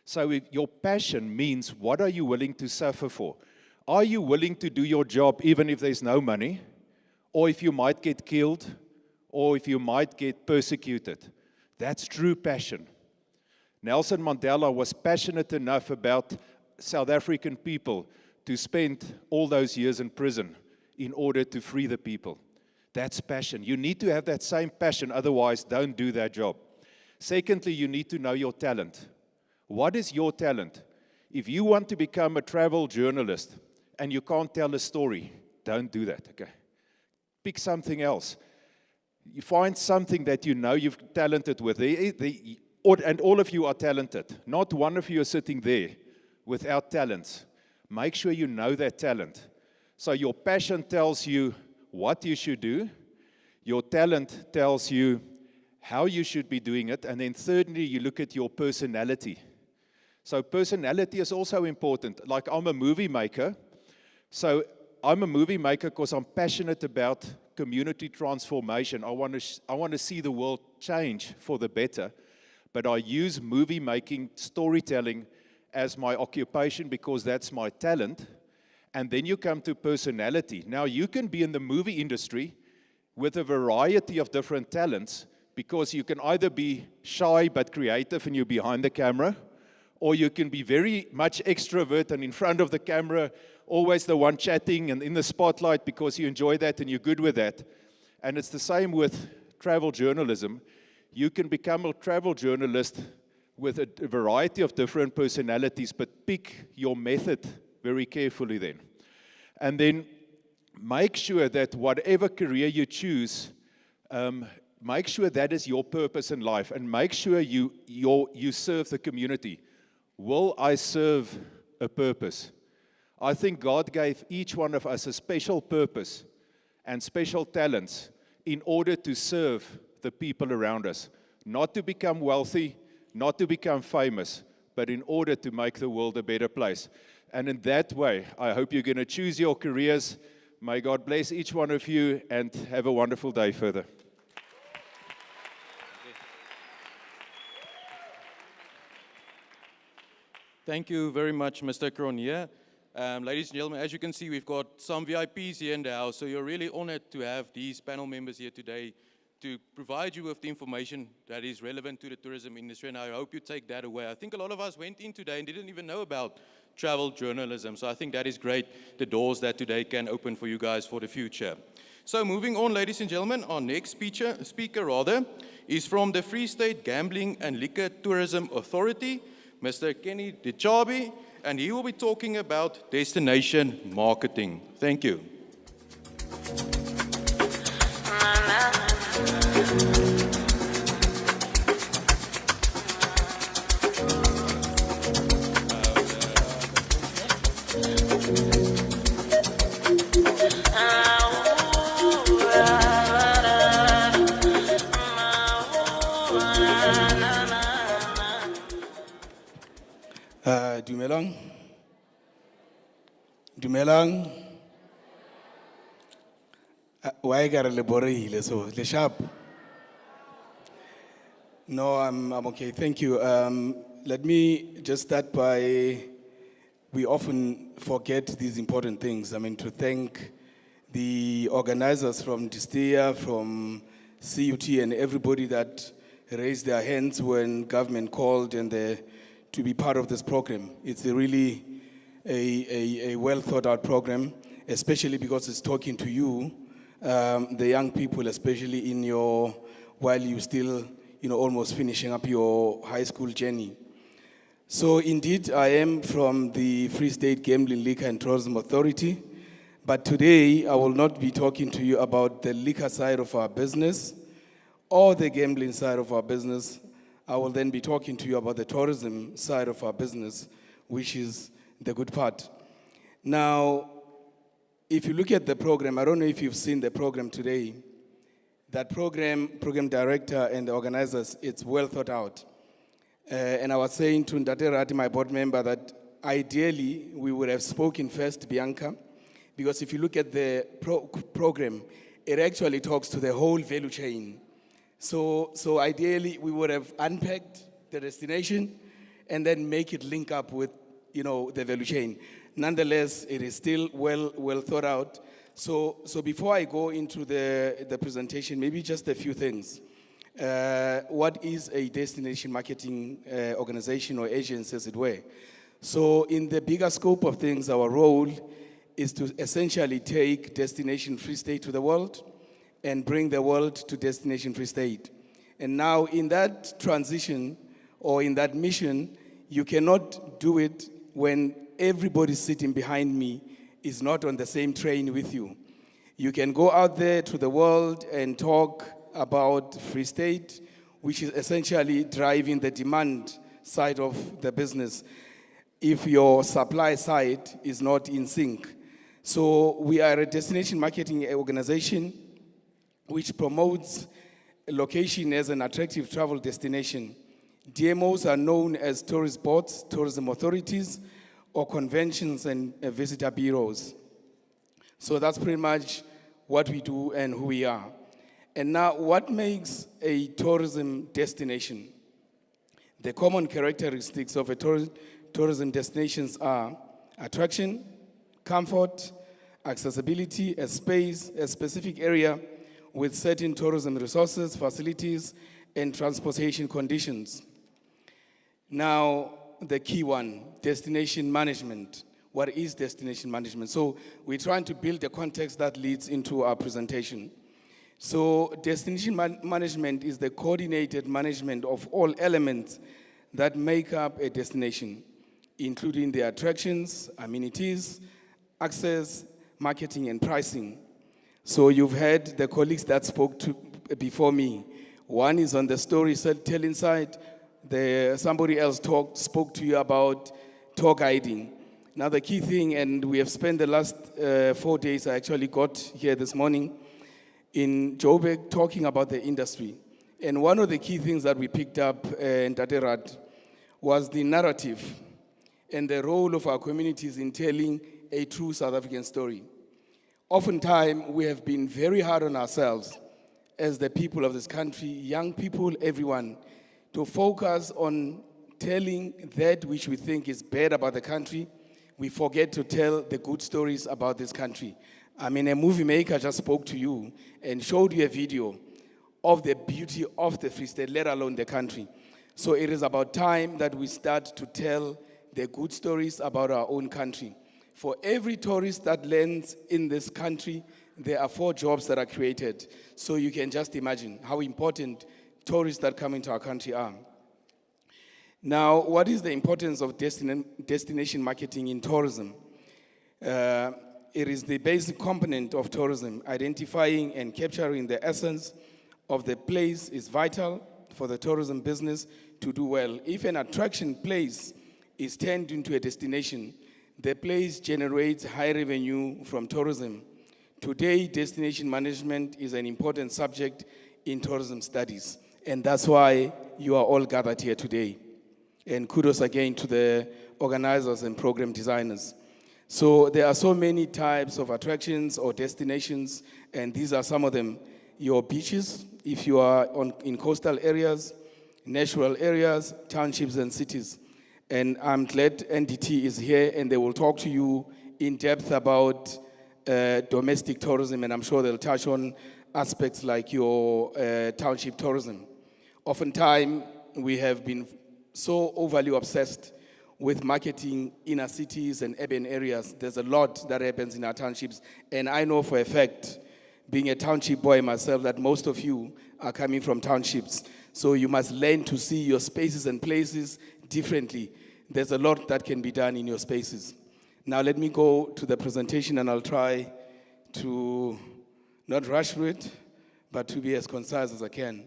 So if your passion means, what are you willing to suffer for? Are you willing to do your job even if there's no money? Or if you might get killed? Or if you might get persecuted? That's true passion. Nelson Mandela was passionate enough about South African people to spend all those years in prison in order to free the people. That's passion. You need to have that same passion, otherwise don't do that job. Secondly, you need to know your talent. What is your talent? If you want to become a travel journalist and you can't tell a story, don't do that, okay? Pick something else. You find something that you know you're talented with. And all of you are talented. Not one of you are sitting there without talents. Make sure you know that talent. So your passion tells you what you should do. Your talent tells you how you should be doing it. And then thirdly, you look at your personality. So personality is also important. Like I'm a movie maker. So I'm a movie maker because I'm passionate about community transformation. I want to see the world change for the better. But I use movie making, storytelling as my occupation because that's my talent. And then you come to personality. Now you can be in the movie industry with a variety of different talents because you can either be shy but creative and you're behind the camera, or you can be very much extrovert and in front of the camera, always the one chatting and in the spotlight because you enjoy that and you're good with that. And it's the same with travel journalism. You can become a travel journalist with a variety of different personalities, but pick your method very carefully then. And then make sure that whatever career you choose, make sure that is your purpose in life, and make sure you serve the community. Will I serve a purpose? I think God gave each one of us a special purpose and special talents in order to serve the people around us. Not to become wealthy, not to become famous, but in order to make the world a better place. And in that way, I hope you're going to choose your careers. May God bless each one of you, and have a wonderful day further. Thank you very much, Mr. Cronje. Ladies and gentlemen, as you can see, we've got some VIPs here in the house, so you're really honored to have these panel members here today to provide you with the information that is relevant to the tourism industry, and I hope you take that away. I think a lot of us went in today and didn't even know about travel journalism, so I think that is great, the doors that today can open for you guys for the future. So moving on, ladies and gentlemen, our next speaker is from the Free State Gambling and Liquor Tourism Authority, Mr. Kenny Dechabi, and he will be talking about destination marketing. Thank you. Dumelang. Why got a laboratory? So the sharp. No, I'm okay. Thank you. Let me just start by, we often forget these important things. I mean, to thank the organizers from Distea, from CUT, and everybody that raised their hands when government called and to be part of this program. It's really a well thought out program, especially because it's talking to you, the young people, especially while you still, almost finishing up your high school journey. So indeed, I am from the Free State Gambling, Liquor and Tourism Authority, but today I will not be talking to you about the liquor side of our business or the gambling side of our business. I will then be talking to you about the tourism side of our business, which is the good part. Now, if you look at the program, I don't know if you've seen the program today. That program director and the organizers, it's well thought out. And I was saying to Ndate Rati, my board member, that ideally we would have spoken first, Bianca, because if you look at the program, it actually talks to the whole value chain. So ideally we would have unpacked the destination and then make it link up with the value chain. Nonetheless, it is still well thought out. So before I go into the presentation, maybe just a few things. What is a destination marketing organization or agency, as it were? So in the bigger scope of things, our role is to essentially take Destination Free State to the world and bring the world to Destination Free State. And now in that transition or in that mission, you cannot do it when everybody sitting behind me is not on the same train with you. You can go out there to the world and talk about Free State, which is essentially driving the demand side of the business, if your supply side is not in sync. So we are a destination marketing organization which promotes a location as an attractive travel destination. DMOs are known as tourist boards, tourism authorities, or conventions and visitor bureaus. So that's pretty much what we do and who we are. And now, what makes a tourism destination? The common characteristics of a tourism destinations are attraction, comfort, accessibility, a space, a specific area with certain tourism resources, facilities, and transportation conditions. Now, the key one, destination management. What is destination management? So we're trying to build a context that leads into our presentation. So destination management is the coordinated management of all elements that make up a destination. including the attractions, amenities, access, marketing, and pricing. So you've heard the colleagues that spoke before me. One is on the storytelling side. Somebody else spoke to you about tour guiding. Now the key thing, and we have spent the last 4 days, I actually got here this morning, in Joburg talking about the industry. And one of the key things that we picked up in Taterad was the narrative and the role of our communities in telling a true South African story. Oftentimes, we have been very hard on ourselves as the people of this country, young people, everyone, to focus on telling that which we think is bad about the country. We forget to tell the good stories about this country. I mean, a movie maker just spoke to you and showed you a video of the beauty of the Free State, let alone the country. So it is about time that we start to tell the good stories about our own country. For every tourist that lands in this country, there are 4 jobs that are created. So you can just imagine how important tourists that come into our country are. Now, what is the importance of destination marketing in tourism? It is the basic component of tourism. Identifying and capturing the essence of the place is vital for the tourism business to do well. If an attraction place is turned into a destination, the place generates high revenue from tourism. Today, destination management is an important subject in tourism studies, and that's why you are all gathered here today. And kudos again to the organizers and program designers. So there are so many types of attractions or destinations, and these are some of them. Your beaches, if you are in coastal areas, natural areas, townships, and cities. And I'm glad NDT is here, and they will talk to you in depth about domestic tourism, and I'm sure they'll touch on aspects like your township tourism. Oftentimes, we have been so overly obsessed with marketing inner cities and urban areas. There's a lot that happens in our townships, and I know for a fact, being a township boy myself, that most of you are coming from townships. So you must learn to see your spaces and places differently. There's a lot that can be done in your spaces. Now let me go to the presentation, and I'll try to not rush through it, but to be as concise as I can.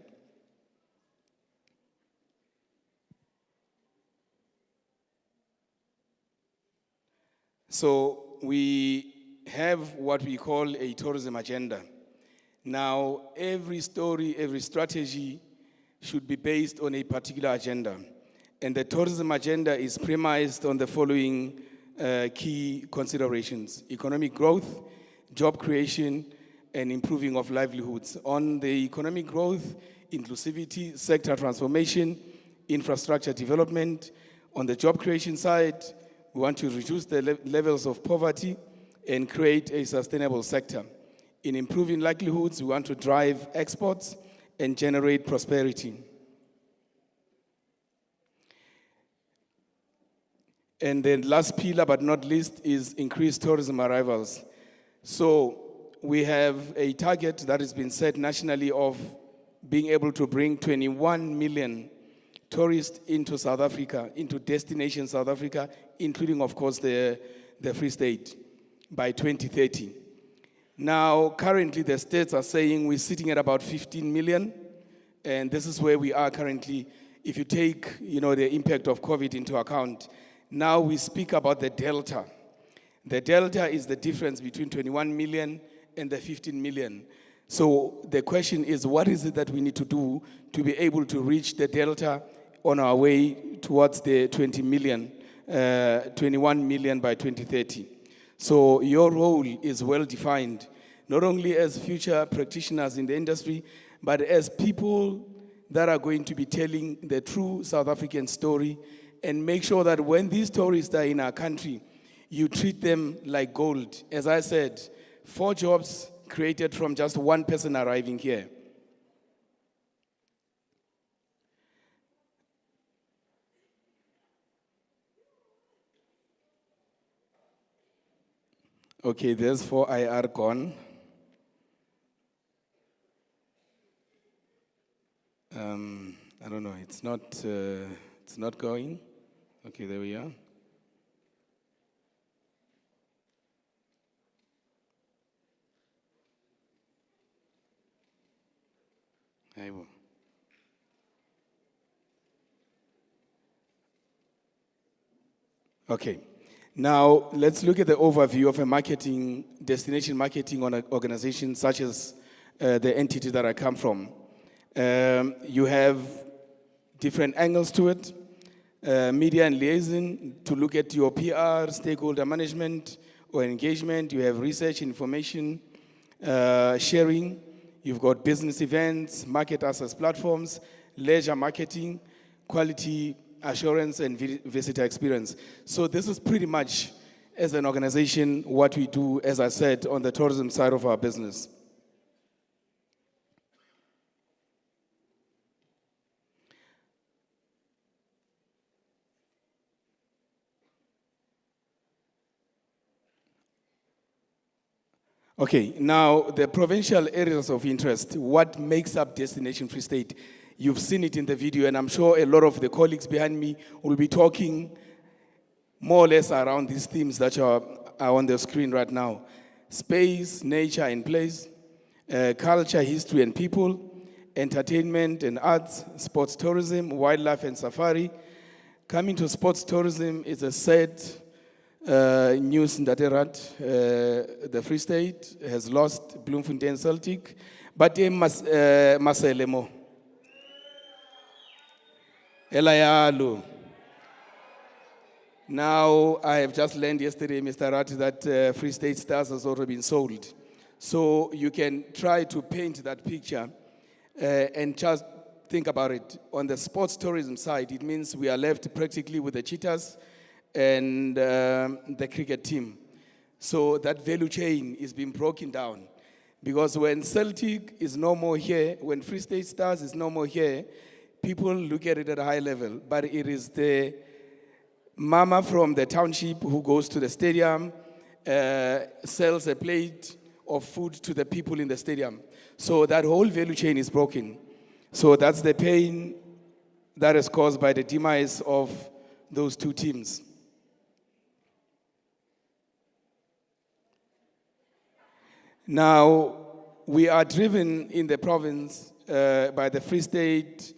So we have what we call a tourism agenda. Now, every story, every strategy should be based on a particular agenda. And the tourism agenda is premised on the following key considerations: economic growth, job creation, and improving of livelihoods. On the economic growth, inclusivity, sector transformation, infrastructure development. On the job creation side, we want to reduce the levels of poverty and create a sustainable sector. In improving livelihoods, we want to drive exports and generate prosperity. And the last pillar, but not least, is increased tourism arrivals. So we have a target that has been set nationally of being able to bring 21 million tourists into South Africa, into destination South Africa, including, of course, the Free State, by 2030. Now, currently, the states are saying we're sitting at about 15 million, and this is where we are currently. If you take, the impact of COVID into account, now we speak about the delta. The delta is the difference between 21 million and the 15 million. So the question is, what is it that we need to do to be able to reach the delta on our way towards the 21 million by 2030? So your role is well defined, not only as future practitioners in the industry, but as people that are going to be telling the true South African story, and make sure that when these tourists are in our country, you treat them like gold. As I said, 4 jobs created from just one person arriving here. Okay, there's 4 IR gone. I don't know, it's not going. Okay, there we are. Aibo. Okay. Now, let's look at the overview of a marketing, destination marketing on an organization such as the entity that I come from. You have different angles to it. Media and liaison, to look at your PR, stakeholder management or engagement. You have research, information, sharing. You've got business events, market access platforms, leisure marketing, quality assurance, and visitor experience. So this is pretty much, as an organization, what we do, as I said, on the tourism side of our business. Okay, now the provincial areas of interest, what makes up Destination Free State? You've seen it in the video, and I'm sure a lot of the colleagues behind me will be talking more or less around these themes that are on the screen right now. Space, nature and place, culture, history and people, entertainment and arts, sports tourism, wildlife and safari. Coming to sports tourism is a set news in Daterat. The Free State has lost Bloemfontein Celtic, but Maselemo. Elayalo. Now, I have just learned yesterday, Mr. Rat, that Free State Stars has already been sold. So you can try to paint that picture and just think about it. On the sports tourism side, it means we are left practically with the Cheetahs and the cricket team. So that value chain is being broken down. Because when Celtic is no more here, when Free State Stars is no more here, people look at it at a high level. But it is the mama from the township who goes to the stadium, sells a plate of food to the people in the stadium. So that whole value chain is broken. So that's the pain that is caused by the demise of those two teams. Now, we are driven in the province by the Free State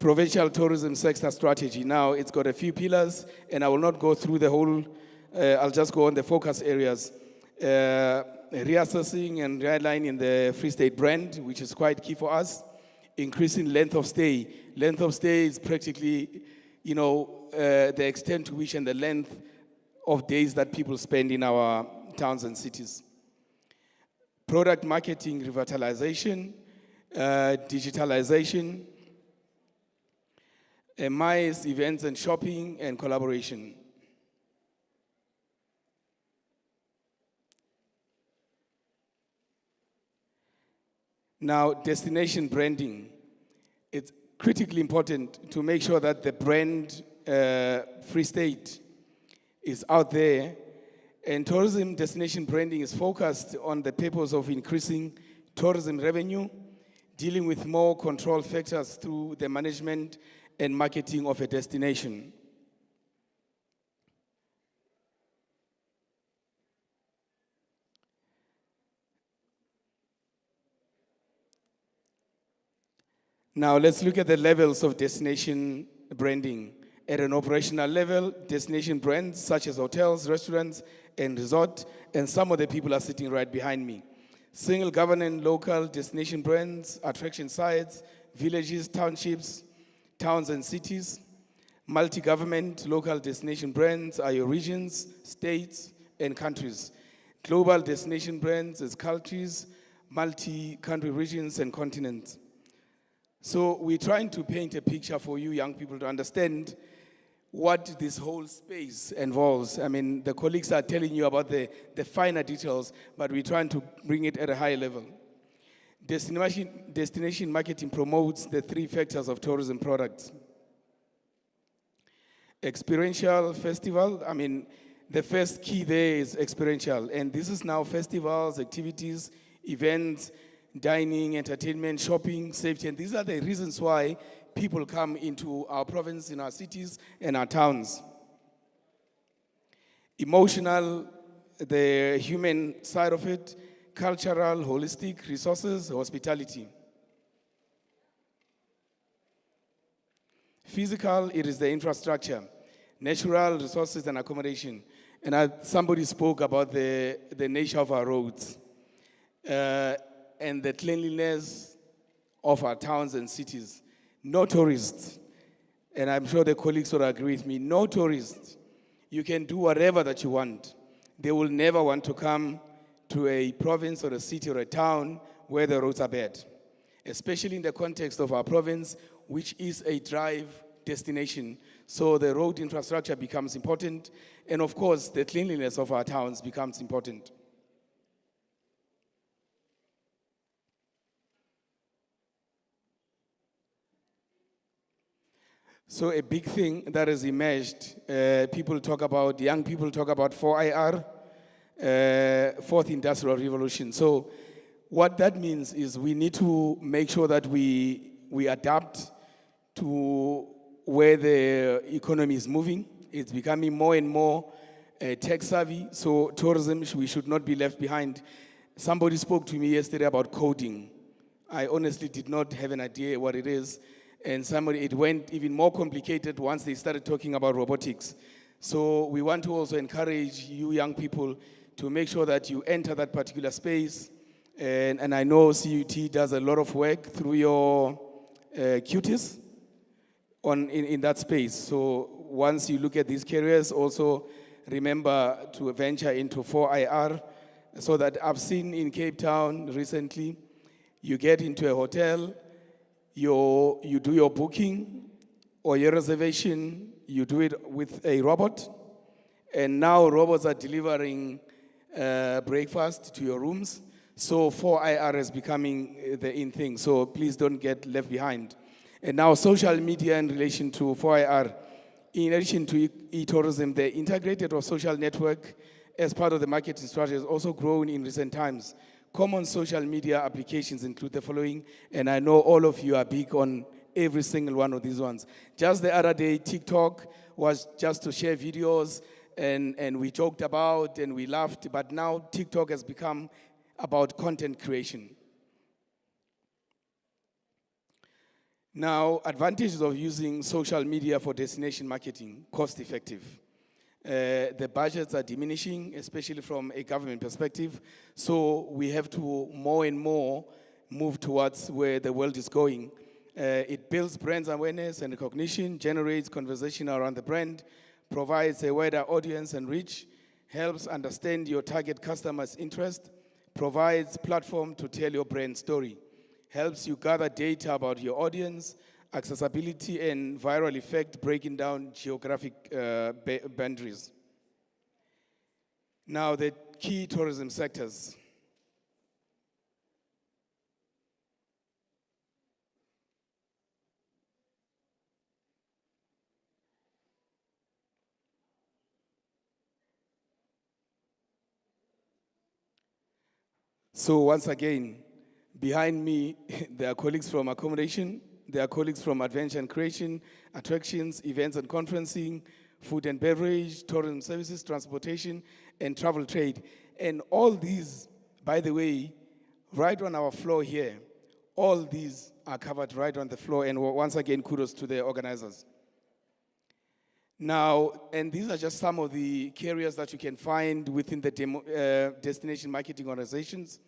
Provincial Tourism Sector Strategy. Now, it's got a few pillars, and I will not go through the whole, I'll just go on the focus areas. Reassessing and realigning the Free State brand, which is quite key for us. Increasing length of stay. Length of stay is practically, the extent to which and the length of days that people spend in our towns and cities. Product marketing revitalization, digitalization, MICE, events and shopping, and collaboration. Now, destination branding. It's critically important to make sure that the brand Free State is out there. And tourism destination branding is focused on the purpose of increasing tourism revenue, dealing with more control factors through the management and marketing of a destination. Now let's look at the levels of destination branding. At an operational level, destination brands such as hotels, restaurants, and resort, and some of the people are sitting right behind me. Single governance, local destination brands, attraction sites, villages, townships, towns and cities. Multi-government, local destination brands are your regions, states, and countries. Global destination brands is countries, multi-country regions, and continents. So we're trying to paint a picture for you young people to understand what this whole space involves. I mean, the colleagues are telling you about the finer details, but we're trying to bring it at a high level. Destination marketing promotes the three factors of tourism products. Experiential festival, I mean, the first key there is experiential, and this is now festivals, activities, events, dining, entertainment, shopping, safety, and these are the reasons why people come into our province, in our cities, and our towns. Emotional, the human side of it, cultural, holistic resources, hospitality. Physical, it is the infrastructure, natural resources and accommodation. And somebody spoke about the nature of our roads and the cleanliness of our towns and cities. No tourists, and I'm sure the colleagues will agree with me, no tourists. You can do whatever that you want. They will never want to come to a province or a city or a town where the roads are bad, especially in the context of our province, which is a drive destination. So the road infrastructure becomes important, and of course, the cleanliness of our towns becomes important. So a big thing that has emerged, young people talk about 4IR, Fourth Industrial Revolution. So what that means is we need to make sure that we adapt to where the economy is moving. It's becoming more and more tech savvy, so tourism, we should not be left behind. Somebody spoke to me yesterday about coding. I honestly did not have an idea what it is. And it went even more complicated once they started talking about robotics. So we want to also encourage you young people to make sure that you enter that particular space. And I know CUT does a lot of work through your cuties in that space. So once you look at these careers, also remember to venture into 4IR, so that I've seen in Cape Town recently, you get into a hotel, you do your booking or your reservation, you do it with a robot, and now robots are delivering breakfast to your rooms. So 4IR is becoming the in thing, so please don't get left behind. And now social media in relation to 4IR, in addition to e-tourism, the integrated or social network as part of the marketing strategy has also grown in recent times. Common social media applications include the following, and I know all of you are big on every single one of these ones. Just the other day, TikTok was just to share videos, and we joked about and we laughed, but now TikTok has become about content creation. Now, advantages of using social media for destination marketing, cost effective. The budgets are diminishing, especially from a government perspective. So we have to more and more move towards where the world is going. It builds brand awareness and recognition, generates conversation around the brand, provides a wider audience and reach, helps understand your target customer's interest, provides platform to tell your brand story, helps you gather data about your audience, accessibility and viral effect, breaking down geographic boundaries. Now, the key tourism sectors. So once again, behind me, there are colleagues from accommodation, there are colleagues from adventure and creation, attractions, events and conferencing, food and beverage, tourism services, transportation, and travel trade. And all these, by the way, right on our floor here, all these are covered right on the floor. And once again, kudos to the organizers. Now, and these are just some of the carriers that you can find within the destination marketing organizations: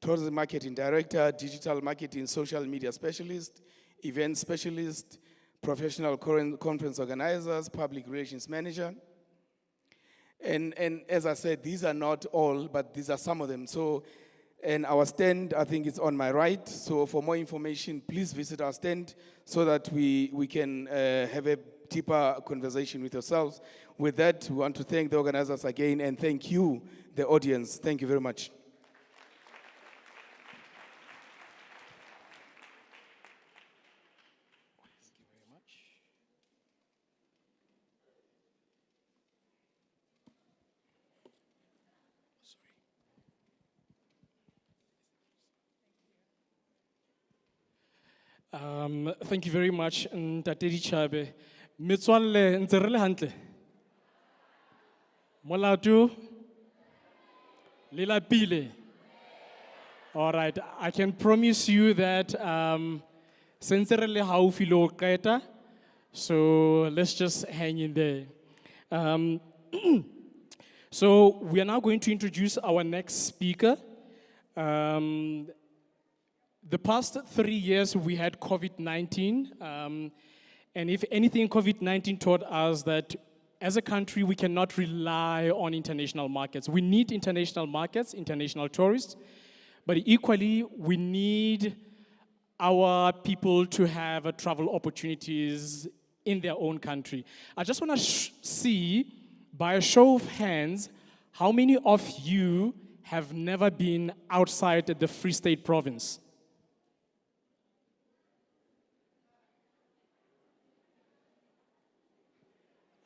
tourism marketing director, digital marketing, social media specialist, event specialist, professional conference organizers, public relations manager. And as I said, these are not all, but these are some of them. So, and our stand, I think it's on my right. So for more information, please visit our stand so that we can have a deeper conversation with yourselves. With that, we want to thank the organizers again and thank you, the audience. Thank you very much. Thank you very much, Ntate Chabe. Metswalle ntse re le hantle. Molato le lapile. All right, I can promise you that sincerely how filo qeta. So let's just hang in there. So we are now going to introduce our next speaker. The past 3 years we had COVID-19, and if anything, COVID-19 taught us that as a country we cannot rely on international markets. We need international markets, international tourists, but equally we need our people to have travel opportunities in their own country. I just want to see, by a show of hands, how many of you have never been outside the Free State province?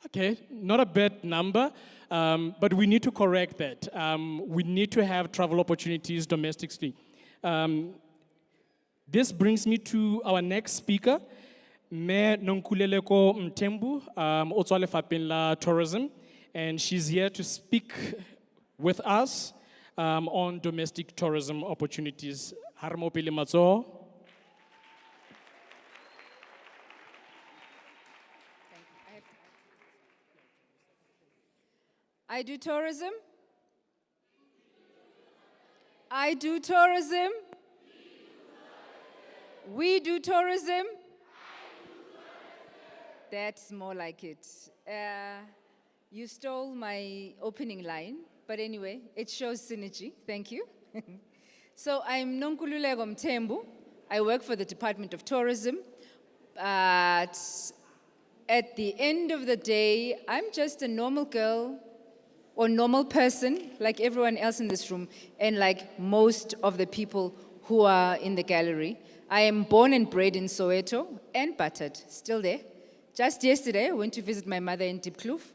Okay, not a bad number, but we need to correct that. We need to have travel opportunities domestically. This brings me to our next speaker, Me Nonkuleleko Mtembu, Otswale Fapinla Tourism, and she's here to speak with us on domestic tourism opportunities. Harmo Pili Matso. I do tourism. I do tourism. We do tourism. That's more like it. You stole my opening line, but anyway, it shows synergy. Thank you. So I'm Nonkululeko Mtembu. I work for the Department of Tourism. But at the end of the day, I'm just a normal girl or normal person like everyone else in this room and like most of the people who are in the gallery. I am born and bred in Soweto and Battered, still there. Just yesterday, I went to visit my mother in Diepkloof.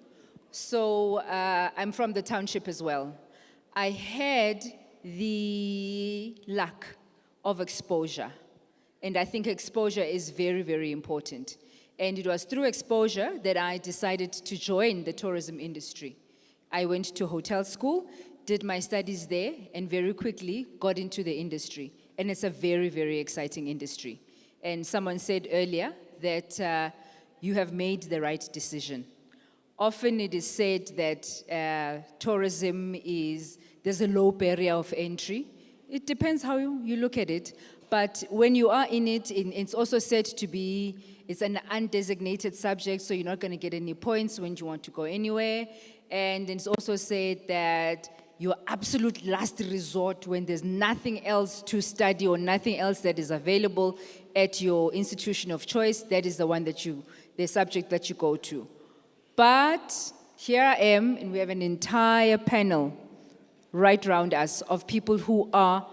So I'm from the township as well. I had the luck of exposure. And I think exposure is very, very important. And it was through exposure that I decided to join the tourism industry. I went to hotel school, did my studies there, and very quickly got into the industry. And it's a very, very exciting industry. And someone said earlier that you have made the right decision. Often it is said that tourism there's a low barrier of entry. It depends how you look at it. But when you are in it, it's also said to be, it's an undesignated subject, so you're not going to get any points when you want to go anywhere. And it's also said that your absolute last resort when there's nothing else to study or nothing else that is available at your institution of choice, that is the one the subject that you go to. But here I am, and we have an entire panel right around us of people who are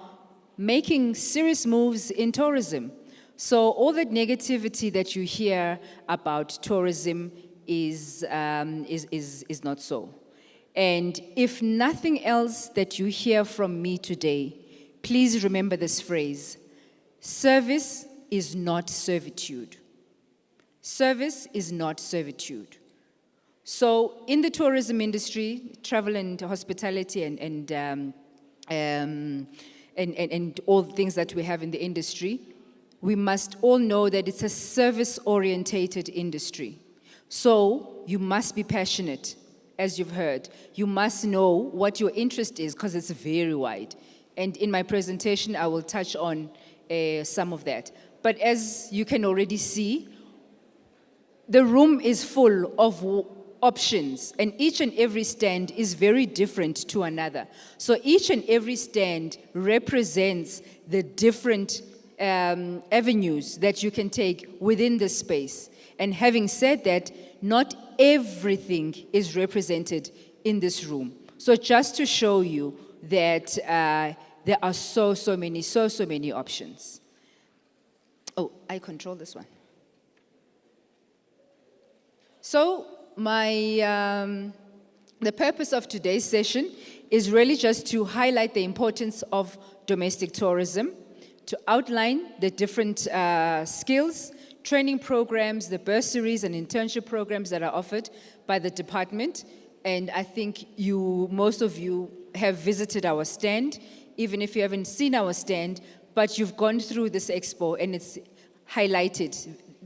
making serious moves in tourism. So all that negativity that you hear about tourism is not so. And if nothing else that you hear from me today, please remember this phrase: service is not servitude. Service is not servitude. So in the tourism industry, travel and hospitality and all the things that we have in the industry, we must all know that it's a service-orientated industry. So you must be passionate, as you've heard. You must know what your interest is, because it's very wide. And in my presentation, I will touch on some of that. But as you can already see, the room is full of options, and each and every stand is very different to another. So each and every stand represents the different avenues that you can take within the space. And having said that, not everything is represented in this room. So just to show you that there are so many options. Oh, I control this one. So the purpose of today's session is really just to highlight the importance of domestic tourism, to outline the different skills, training programs, the bursaries and internship programs that are offered by the department. And I think most of you have visited our stand even if you haven't seen our stand, but you've gone through this expo and it's highlighted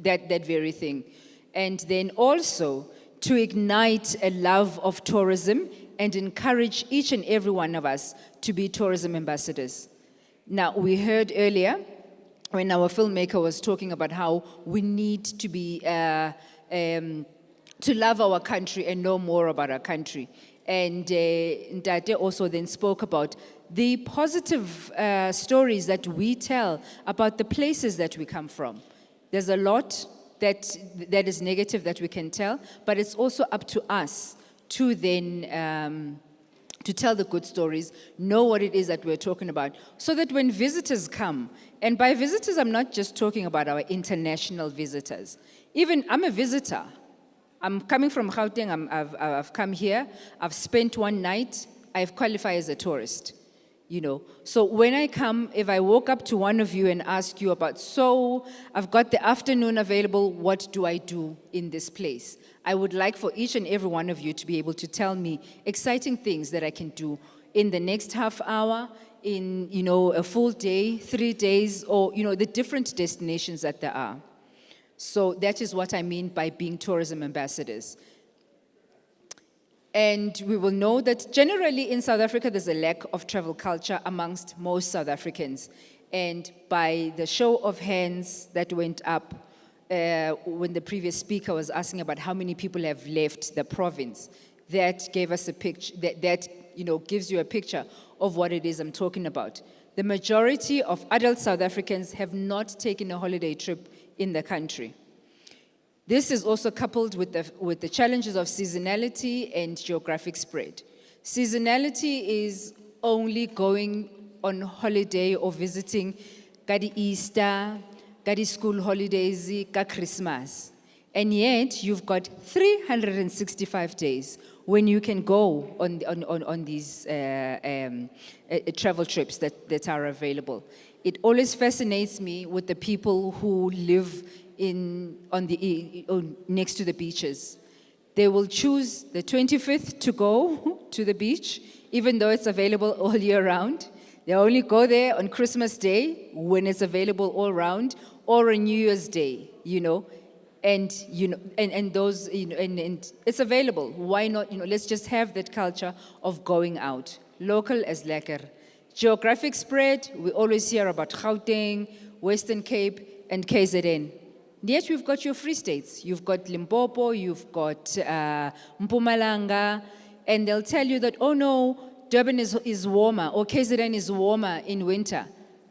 that very thing. And then also to ignite a love of tourism and encourage each and every one of us to be tourism ambassadors. Now, we heard earlier when our filmmaker was talking about how we need to be, to love our country and know more about our country. And Ndate also then spoke about the positive stories that we tell about the places that we come from. There's a lot that is negative that we can tell, but it's also up to us to then to tell the good stories, know what it is that we're talking about, so that when visitors come, and by visitors, I'm not just talking about our international visitors. Even I'm a visitor. I'm coming from Gauteng, I've come here, I've spent one night, I've qualified as a tourist, you know. So when I come, if I walk up to one of you and ask you about, so I've got the afternoon available, what do I do in this place? I would like for each and every one of you to be able to tell me exciting things that I can do in the next half hour, in, you know, a full day, 3 days, or, you know, the different destinations that there are. So that is what I mean by being tourism ambassadors. And we will know that generally in South Africa, there's a lack of travel culture amongst most South Africans. And by the show of hands that went up when the previous speaker was asking about how many people have left the province, that gave us a picture, that you know, gives you a picture of what it is I'm talking about. The majority of adult South Africans have not taken a holiday trip in the country. This is also coupled with the challenges of seasonality and geographic spread. Seasonality is only going on holiday or visiting Kadi Easter, Kadi school holidays, ka Christmas. And yet you've got 365 days when you can go on these travel trips that are available. It always fascinates me with the people who live next to the beaches. They will choose the 25th to go to the beach, even though it's available all year round. They only go there on Christmas Day when it's available all round, or on New Year's Day, you know. And you know, and those, you know, and it's available. Why not? You know, let's just have that culture of going out. Local as lekker. Geographic spread, we always hear about Gauteng, Western Cape, and KZN. Yet we've got your free states. You've got Limpopo, you've got Mpumalanga, and they'll tell you that, oh no, Durban is warmer, or KZN is warmer in winter.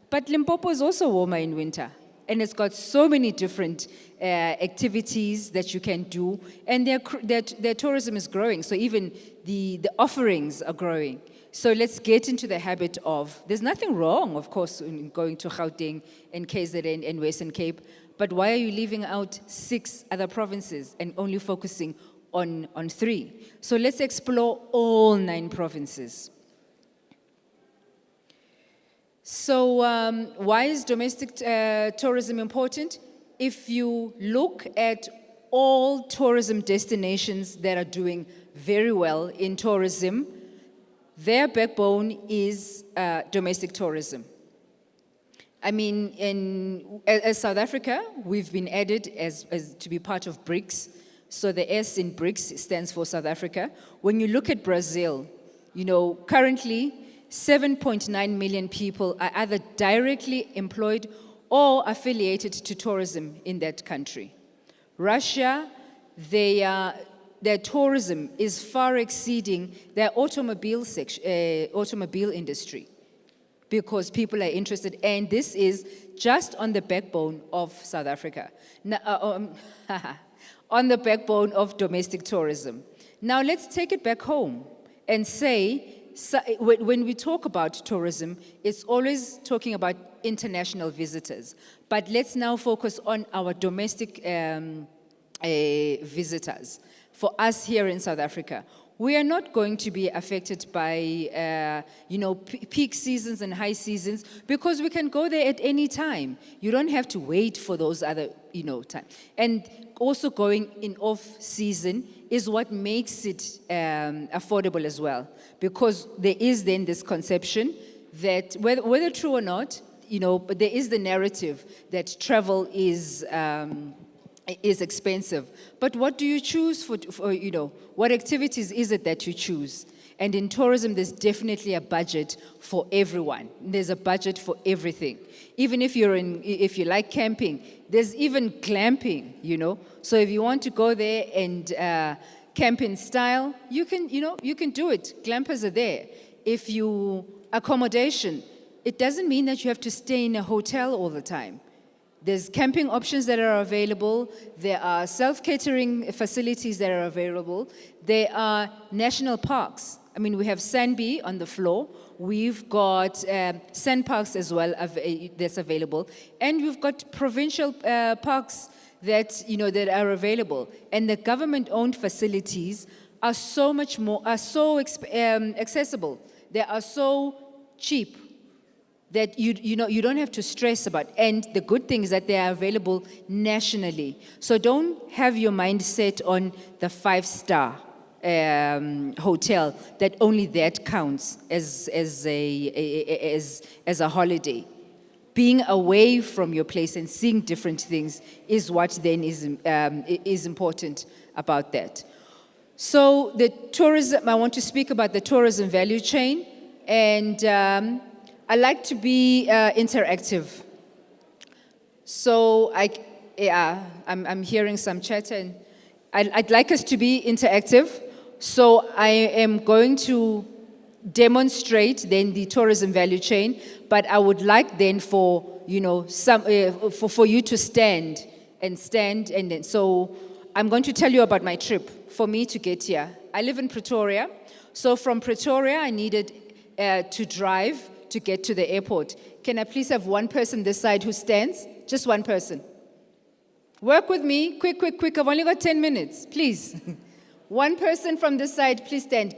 But Limpopo is also warmer in winter. And it's got so many different activities that you can do, and their tourism is growing. So even the offerings are growing. So let's get into the habit of, there's nothing wrong, of course, in going to Gauteng and KZN and Western Cape, but why are you leaving out 6 other provinces and only focusing on 3? So let's explore all 9 provinces. So why is domestic tourism important? If you look at all tourism destinations that are doing very well in tourism, their backbone is domestic tourism. I mean, as South Africa, we've been added as to be part of BRICS. So the S in BRICS stands for South Africa. When you look at Brazil, you know, currently 7.9 million people are either directly employed or affiliated to tourism in that country. Russia, their tourism is far exceeding their automobile industry because people are interested, and this is just on the backbone of South Africa, on the backbone of domestic tourism. Now let's take it back home and say, so when we talk about tourism, it's always talking about international visitors. But let's now focus on our domestic visitors. For us here in South Africa, we are not going to be affected by, peak seasons and high seasons because we can go there at any time. You don't have to wait for those other, time. And also going in off season is what makes it affordable as well, because there is then this conception that whether true or not, but there is the narrative that travel is expensive. But what do you choose for what activities is it that you choose? And in tourism, there's definitely a budget for everyone. There's a budget for everything. Even if if you like camping, there's even glamping, So if you want to go there and camp in style, you can do it. Glampers are there. If you accommodation, it doesn't mean that you have to stay in a hotel all the time. There's camping options that are available. There are self-catering facilities that are available. There are national parks. I mean, we have Sandby on the floor. We've got sand parks as well that's available. And we've got provincial parks that are available. And the government-owned facilities are so accessible. They are so cheap that you don't have to stress about. And the good thing is that they are available nationally. So don't have your mind set on the 5-star hotel, that only that counts as a holiday. Being away from your place and seeing different things is what then is important about that. So the tourism, I want to speak about the tourism value chain, and I like to be interactive. So I'm hearing some chatter, and I'd like us to be interactive. So I am going to demonstrate then the tourism value chain, but I would like then for for you to stand, and then so I'm going to tell you about my trip for me to get here. I live in Pretoria, so from Pretoria I needed to drive to get to the airport. Can I please have one person this side who stands? Just one person. Work with me, quick. I've only got 10 minutes, please. One person from this side, please stand.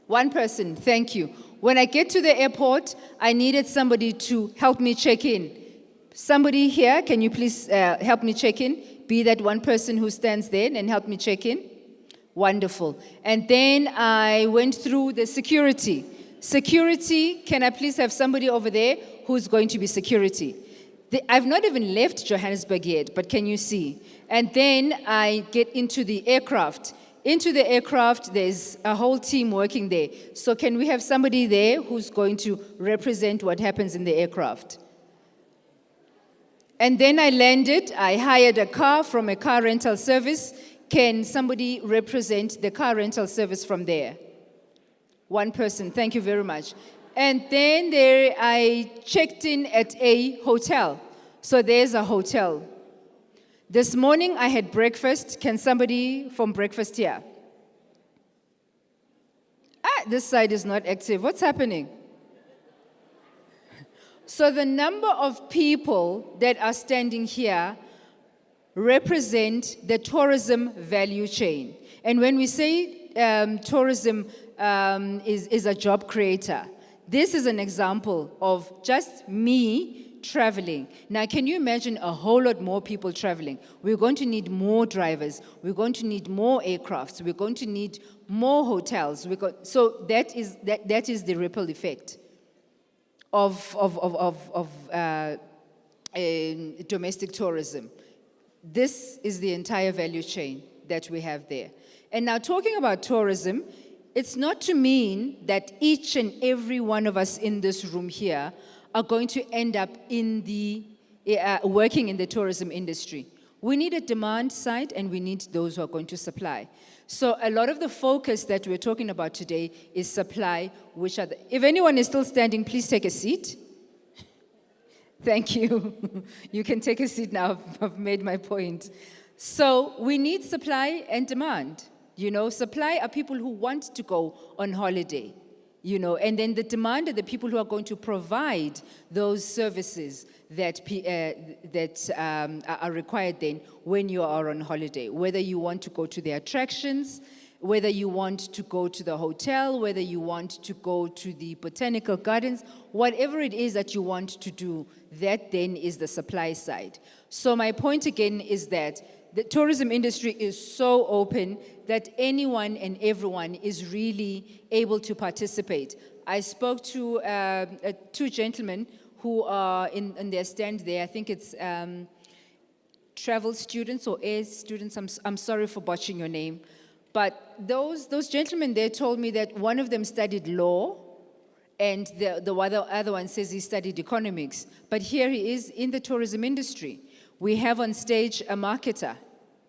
One person, thank you. When I get to the airport, I needed somebody to help me check in. Somebody here, can you please help me check in? Be that one person who stands there and help me check in. Wonderful. And then I went through the security. Security, can I please have somebody over there who's going to be security? I've not even left Johannesburg yet, but can you see? And then I get into the aircraft. Into the aircraft, there's a whole team working there. So can we have somebody there who's going to represent what happens in the aircraft? And then I landed. I hired a car from a car rental service. Can somebody represent the car rental service from there? One person, thank you very much. And then there I checked in at a hotel. So there's a hotel. This morning I had breakfast. Can somebody from breakfast here? This side is not active. What's happening? So the number of people that are standing here represent the tourism value chain. And when we say tourism is a job creator, this is an example of just me traveling. Now, can you imagine a whole lot more people traveling? We're going to need more drivers. We're going to need more aircrafts. We're going to need more hotels. So that is the ripple effect of domestic tourism. This is the entire value chain that we have there. And now, talking about tourism, it's not to mean that each and every one of us in this room here are going to end up in the working in the tourism industry. We need a demand side, and we need those who are going to supply. So a lot of the focus that we're talking about today is supply, which are if anyone is still standing, please take a seat. Thank you. You can take a seat now. I've made my point. So we need supply and demand. Supply are people who want to go on holiday, and then the demand are the people who are going to provide those services that are required then when you are on holiday. Whether you want to go to the attractions, whether you want to go to the hotel, whether you want to go to the botanical gardens, whatever it is that you want to do, that then is the supply side. So my point again is that the tourism industry is so open that anyone and everyone is really able to participate. I spoke to two gentlemen who are in their stand there. I think it's travel students or air students. I'm sorry for botching your name. But those gentlemen there told me that one of them studied law, and the other one says he studied economics. But here he is in the tourism industry. We have on stage a marketer,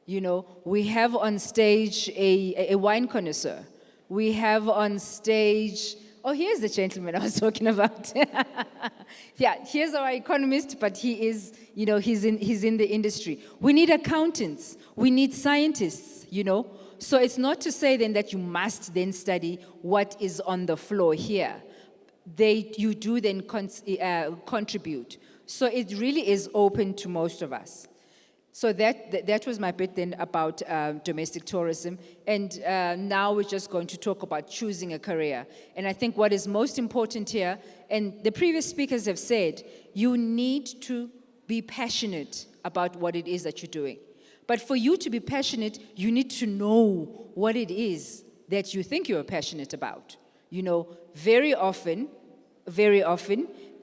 you know. We have on stage a wine connoisseur. We have on stage, oh, here's the gentleman I was talking about. Yeah, here's our economist, but he is, you know, he's in the industry. We need accountants. We need scientists, you know. So it's not to say then that you must then study what is on the floor here. You do then contribute. So it really is open to most of us. So that was my bit then about domestic tourism. And now we're just going to talk about choosing a career. And I think what is most important here, and the previous speakers have said, you need to be passionate about what it is that you're doing. But for you to be passionate, you need to know what it is that you think you're passionate about. You know, very often,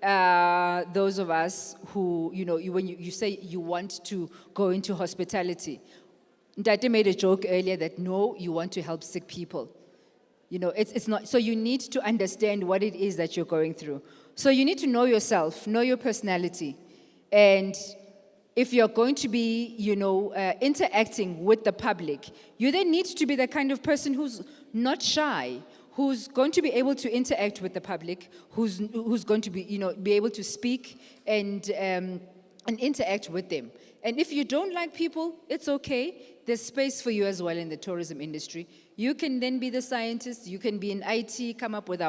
those of us who, you know, when you say you want to go into hospitality, Ndate made a joke earlier that no, you want to help sick people. You know, it's not, so you need to understand what it is that you're going through. So you need to know yourself, know your personality. And if you're going to be, you know, interacting with the public, you then need to be the kind of person who's not shy, who's going to be able to interact with the public, who's going to be, you know, be able to speak and interact with them. And if you don't like people, it's okay. There's space for you as well in the tourism industry. You can then be the scientist. You can be in IT, come up with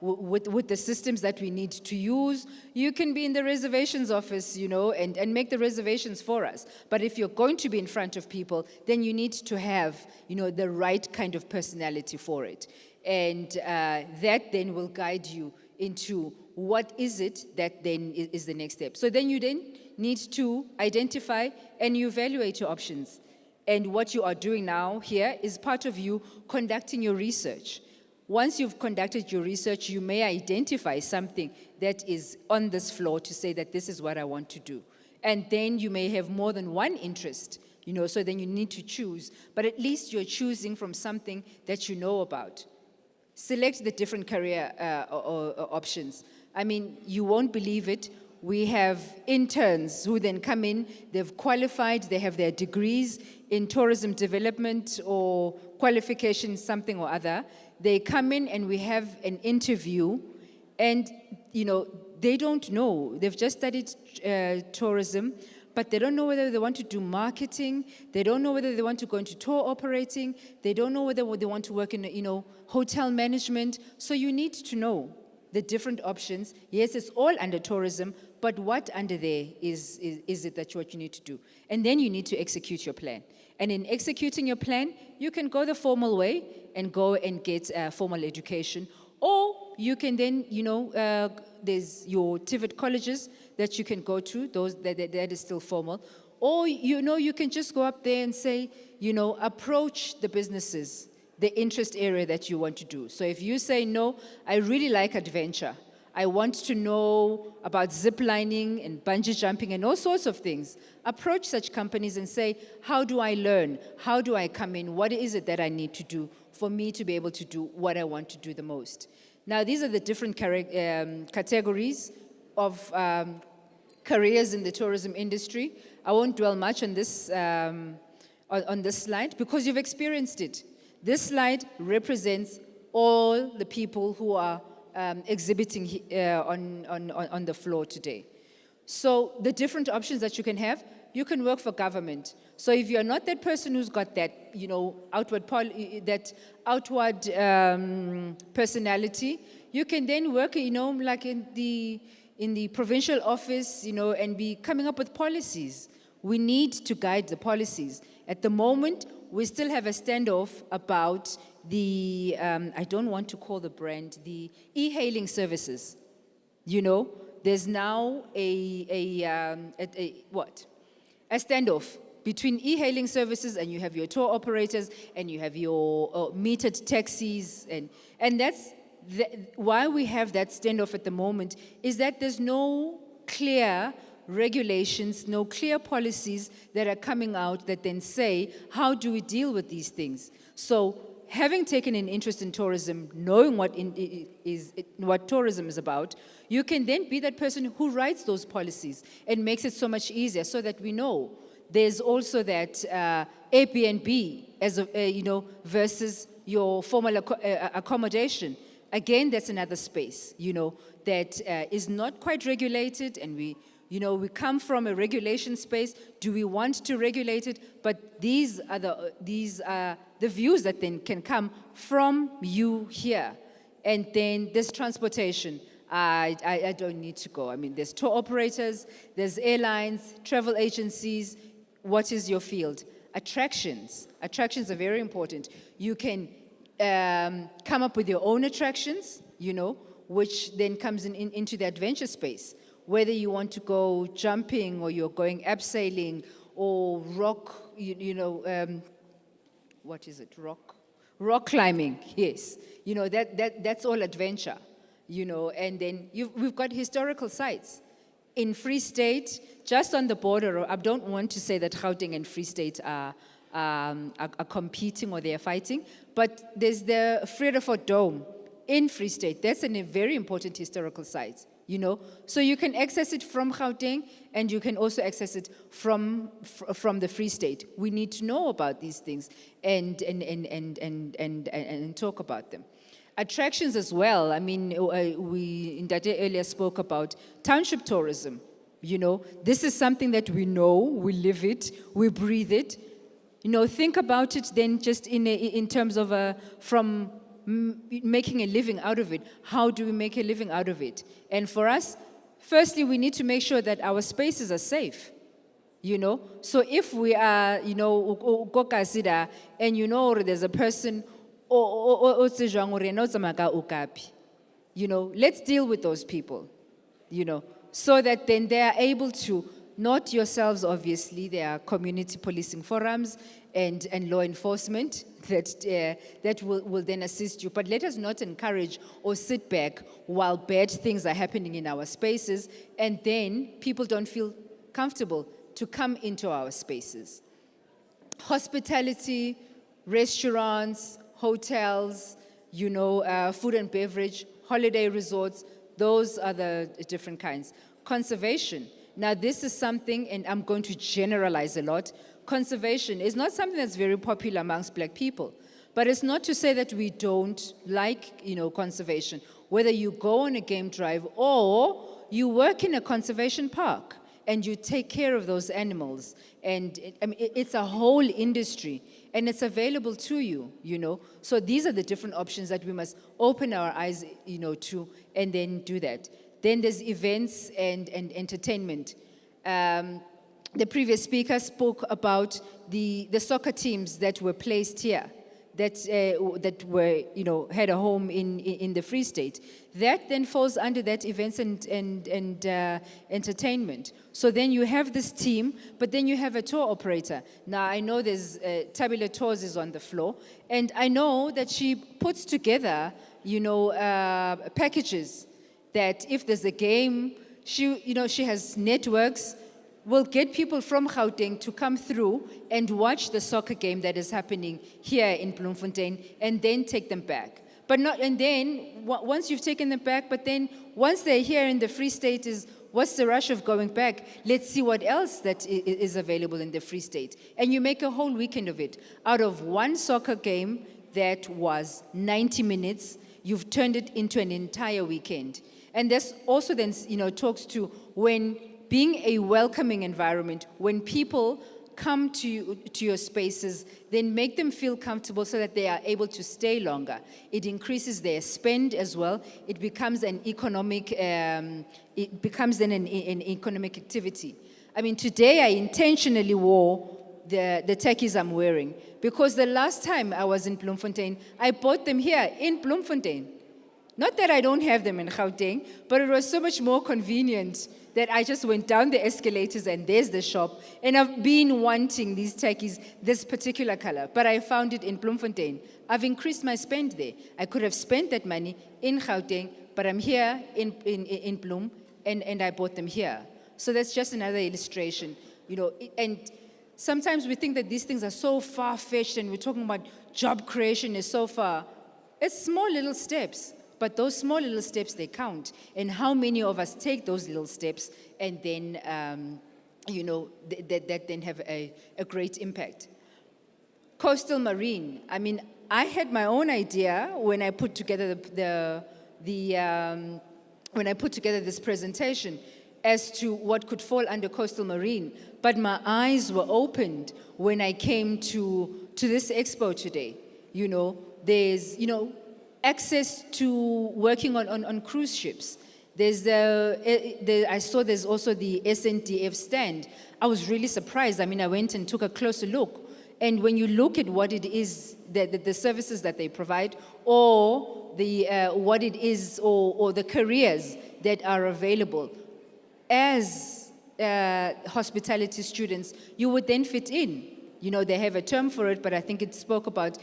with the systems that we need to use. You can be in the reservations office, you know, and make the reservations for us. But if you're going to be in front of people, then you need to have, you know, the right kind of personality for it. And that then will guide you into what is it that then is the next step. So then you then need to identify and you evaluate your options. And what you are doing now here is part of you conducting your research. Once you've conducted your research, you may identify something that is on this floor to say that this is what I want to do. And then you may have more than one interest, you know, so then you need to choose. But at least you're choosing from something that you know about. Select the different career options. I mean, you won't believe it. We have interns who then come in, they've qualified, they have their degrees in tourism development or qualification, something or other. They come in and we have an interview and, you know, they don't know. They've just studied tourism, but they don't know whether they want to do marketing. They don't know whether they want to go into tour operating. They don't know whether they want to work in, you know, hotel management. So you need to know the different options. Yes, it's all under tourism, but what under there is it that what you need to do? And then you need to execute your plan. And in executing your plan, you can go the formal way and go and get formal education. Or you can then, you know, there's your TVET colleges that you can go to, those that is still formal. Or, you know, you can just go up there and say, you know, approach the businesses, the interest area that you want to do. So if you say, no, I really like adventure. I want to know about zip lining and bungee jumping and all sorts of things. Approach such companies and say, how do I learn? How do I come in? What is it that I need to do for me to be able to do what I want to do the most? Now, these are the different categories of careers in the tourism industry. I won't dwell much on this slide because you've experienced it. This slide represents all the people who are exhibiting on the floor today. So the different options that you can have, you can work for government. So if you're not that person who's got that, you know, outward personality, you can then work, you know, like in the provincial office, you know, and be coming up with policies. We need to guide the policies. At the moment, we still have a standoff about the, I don't want to call the brand, the e-hailing services. You know, there's now a standoff between e-hailing services, and you have your tour operators, and you have your metered taxis, and that's why we have that standoff at the moment, is that there's no clear regulations, no clear policies that are coming out that then say, how do we deal with these things? So having taken an interest in tourism, knowing what tourism is about, you can then be that person who writes those policies and makes it so much easier so that we know. There's also that Airbnb versus your formal accommodation. Again, that's another space, that is not quite regulated, and we come from a regulation space. Do we want to regulate it? But these are the views that then can come from you here. And then there's transportation. I don't need to go. I mean, there's tour operators, there's airlines, travel agencies. What is your field? Attractions. Attractions are very important. You can come up with your own attractions, which then comes into the adventure space. Whether you want to go jumping, or you're going abseiling, or rock, what is it? Rock climbing. Yes, that's all adventure. And then we've got historical sites in Free State, just on the border. I don't want to say that Gauteng and Free State are competing or they're fighting, but there's the Vredefort Dome in Free State. That's a very important historical site. So you can access it from Gauteng, and you can also access it from the Free State. We need to know about these things and talk about them. Attractions as well. I mean, we Ndate earlier spoke about township tourism. This is something that we know, we live it, we breathe it. Think about it then just in terms of from making a living out of it. How do we make a living out of it? And for us, firstly, we need to make sure that our spaces are safe. So if we are, and there's a person, let's deal with those people, so that then they are able to, not yourselves, obviously, there are community policing forums and law enforcement that will then assist you. But let us not encourage or sit back while bad things are happening in our spaces, and then people don't feel comfortable to come into our spaces. Hospitality, restaurants, hotels, food and beverage, holiday resorts, those are the different kinds. Conservation. Now, this is something, and I'm going to generalize a lot. Conservation is not something that's very popular amongst Black people, but it's not to say that we don't like, conservation. Whether you go on a game drive or you work in a conservation park and you take care of those animals, and it's a whole industry, and it's available to you, So these are the different options that we must open our eyes, to, and then do that. Then there's events and entertainment. The previous speaker spoke about the soccer teams that were placed here, that were, had a home in the Free State. That then falls under that events and entertainment. So then you have this team, but then you have a tour operator. Now, I know there's Tabula Tours is on the floor, and I know that she puts together, packages that if there's a game, she has networks, will get people from Gauteng to come through and watch the soccer game that is happening here in Bloemfontein, and then take them back. And then once you've taken them back, but then once they're here in the Free State, what's the rush of going back? Let's see what else that is available in the Free State. And you make a whole weekend of it. Out of one soccer game that was 90 minutes, you've turned it into an entire weekend. And this also then, talks to when being a welcoming environment, when people come to your spaces, then make them feel comfortable so that they are able to stay longer. It increases their spend as well. It becomes an economic, an economic activity. I mean, today I intentionally wore the techies I'm wearing, because the last time I was in Bloemfontein, I bought them here in Bloemfontein. Not that I don't have them in Gauteng, but it was so much more convenient that I just went down the escalators and there's the shop. And I've been wanting these techies, this particular color, but I found it in Bloemfontein. I've increased my spend there. I could have spent that money in Gauteng, but I'm here in Bloem, and I bought them here. So that's just another illustration, and sometimes we think that these things are so far-fetched and we're talking about job creation is so far. It's small little steps, but those small little steps, they count. And how many of us take those little steps and then, that then have a great impact. Coastal marine, I mean, I had my own idea when I put together when I put together this presentation as to what could fall under coastal marine. But my eyes were opened when I came to this expo today. There's, access to working on cruise ships. I saw there's also the SNDF stand. I was really surprised. I mean, I went and took a closer look. And when you look at what it is, the services that they provide, or what it is, or the careers that are available, as hospitality students, you would then fit in. They have a term for it, but I think it spoke about,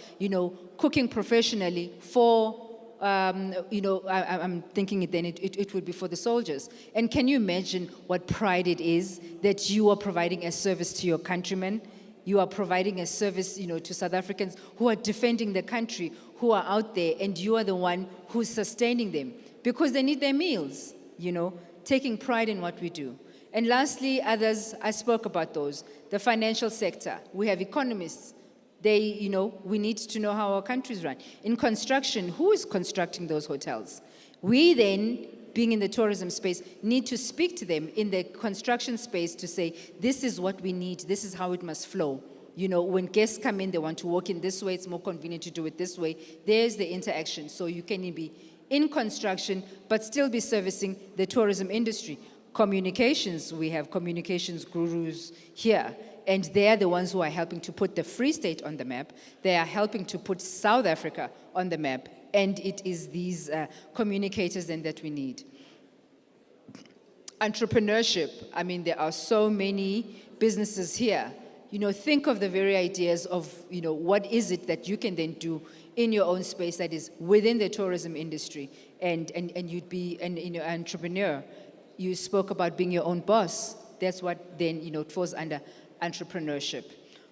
cooking professionally for, I'm thinking it would be for the soldiers. And can you imagine what pride it is that you are providing a service to your countrymen? You are providing a service, to South Africans who are defending the country, who are out there, and you are the one who's sustaining them because they need their meals, taking pride in what we do. And lastly, others, I spoke about those. The financial sector, we have economists. We need to know how our countries run. In construction, who is constructing those hotels? We then, being in the tourism space, need to speak to them in the construction space to say, this is what we need, this is how it must flow. When guests come in, they want to walk in this way, it's more convenient to do it this way. There's the interaction. So you can be in construction, but still be servicing the tourism industry. Communications, we have communications gurus here, and they're the ones who are helping to put the Free State on the map. They are helping to put South Africa on the map, and it is these communicators then that we need. Entrepreneurship, I mean, there are so many businesses here. Think of the very ideas of, what is it that you can then do in your own space that is within the tourism industry, and you'd be an entrepreneur. You spoke about being your own boss. That's what then, it falls under entrepreneurship.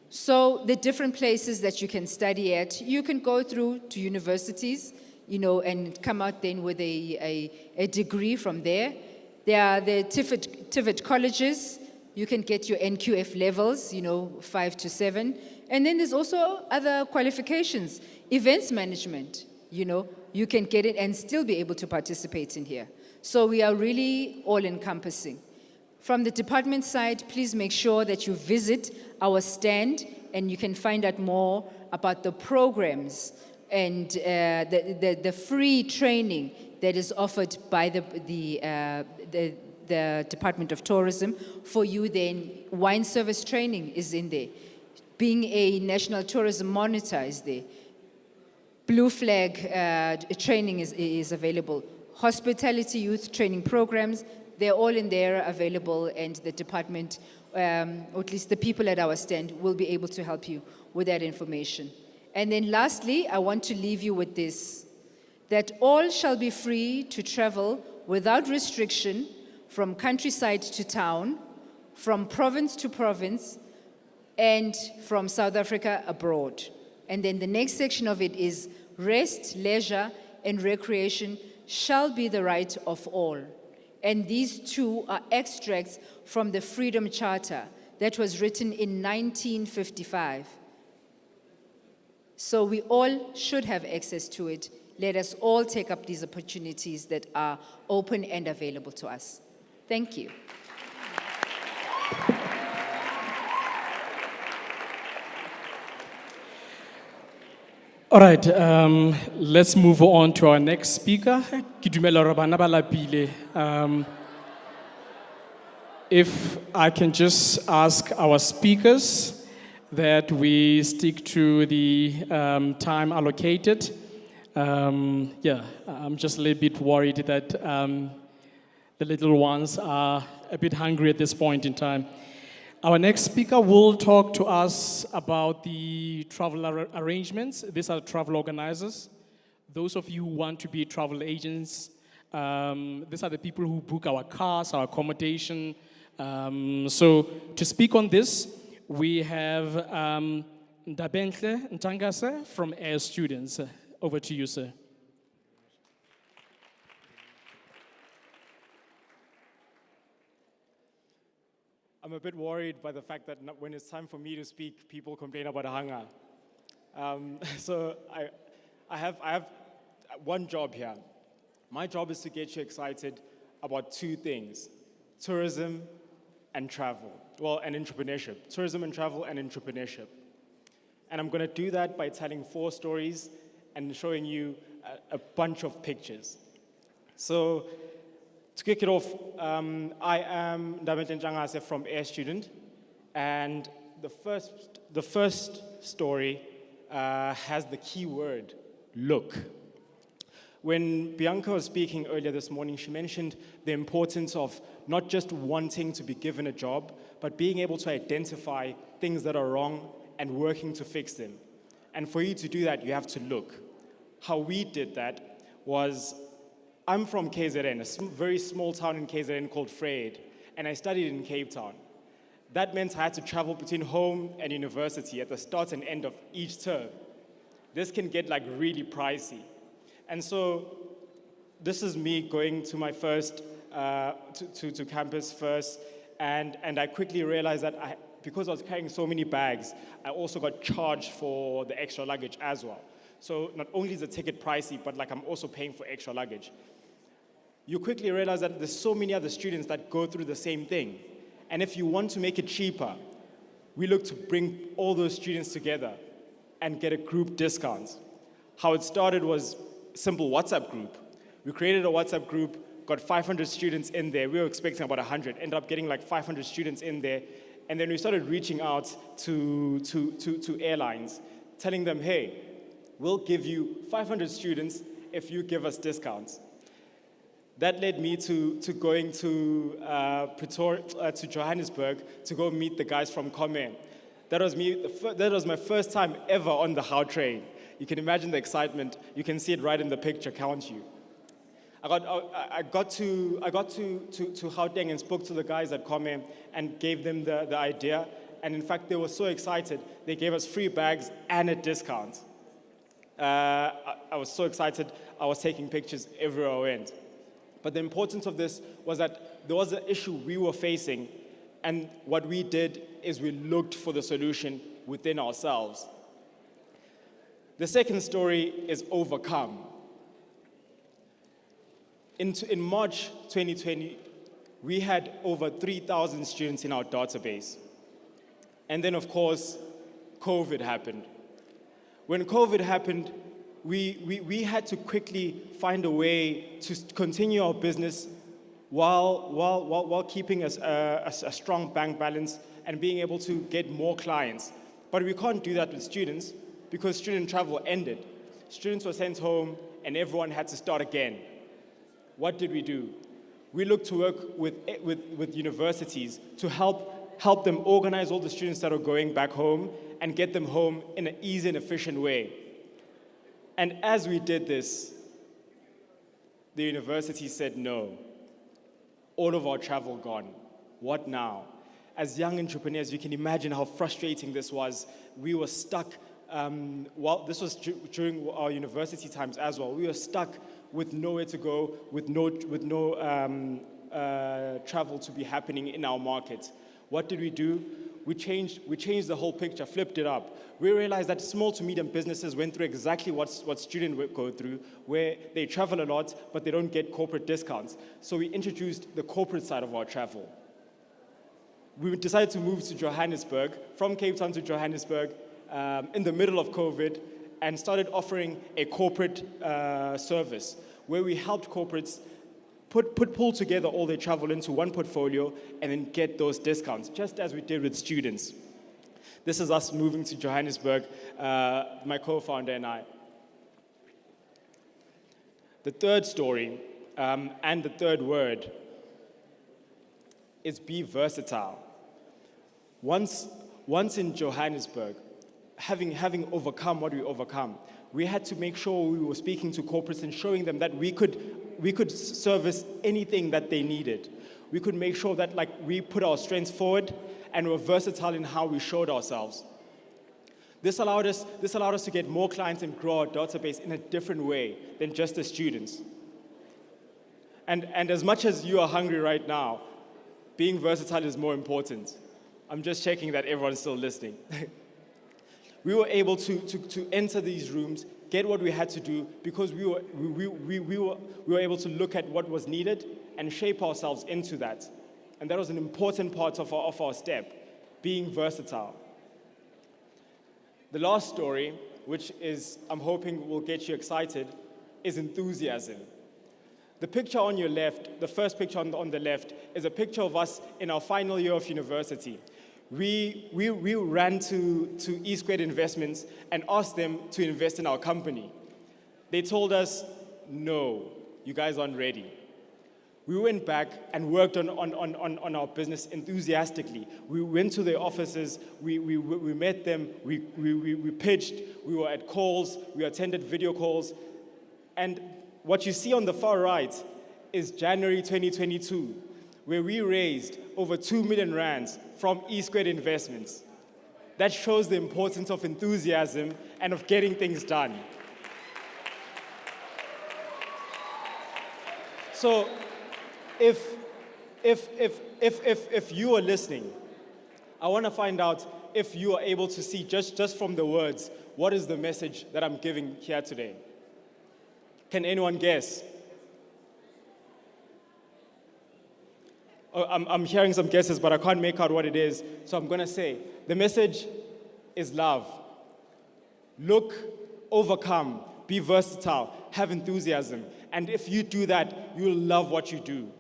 So the different places that you can study at, you can go through to universities, and come out then with a degree from there. There are the TVET colleges. You can get your NQF levels, 5 to 7. And then there's also other qualifications. Events management, you can get it and still be able to participate in here. So we are really all-encompassing. From the department side, please make sure that you visit our stand and you can find out more about the programs and the free training that is offered by the Department of Tourism. For you then, wine service training is in there. Being a national tourism monitor is there. Blue flag training is available. Hospitality youth training programs, they're all in there available, and the department, or at least the people at our stand, will be able to help you with that information. And then lastly, I want to leave you with this, that all shall be free to travel without restriction from countryside to town, from province to province, and from South Africa abroad. And then the next section of it is rest, leisure, and recreation shall be the right of all. And these two are extracts from the Freedom Charter that was written in 1955. So we all should have access to it. Let us all take up these opportunities that are open and available to us. Thank you. All right, let's move on to our next speaker. Ke dumela hore bana ba lapile. If I can just ask our speakers that we stick to the time allocated. Yeah, I'm just a little bit worried that the little ones are a bit hungry at this point in time. Our next speaker will talk to us about the travel arrangements. These are travel organizers. Those of you who want to be travel agents, these are the people who book our cars, our accommodation. So to speak on this, we have Ndabenhle Ntangase from Air Students. Over to you, sir. I'm a bit worried by the fact that when it's time for me to speak, people complain about hunger. So I have one job here. My job is to get you excited about two things: tourism and travel. Well, and entrepreneurship. Tourism and travel and entrepreneurship. And I'm going to do that by telling 4 stories and showing you a bunch of pictures. So to kick it off, I am Ndabenhle Ntangase from Air Student, and the first story has the key word, look. When Bianca was speaking earlier this morning, she mentioned the importance of not just wanting to be given a job, but being able to identify things that are wrong and working to fix them. And for you to do that, you have to look. How we did that was, I'm from KZN, a very small town in KZN called Vryheid, and I studied in Cape Town. That meant I had to travel between home and university at the start and end of each term. This can get like really pricey. And so this is me going to my first, to campus first, and I quickly realized that because I was carrying so many bags, I also got charged for the extra luggage as well. So not only is the ticket pricey, but like I'm also paying for extra luggage. You quickly realize that there's so many other students that go through the same thing. And if you want to make it cheaper, we look to bring all those students together and get a group discount. How it started was simple WhatsApp group. We created a WhatsApp group, got 500 students in there. We were expecting about 100, ended up getting like 500 students in there. And then we started reaching out to airlines, telling them, hey, we'll give you 500 students if you give us discounts. That led me to going to to Johannesburg to go meet the guys from Comair. That was my first time ever on the How train. You can imagine the excitement. You can see it right in the picture, can't you? I got to Gauteng and spoke to the guys at Comair and gave them the idea. And in fact, they were so excited, they gave us free bags and a discount. I was so excited, I was taking pictures everywhere I went. But the importance of this was that there was an issue we were facing, and what we did is we looked for the solution within ourselves. The second story is overcome. In March 2020, we had over 3,000 students in our database. And then, of course, COVID happened. When COVID happened, we had to quickly find a way to continue our business while keeping a strong bank balance and being able to get more clients. But we can't do that with students because student travel ended. Students were sent home and everyone had to start again. What did we do? We looked to work with universities to help them organize all the students that are going back home and get them home in an easy and efficient way. And as we did this, the university said no. All of our travel gone. What now? As young entrepreneurs, you can imagine how frustrating this was. We were stuck, this was during our university times as well. We were stuck with nowhere to go, with no travel to be happening in our market. What did we do? We changed the whole picture, flipped it up. We realized that small to medium businesses went through exactly what students go through, where they travel a lot, but they don't get corporate discounts. So we introduced the corporate side of our travel. We decided to move to Johannesburg, from Cape Town to Johannesburg, in the middle of COVID, and started offering a corporate service, where we helped corporates pull together all their travel into one portfolio and then get those discounts, just as we did with students. This is us moving to Johannesburg, my co-founder and I. The third story, and the third word, is be versatile. Once in Johannesburg, having overcome what we overcome, we had to make sure we were speaking to corporates and showing them that we could service anything that they needed. We could make sure that we put our strengths forward and were versatile in how we showed ourselves. This allowed us to get more clients and grow our database in a different way than just the students. And as much as you are hungry right now, being versatile is more important. I'm just checking that everyone's still listening. We were able to enter these rooms, get what we had to do, because we were able to look at what was needed and shape ourselves into that. And that was an important part of our step, being versatile. The last story, which is, I'm hoping will get you excited, is enthusiasm. The picture on your left, the first picture on the left, is a picture of us in our final year of university. We ran to E Squared Investments and asked them to invest in our company. They told us, no, you guys aren't ready. We went back and worked on our business enthusiastically. We went to their offices, we met them, we pitched, we were at calls, we attended video calls. And what you see on the far right is January 2022, where we raised over 2 million rands from E Squared Investments. That shows the importance of enthusiasm and of getting things done. So, if you are listening, I want to find out if you are able to see just from the words, what is the message that I'm giving here today? Can anyone guess? Oh, I'm hearing some guesses, but I can't make out what it is. So I'm going to say, the message is love. Look, overcome, be versatile, have enthusiasm. And if you do that, you'll love what you do.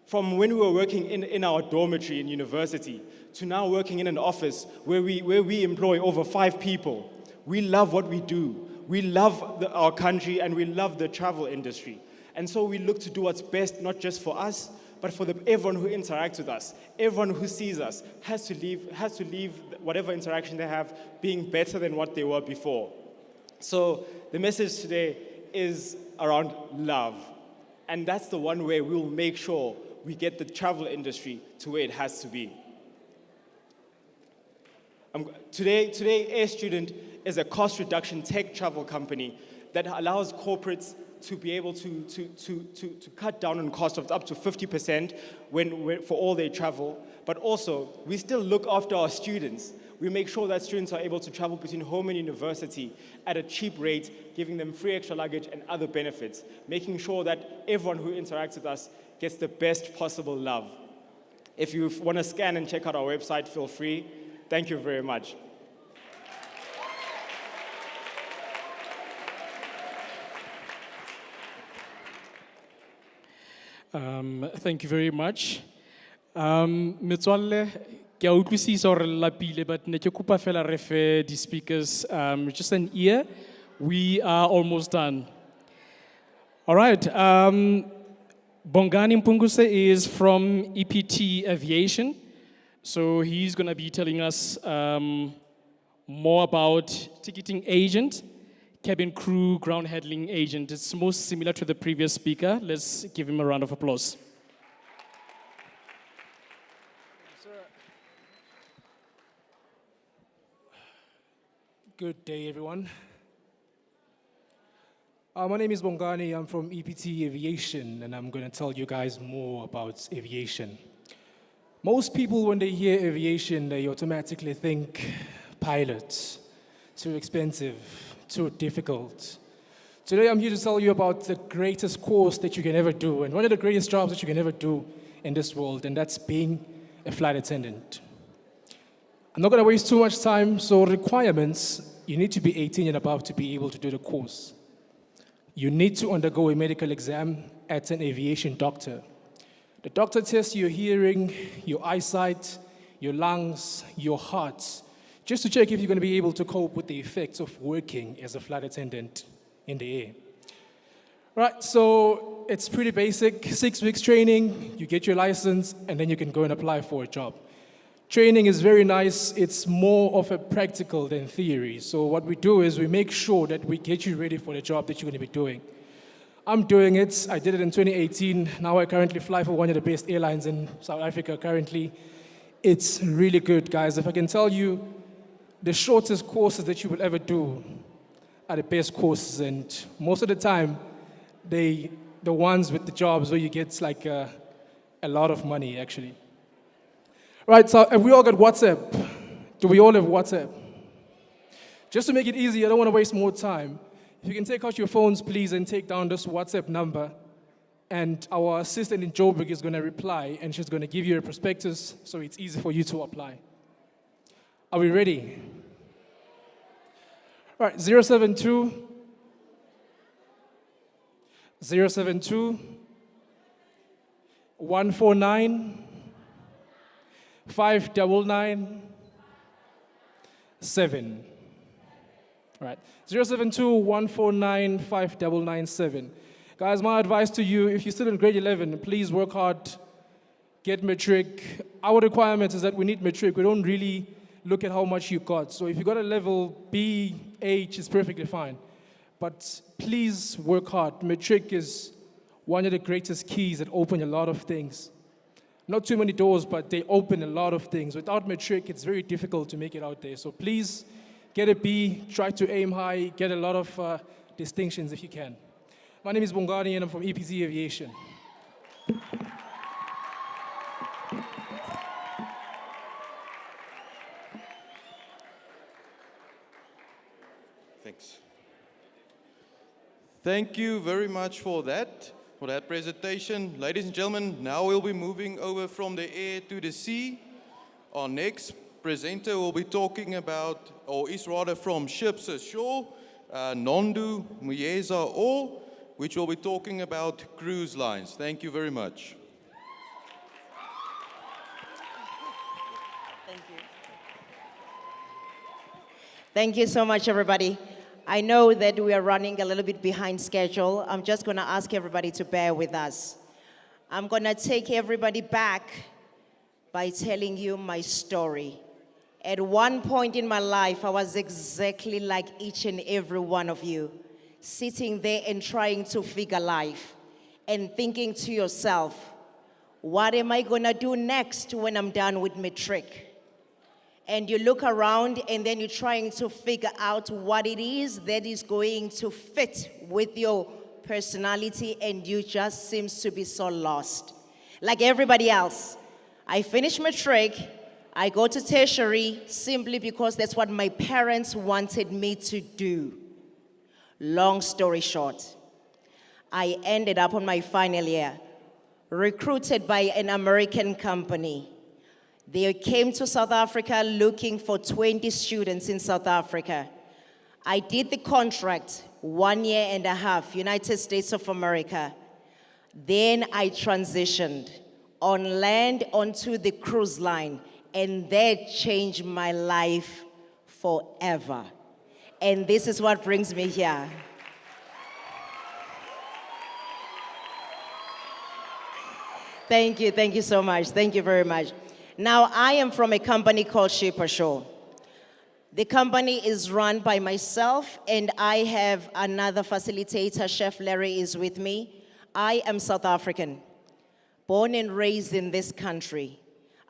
From when we were working in our dormitory in university to now working in an office where we employ over 5 people, we love what we do. We love our country and we love the travel industry. And so we look to do what's best, not just for us, but for everyone who interacts with us. Everyone who sees us has to leave whatever interaction they have being better than what they were before. So the message today is around love. And that's the one way we will make sure we get the travel industry to where it has to be. Today, Air Student is a cost reduction tech travel company that allows corporates to be able to cut down on cost of up to 50% for all their travel. But also, we still look after our students. We make sure that students are able to travel between home and university at a cheap rate, giving them free extra luggage and other benefits, making sure that everyone who interacts with us gets the best possible love. If you want to scan and check out our website, feel free. Thank you very much. Thank you very much. Metswalle, ke a utlwisisa hore le lapile, but ne ke kopa fela re fe the speakers just an ear. We are almost done. All right. Bongani Mpunguse is from EPT Aviation. So he's going to be telling us more about ticketing agent, cabin crew, ground handling agent. It's most similar to the previous speaker. Let's give him a round of applause. Good day, everyone. My name is Bongani. I'm from EPT Aviation, and I'm going to tell you guys more about aviation. Most people, when they hear aviation, they automatically think pilots, too expensive, too difficult. Today, I'm here to tell you about the greatest course that you can ever do, and one of the greatest jobs that you can ever do in this world, and that's being a flight attendant. I'm not going to waste too much time, so requirements, you need to be 18 and above to be able to do the course. You need to undergo a medical exam at an aviation doctor. The doctor tests your hearing, your eyesight, your lungs, your heart, just to check if you're going to be able to cope with the effects of working as a flight attendant in the air. Right, so it's pretty basic. 6 weeks training, you get your license, and then you can go and apply for a job. Training is very nice. It's more of a practical than theory. So what we do is we make sure that we get you ready for the job that you're going to be doing. I'm doing it. I did it in 2018. Now I currently fly for one of the best airlines in South Africa currently. It's really good, guys. If I can tell you, the shortest courses that you will ever do are the best courses. And most of the time, the ones with the jobs where you get like a lot of money, actually. Right, so have we all got WhatsApp? Do we all have WhatsApp? Just to make it easy, I don't want to waste more time. If you can take out your phones, please, and take down this WhatsApp number. And our assistant in Joburg is going to reply, and she's going to give you a prospectus, so it's easy for you to apply. Are we ready? All right, 072 149 5997. Right, 072-149-5997. Guys, my advice to you, if you're still in grade 11, please work hard, get matric. Our requirement is that we need matric. We don't really look at how much you got. So if you got a level B, H, it's perfectly fine. But please work hard. Matric is one of the greatest keys that open a lot of things. Not too many doors, but they open a lot of things. Without matric, it's very difficult to make it out there. So please get a B, try to aim high, get a lot of distinctions if you can. My name is Bongani and I'm from EPT Aviation. Thanks. Thank you very much for that presentation. Ladies and gentlemen, now we'll be moving over from the air to the sea. Our next presenter will be talking about, or is rather from ships ashore, Nondu Muyeza O, which will be talking about cruise lines. Thank you very much. Thank you. Thank you so much, everybody. I know that we are running a little bit behind schedule. I'm just going to ask everybody to bear with us. I'm going to take everybody back by telling you my story. At one point in my life, I was exactly like each and every one of you, sitting there and trying to figure life and thinking to yourself, what am I going to do next when I'm done with matric? And you look around and then you're trying to figure out what it is that is going to fit with your personality, and you just seem to be so lost. Like everybody else, I finished matric, I go to tertiary simply because that's what my parents wanted me to do. Long story short, I ended up on my final year, recruited by an American company. They came to South Africa looking for 20 students in South Africa. I did the contract 1.5 years, United States of America. Then I transitioned on land onto the cruise line, and that changed my life forever. And this is what brings me here. Thank you so much. Thank you very much. Now, I am from a company called Ship Ashore. The company is run by myself, and I have another facilitator, Chef Larry, is with me. I am South African, born and raised in this country.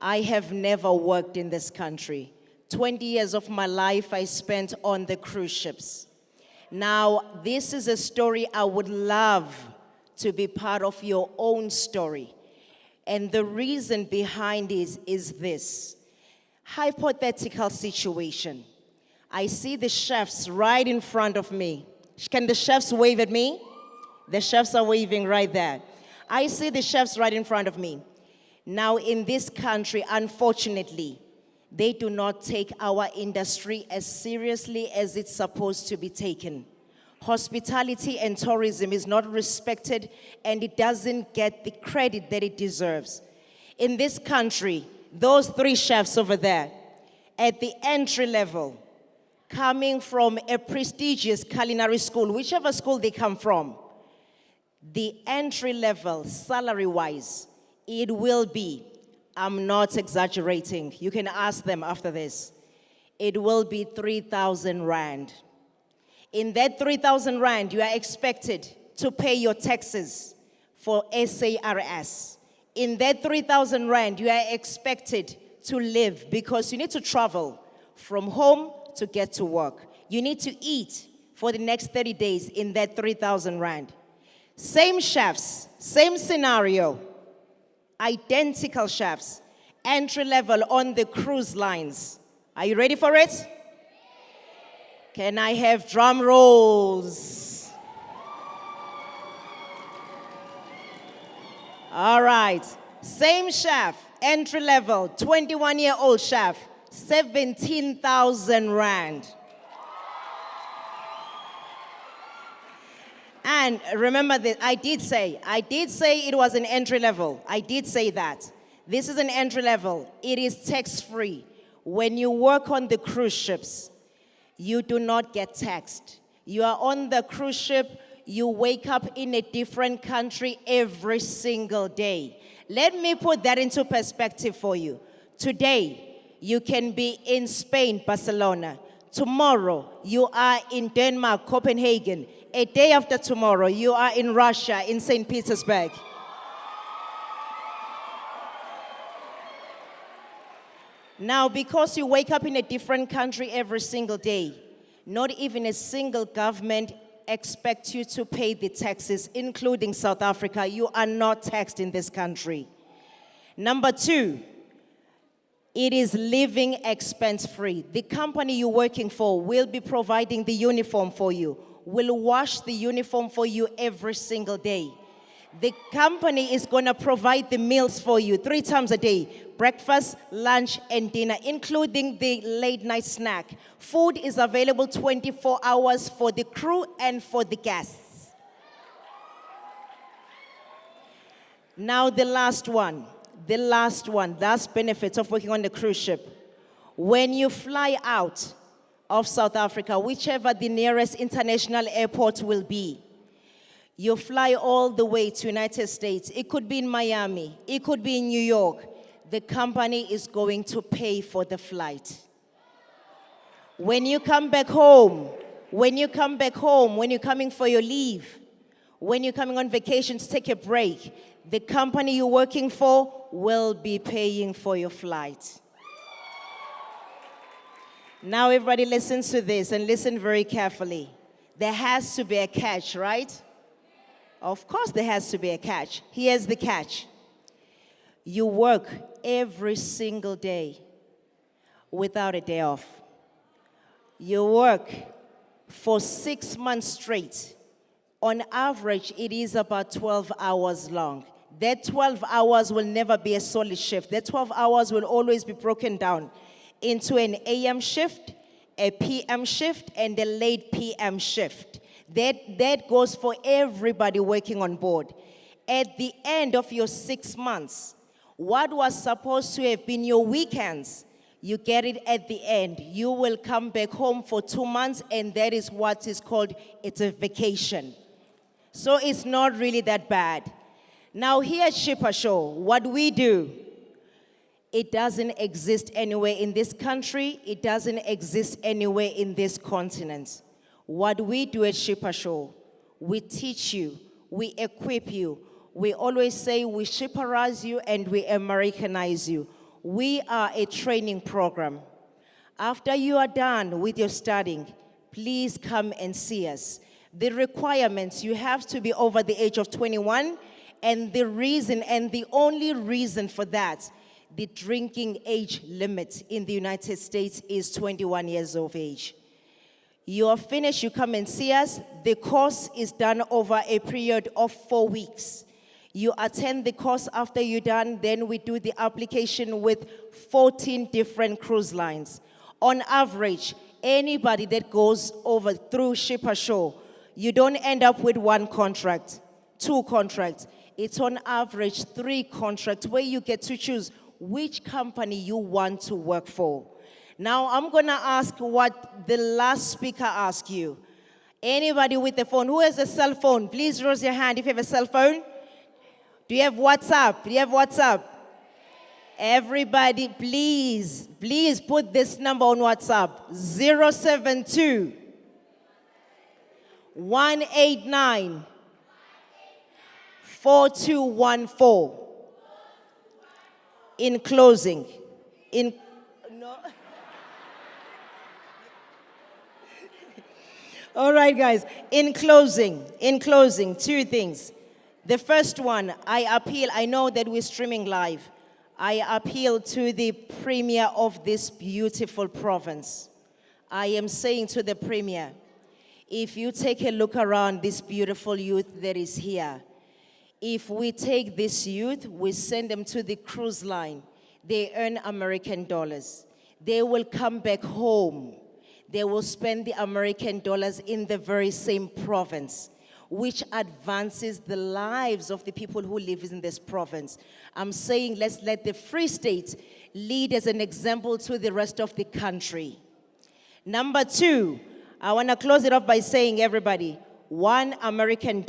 I have never worked in this country. 20 years of my life I spent on the cruise ships. Now, this is a story I would love to be part of your own story. And the reason behind it is this. Hypothetical situation. I see the chefs right in front of me. Can the chefs wave at me? The chefs are waving right there. I see the chefs right in front of me. Now, in this country, unfortunately, they do not take our industry as seriously as it's supposed to be taken. Hospitality and tourism is not respected, and it doesn't get the credit that it deserves. In this country, those 3 chefs over there, at the entry level, coming from a prestigious culinary school, whichever school they come from, The entry level, salary wise, it will be, I'm not exaggerating, you can ask them after this, it will be 3,000 Rand. In that 3,000 Rand, you are expected to pay your taxes for SARS. In that 3,000 Rand, you are expected to live because you need to travel from home to get to work. You need to eat for the next 30 days in that 3,000 Rand. Same chefs, same scenario, identical chefs, entry level on the cruise lines. Are you ready for it? Can I have drum rolls? All right, same chef, entry level, 21-year-old chef, 17,000 Rand. And remember that I did say it was an entry level. I did say that. This is an entry level. It is tax-free. When you work on the cruise ships, you do not get taxed. You are on the cruise ship, you wake up in a different country every single day. Let me put that into perspective for you. Today, you can be in Spain, Barcelona. Tomorrow, you are in Denmark, Copenhagen. A day after tomorrow, you are in Russia, in St. Petersburg. Now, because you wake up in a different country every single day, not even a single government expects you to pay the taxes, including South Africa. You are not taxed in this country. Number two, it is living expense free. The company you're working for will be providing the uniform for you, will wash the uniform for you every single day. The company is going to provide the meals for you 3 times a day, breakfast, lunch, and dinner, including the late night snack. Food is available 24 hours for the crew and for the guests. Now the last one, that's benefits of working on the cruise ship. When you fly out of South Africa, whichever the nearest international airport will be, you fly all the way to United States. It could be in Miami. It could be in New York. The company is going to pay for the flight. When you come back home, when you're coming for your leave, when you're coming on vacation to take a break, the company you're working for will be paying for your flight. Now everybody listen to this and listen very carefully. There has to be a catch, right? Of course there has to be a catch. Here's the catch. You work every single day without a day off. You work for 6 months straight. On average, it is about 12 hours long. That 12 hours will never be a solid shift. That 12 hours will always be broken down into an AM shift, a PM shift, and a late PM shift. That goes for everybody working on board. At the end of your 6 months, what was supposed to have been your weekends, you get it at the end. You will come back home for 2 months, and that is what is called, it's a vacation. So it's not really that bad. Now here at Shipper Show, what we do, it doesn't exist anywhere in this country. It doesn't exist anywhere in this continent. What we do at Shipper Show, we teach you, we equip you. We always say we shipperize you and we Americanize you. We are a training program. After you are done with your studying, please come and see us. The requirements, you have to be over the age of 21, and the reason, and the only reason for that, the drinking age limit in the United States is 21 years of age. You are finished, you come and see us. The course is done over a period of 4 weeks. You attend the course after you're done, then we do the application with 14 different cruise lines. On average, anybody that goes over through Shipper Show, you don't end up with 1 contract, 2 contracts. It's on average 3 contracts where you get to choose which company you want to work for. Now, I'm going to ask what the last speaker asked you. Anybody with a phone? Who has a cell phone? Please raise your hand if you have a cell phone. Do you have WhatsApp? Do you have WhatsApp? Everybody, please put this number on WhatsApp. 072 189 4214. In closing, all right, guys. In closing, two things. The first one, I know that we're streaming live. I appeal to the Premier of this beautiful province. I am saying to the Premier, if you take a look around this beautiful youth that is here, if we take this youth, we send them to the cruise line, they earn American dollars. They will come back home. They will spend the American dollars in the very same province, which advances the lives of the people who live in this province. I'm saying let's let the Free State lead as an example to the rest of the country. Number two, I want to close it off by saying, everybody, $1 American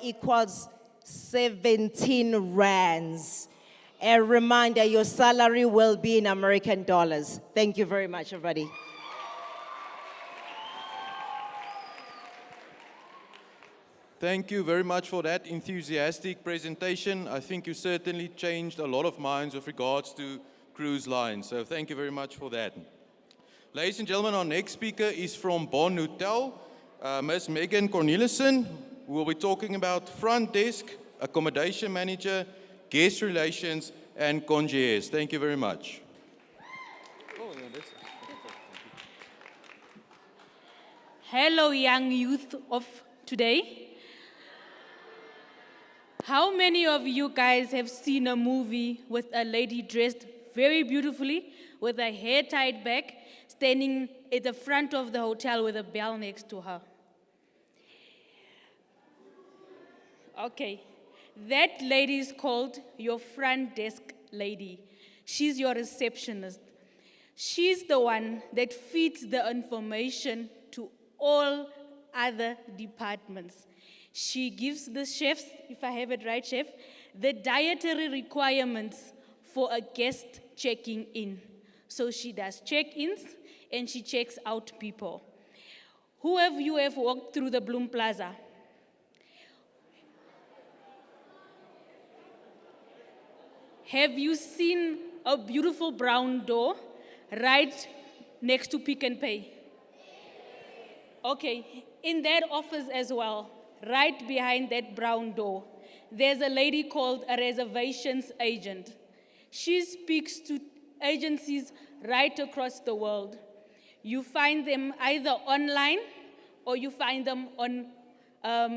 equals 17 rands. A reminder, your salary will be in American dollars. Thank you very much, everybody. Thank you very much for that enthusiastic presentation. I think you certainly changed a lot of minds with regards to cruise lines. So thank you very much for that. Ladies and gentlemen, our next speaker is from Bon Hotel, Ms. Megan Cornelissen, who will be talking about front desk, accommodation manager, guest relations, and concierge. Thank you very much. Hello, young youth of today. How many of you guys have seen a movie with a lady dressed very beautifully with her hair tied back, standing at the front of the hotel with a bell next to her? Okay, that lady is called your front desk lady. She's your receptionist. She's the one that feeds the information to all other departments. She gives the chefs, if I have it right, chef, the dietary requirements for a guest checking in. So she does check-ins and she checks out people. Who of you have walked through the Bloem Plaza? Have you seen a beautiful brown door right next to Pick and Pay? Okay, in that office as well, right behind that brown door, there's a lady called a reservations agent. She speaks to agencies right across the world. You find them either online or you find them in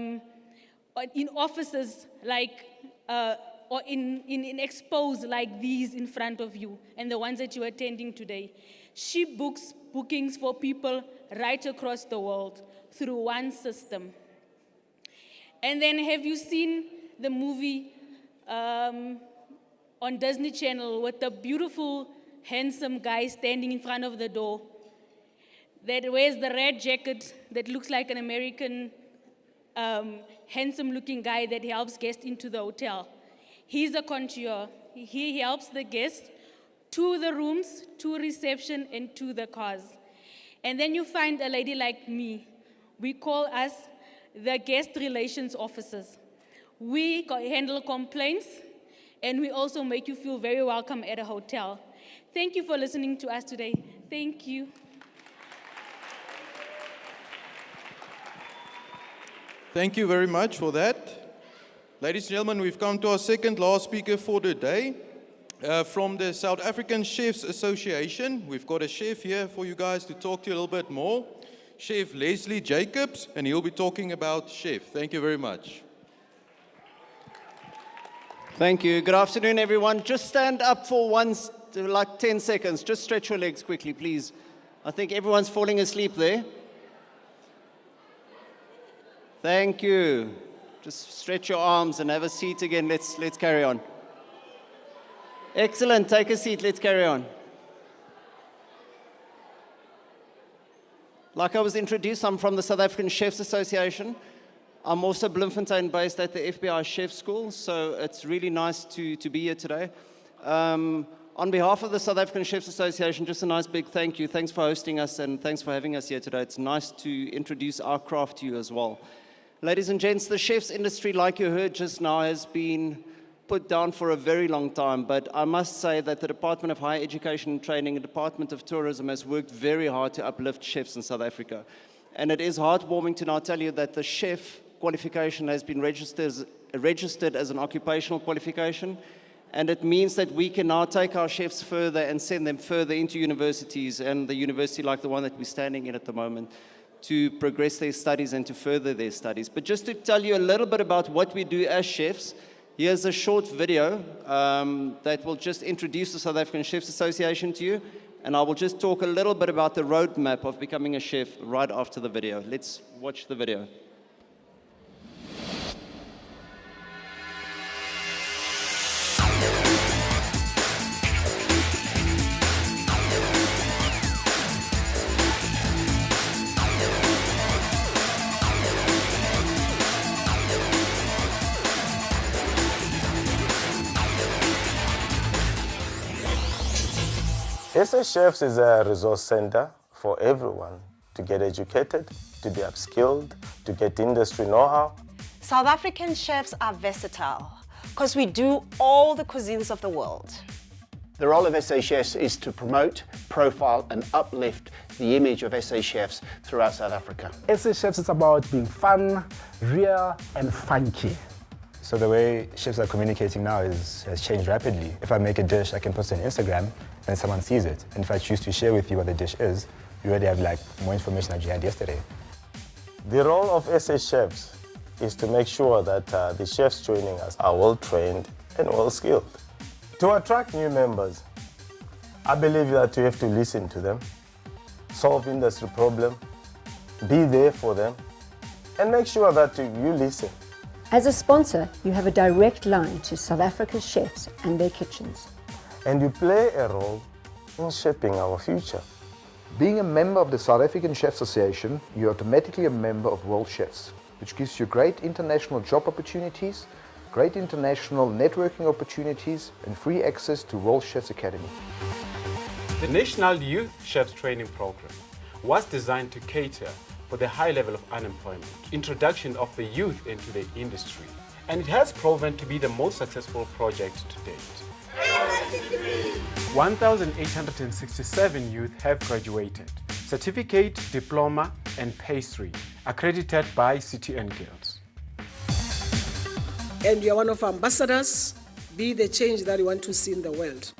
offices like, or in expos like these in front of you and the ones that you're attending today. She books bookings for people right across the world through one system. And then have you seen the movie on Disney Channel with the beautiful, handsome guy standing in front of the door that wears the red jacket that looks like an American handsome-looking guy that helps guests into the hotel? He's a concierge. He helps the guests to the rooms, to reception, and to the cars. And then you find a lady like me. We call us the guest relations officers. We handle complaints, and we also make you feel very welcome at a hotel. Thank you for listening to us today. Thank you. Thank you very much for that. Ladies and gentlemen, we've come to our second last speaker for the day. From the South African Chefs Association, we've got a chef here for you guys to talk to you a little bit more. Chef Leslie Jacobs, and he'll be talking about chef. Thank you very much. Thank you. Good afternoon, everyone. Just stand up for like 10 seconds. Just stretch your legs quickly, please. I think everyone's falling asleep there. Thank you. Just stretch your arms and have a seat again. Let's carry on. Excellent. Take a seat. Let's carry on. like I was introduced, I'm from the South African Chefs Association. I'm also Bloemfontein based at the FBI Chef School, so it's really nice to be here today. On behalf of the South African Chefs Association, just a nice big thank you. Thanks for hosting us and thanks for having us here today. It's nice to introduce our craft to you as well. Ladies and gents, the chefs industry, like you heard just now, has been put down for a very long time, but I must say that the Department of Higher Education and Training and Department of Tourism has worked very hard to uplift chefs in South Africa. And it is heartwarming to now tell you that the chef qualification has been registered as an occupational qualification, and it means that we can now take our chefs further and send them further into universities, and the university like the one that we're standing in at the moment, to progress their studies and to further their studies. But just to tell you a little bit about what we do as chefs, here's a short video that will just introduce the South African Chefs Association to you, and I will just talk a little bit about the roadmap of becoming a chef right after the video. Let's watch the video. SA Chefs is a resource center for everyone to get educated, to be upskilled, to get industry know-how. South African chefs are versatile because we do all the cuisines of the world. The role of SA Chefs is to promote, profile and uplift the image of SA Chefs throughout South Africa. SA Chefs is about being fun, real and funky. So the way chefs are communicating now has changed rapidly. If I make a dish, I can post it on Instagram and someone sees it. And if I choose to share with you what the dish is, you already have more information than you had yesterday. The role of SA Chefs is to make sure that the chefs joining us are well-trained and well-skilled. To attract new members, I believe that you have to listen to them, solve industry problems, be there for them, and make sure that you listen. As a sponsor, you have a direct line to South Africa's chefs and their kitchens. And you play a role in shaping our future. Being a member of the South African Chefs Association, you're automatically a member of World Chefs, which gives you great international job opportunities, great international networking opportunities, and free access to World Chefs Academy. The National Youth Chefs Training Program was designed to cater for the high level of unemployment, introduction of the youth into the industry, and it has proven to be the most successful project to date. 1,867 youth have graduated, certificate, diploma and pastry, accredited by City and Guilds. And you are one of our ambassadors, be the change that you want to see in the world.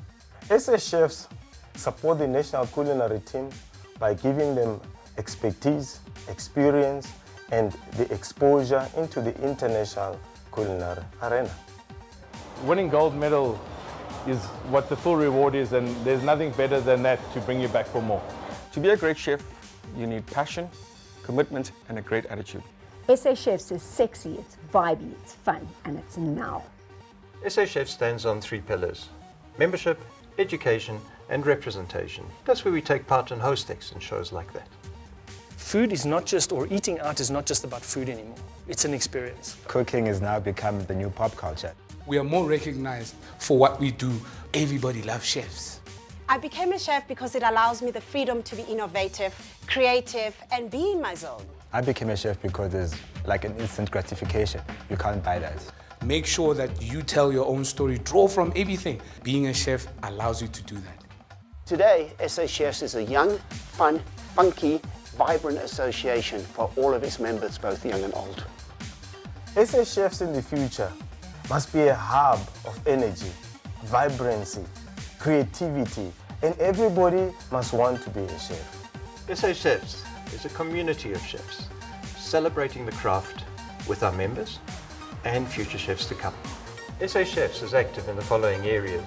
SA Chefs support the national culinary team by giving them expertise, experience, and the exposure into the international culinary arena. Winning gold medal is what the full reward is, and there's nothing better than that to bring you back for more. To be a great chef, you need passion, commitment, and a great attitude. SA Chefs is sexy, it's vibey, it's fun, and it's now. SA Chefs stands on 3 pillars: membership, education, and representation. That's where we take part in Hostex and shows like that. Food is not just, or eating out is not just about food anymore. It's an experience. Cooking has now become the new pop culture. We are more recognized for what we do. Everybody loves chefs. I became a chef because it allows me the freedom to be innovative, creative, and be in my zone. I became a chef because there's like an instant gratification. You can't buy that. Make sure that you tell your own story, draw from everything. Being a chef allows you to do that. Today, SA Chefs is a young, fun, funky, vibrant association for all of its members, both young and old. SA Chefs in the future must be a hub of energy, vibrancy, creativity, and everybody must want to be a chef. SA Chefs is a community of chefs, celebrating the craft with our members and future chefs to come. SA Chefs is active in the following areas: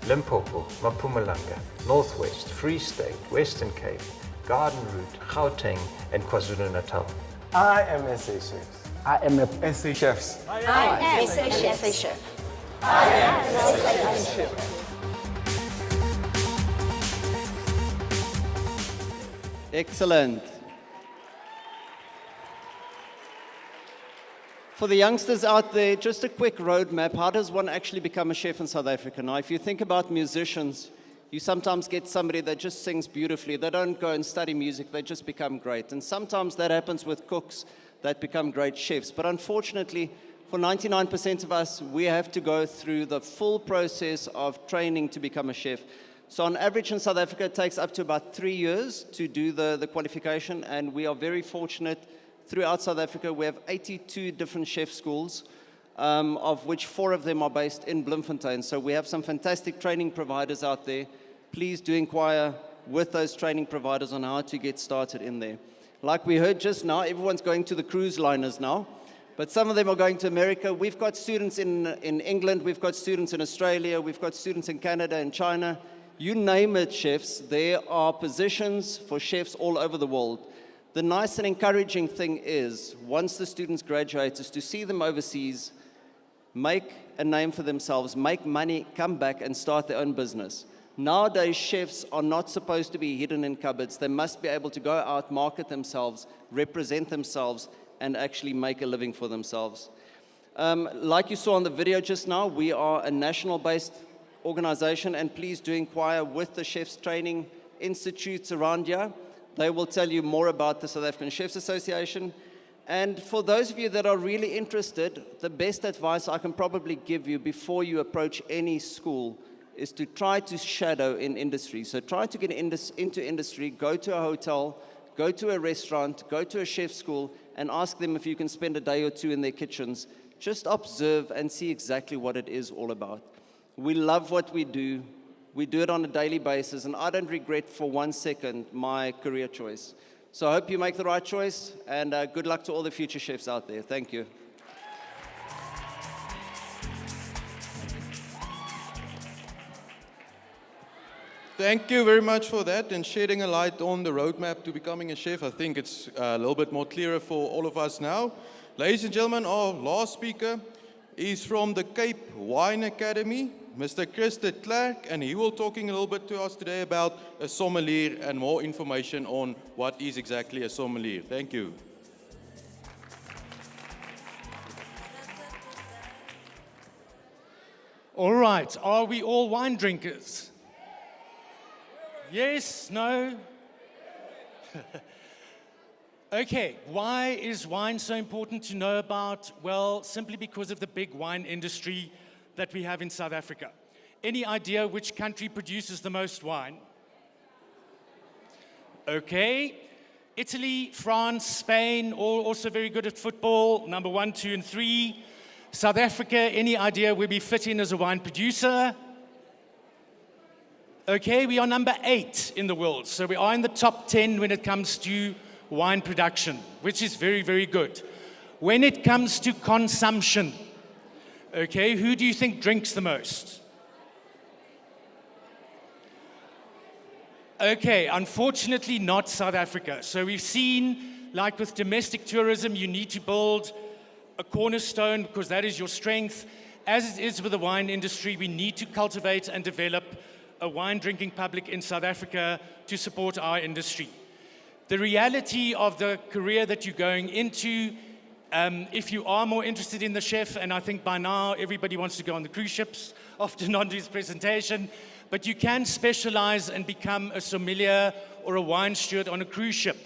Limpopo, Mpumalanga, Northwest, Free State, Western Cape, Garden Route, Gauteng, and KwaZulu-Natal. I am SA Chefs. I am a SA Chefs. I am SA Chef. I am SA Chef. Excellent. For the youngsters out there, just a quick roadmap. How does one actually become a chef in South Africa? Now, if you think about musicians, you sometimes get somebody that just sings beautifully. They don't go and study music, they just become great. And sometimes that happens with cooks that become great chefs. But unfortunately, for 99% of us, we have to go through the full process of training to become a chef. So on average in South Africa, it takes up to about 3 years to do the qualification, and we are very fortunate. Throughout South Africa, we have 82 different chef schools, of which 4 of them are based in Bloemfontein. So we have some fantastic training providers out there. Please do inquire with those training providers on how to get started in there. Like we heard just now, everyone's going to the cruise liners now, but some of them are going to America. We've got students in England, we've got students in Australia, we've got students in Canada and China. You name it, chefs, there are positions for chefs all over the world. The nice and encouraging thing is, once the students graduate, is to see them overseas, make a name for themselves, make money, come back and start their own business. Nowadays, chefs are not supposed to be hidden in cupboards. They must be able to go out, market themselves, represent themselves, and actually make a living for themselves. Like you saw on the video just now, we are a national-based organization, and please do inquire with the chefs training institutes around here. They will tell you more about the South African Chefs Association. And for those of you that are really interested, the best advice I can probably give you before you approach any school is to try to shadow in industry. So try to get into industry, go to a hotel, go to a restaurant, go to a chef school, and ask them if you can spend a day or 2 in their kitchens. Just observe and see exactly what it is all about. We love what we do. We do it on a daily basis, and I don't regret for 1 second my career choice. So I hope you make the right choice, and good luck to all the future chefs out there. Thank you. Thank you very much for that and shedding a light on the roadmap to becoming a chef. I think it's a little bit more clearer for all of us now. Ladies and gentlemen, our last speaker is from the Cape Wine Academy, Mr. Chris de Klerk, and he will talking a little bit to us today about a sommelier and more information on what is exactly a sommelier. Thank you. All right, are we all wine drinkers? Yes, no? Okay, why is wine so important to know about? Well, simply because of the big wine industry that we have in South Africa. Any idea which country produces the most wine? Okay, Italy, France, Spain, all also very good at football, number 1, 2, and 3. South Africa, any idea where we fit in as a wine producer? Okay, we are number 8 in the world, so we are in the top 10 when it comes to wine production, which is very, very good. When it comes to consumption, okay, who do you think drinks the most? Okay, unfortunately not South Africa. So we've seen, like with domestic tourism, you need to build a cornerstone because that is your strength. As it is with the wine industry, we need to cultivate and develop a wine drinking public in South Africa to support our industry. The reality of the career that you're going into, if you are more interested in the chef, and I think by now everybody wants to go on the cruise ships after Nondu's presentation, but you can specialize and become a sommelier or a wine steward on a cruise ship,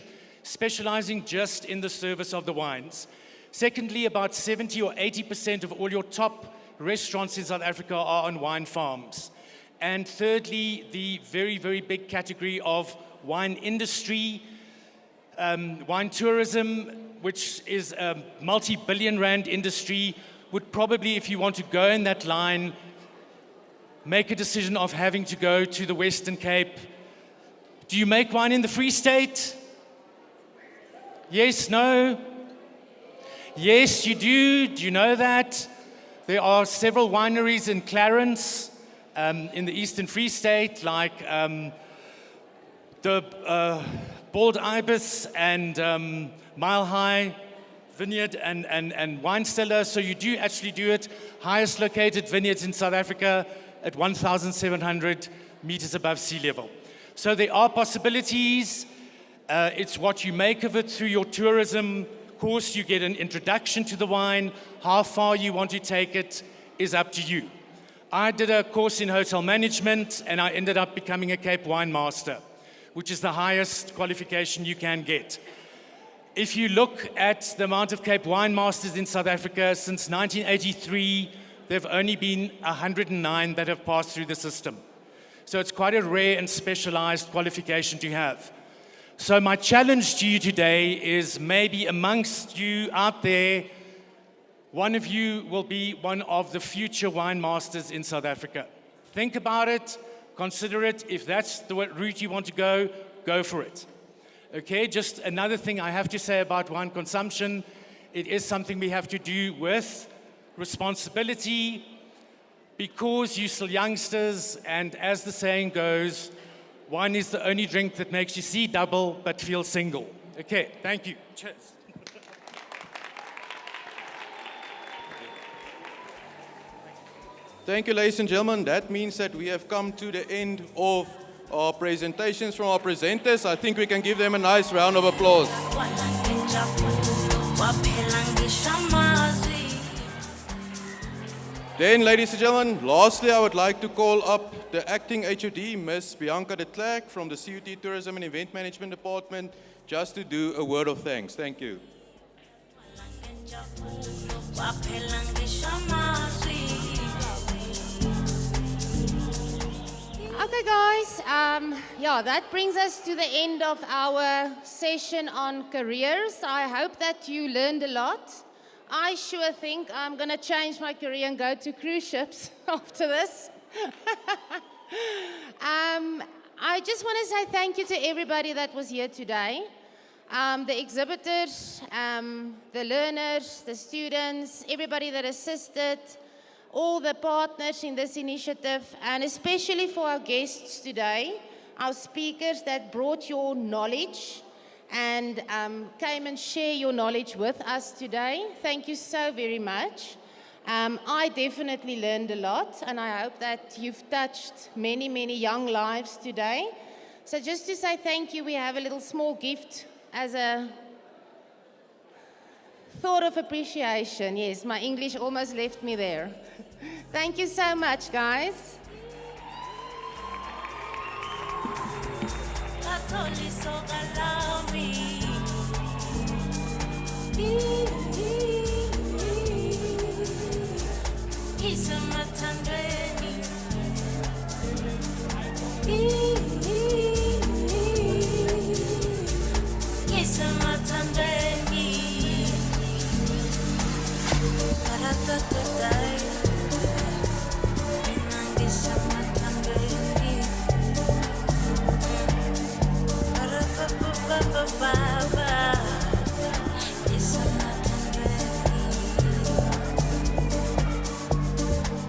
specializing just in the service of the wines. Secondly, about 70 or 80% of all your top restaurants in South Africa are on wine farms. And thirdly, the very, very big category of wine industry, wine tourism, which is a multi-billion rand industry, would probably, if you want to go in that line, make a decision of having to go to the Western Cape. Do you make wine in the Free State? Yes, no? Yes, you do. Do you know that? There are several wineries in Clarence, in the Eastern Free State, like the Bald Ibis and Mile High Vineyard and Wine Cellar. So you do actually do it. Highest located vineyards in South Africa at 1,700 meters above sea level. So there are possibilities. It's what you make of it through your tourism course, you get an introduction to the wine. How far you want to take it is up to you. I did a course in hotel management, and I ended up becoming a Cape Wine Master, which is the highest qualification you can get. If you look at the amount of Cape Wine Masters in South Africa, since 1983, there have only been 109 that have passed through the system. So it's quite a rare and specialized qualification to have. So my challenge to you today is, maybe amongst you out there, one of you will be one of the future wine masters in South Africa. Think about it, consider it. If that's the route you want to go for it. Okay, just another thing I have to say about wine consumption. It is something we have to do with responsibility, because you're still youngsters, and as the saying goes, wine is the only drink that makes you see double but feel single. Okay, thank you. Cheers. Thank you, ladies and gentlemen. That means that we have come to the end of our presentations from our presenters. I think we can give them a nice round of applause. Then, ladies and gentlemen, lastly, I would like to call up the acting HOD, Ms. Bianca de Klerk from the CUT Tourism and Event Management Department, just to do a word of thanks. Thank you. Okay, guys, yeah, that brings us to the end of our session on careers. I hope that you learned a lot. I sure think I'm going to change my career and go to cruise ships after this. I just want to say thank you to everybody that was here today. The exhibitors, the learners, the students, everybody that assisted, all the partners in this initiative, and especially for our guests today, our speakers that brought your knowledge and came and share your knowledge with us today. Thank you so very much. I definitely learned a lot, and I hope that you've touched many, many young lives today. So just to say thank you, we have a little small gift as a thought of appreciation. Yes, my English almost left me there. Thank you so much, guys.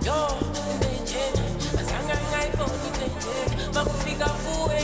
Yo, azange ngayibona into nje, makufika kuwe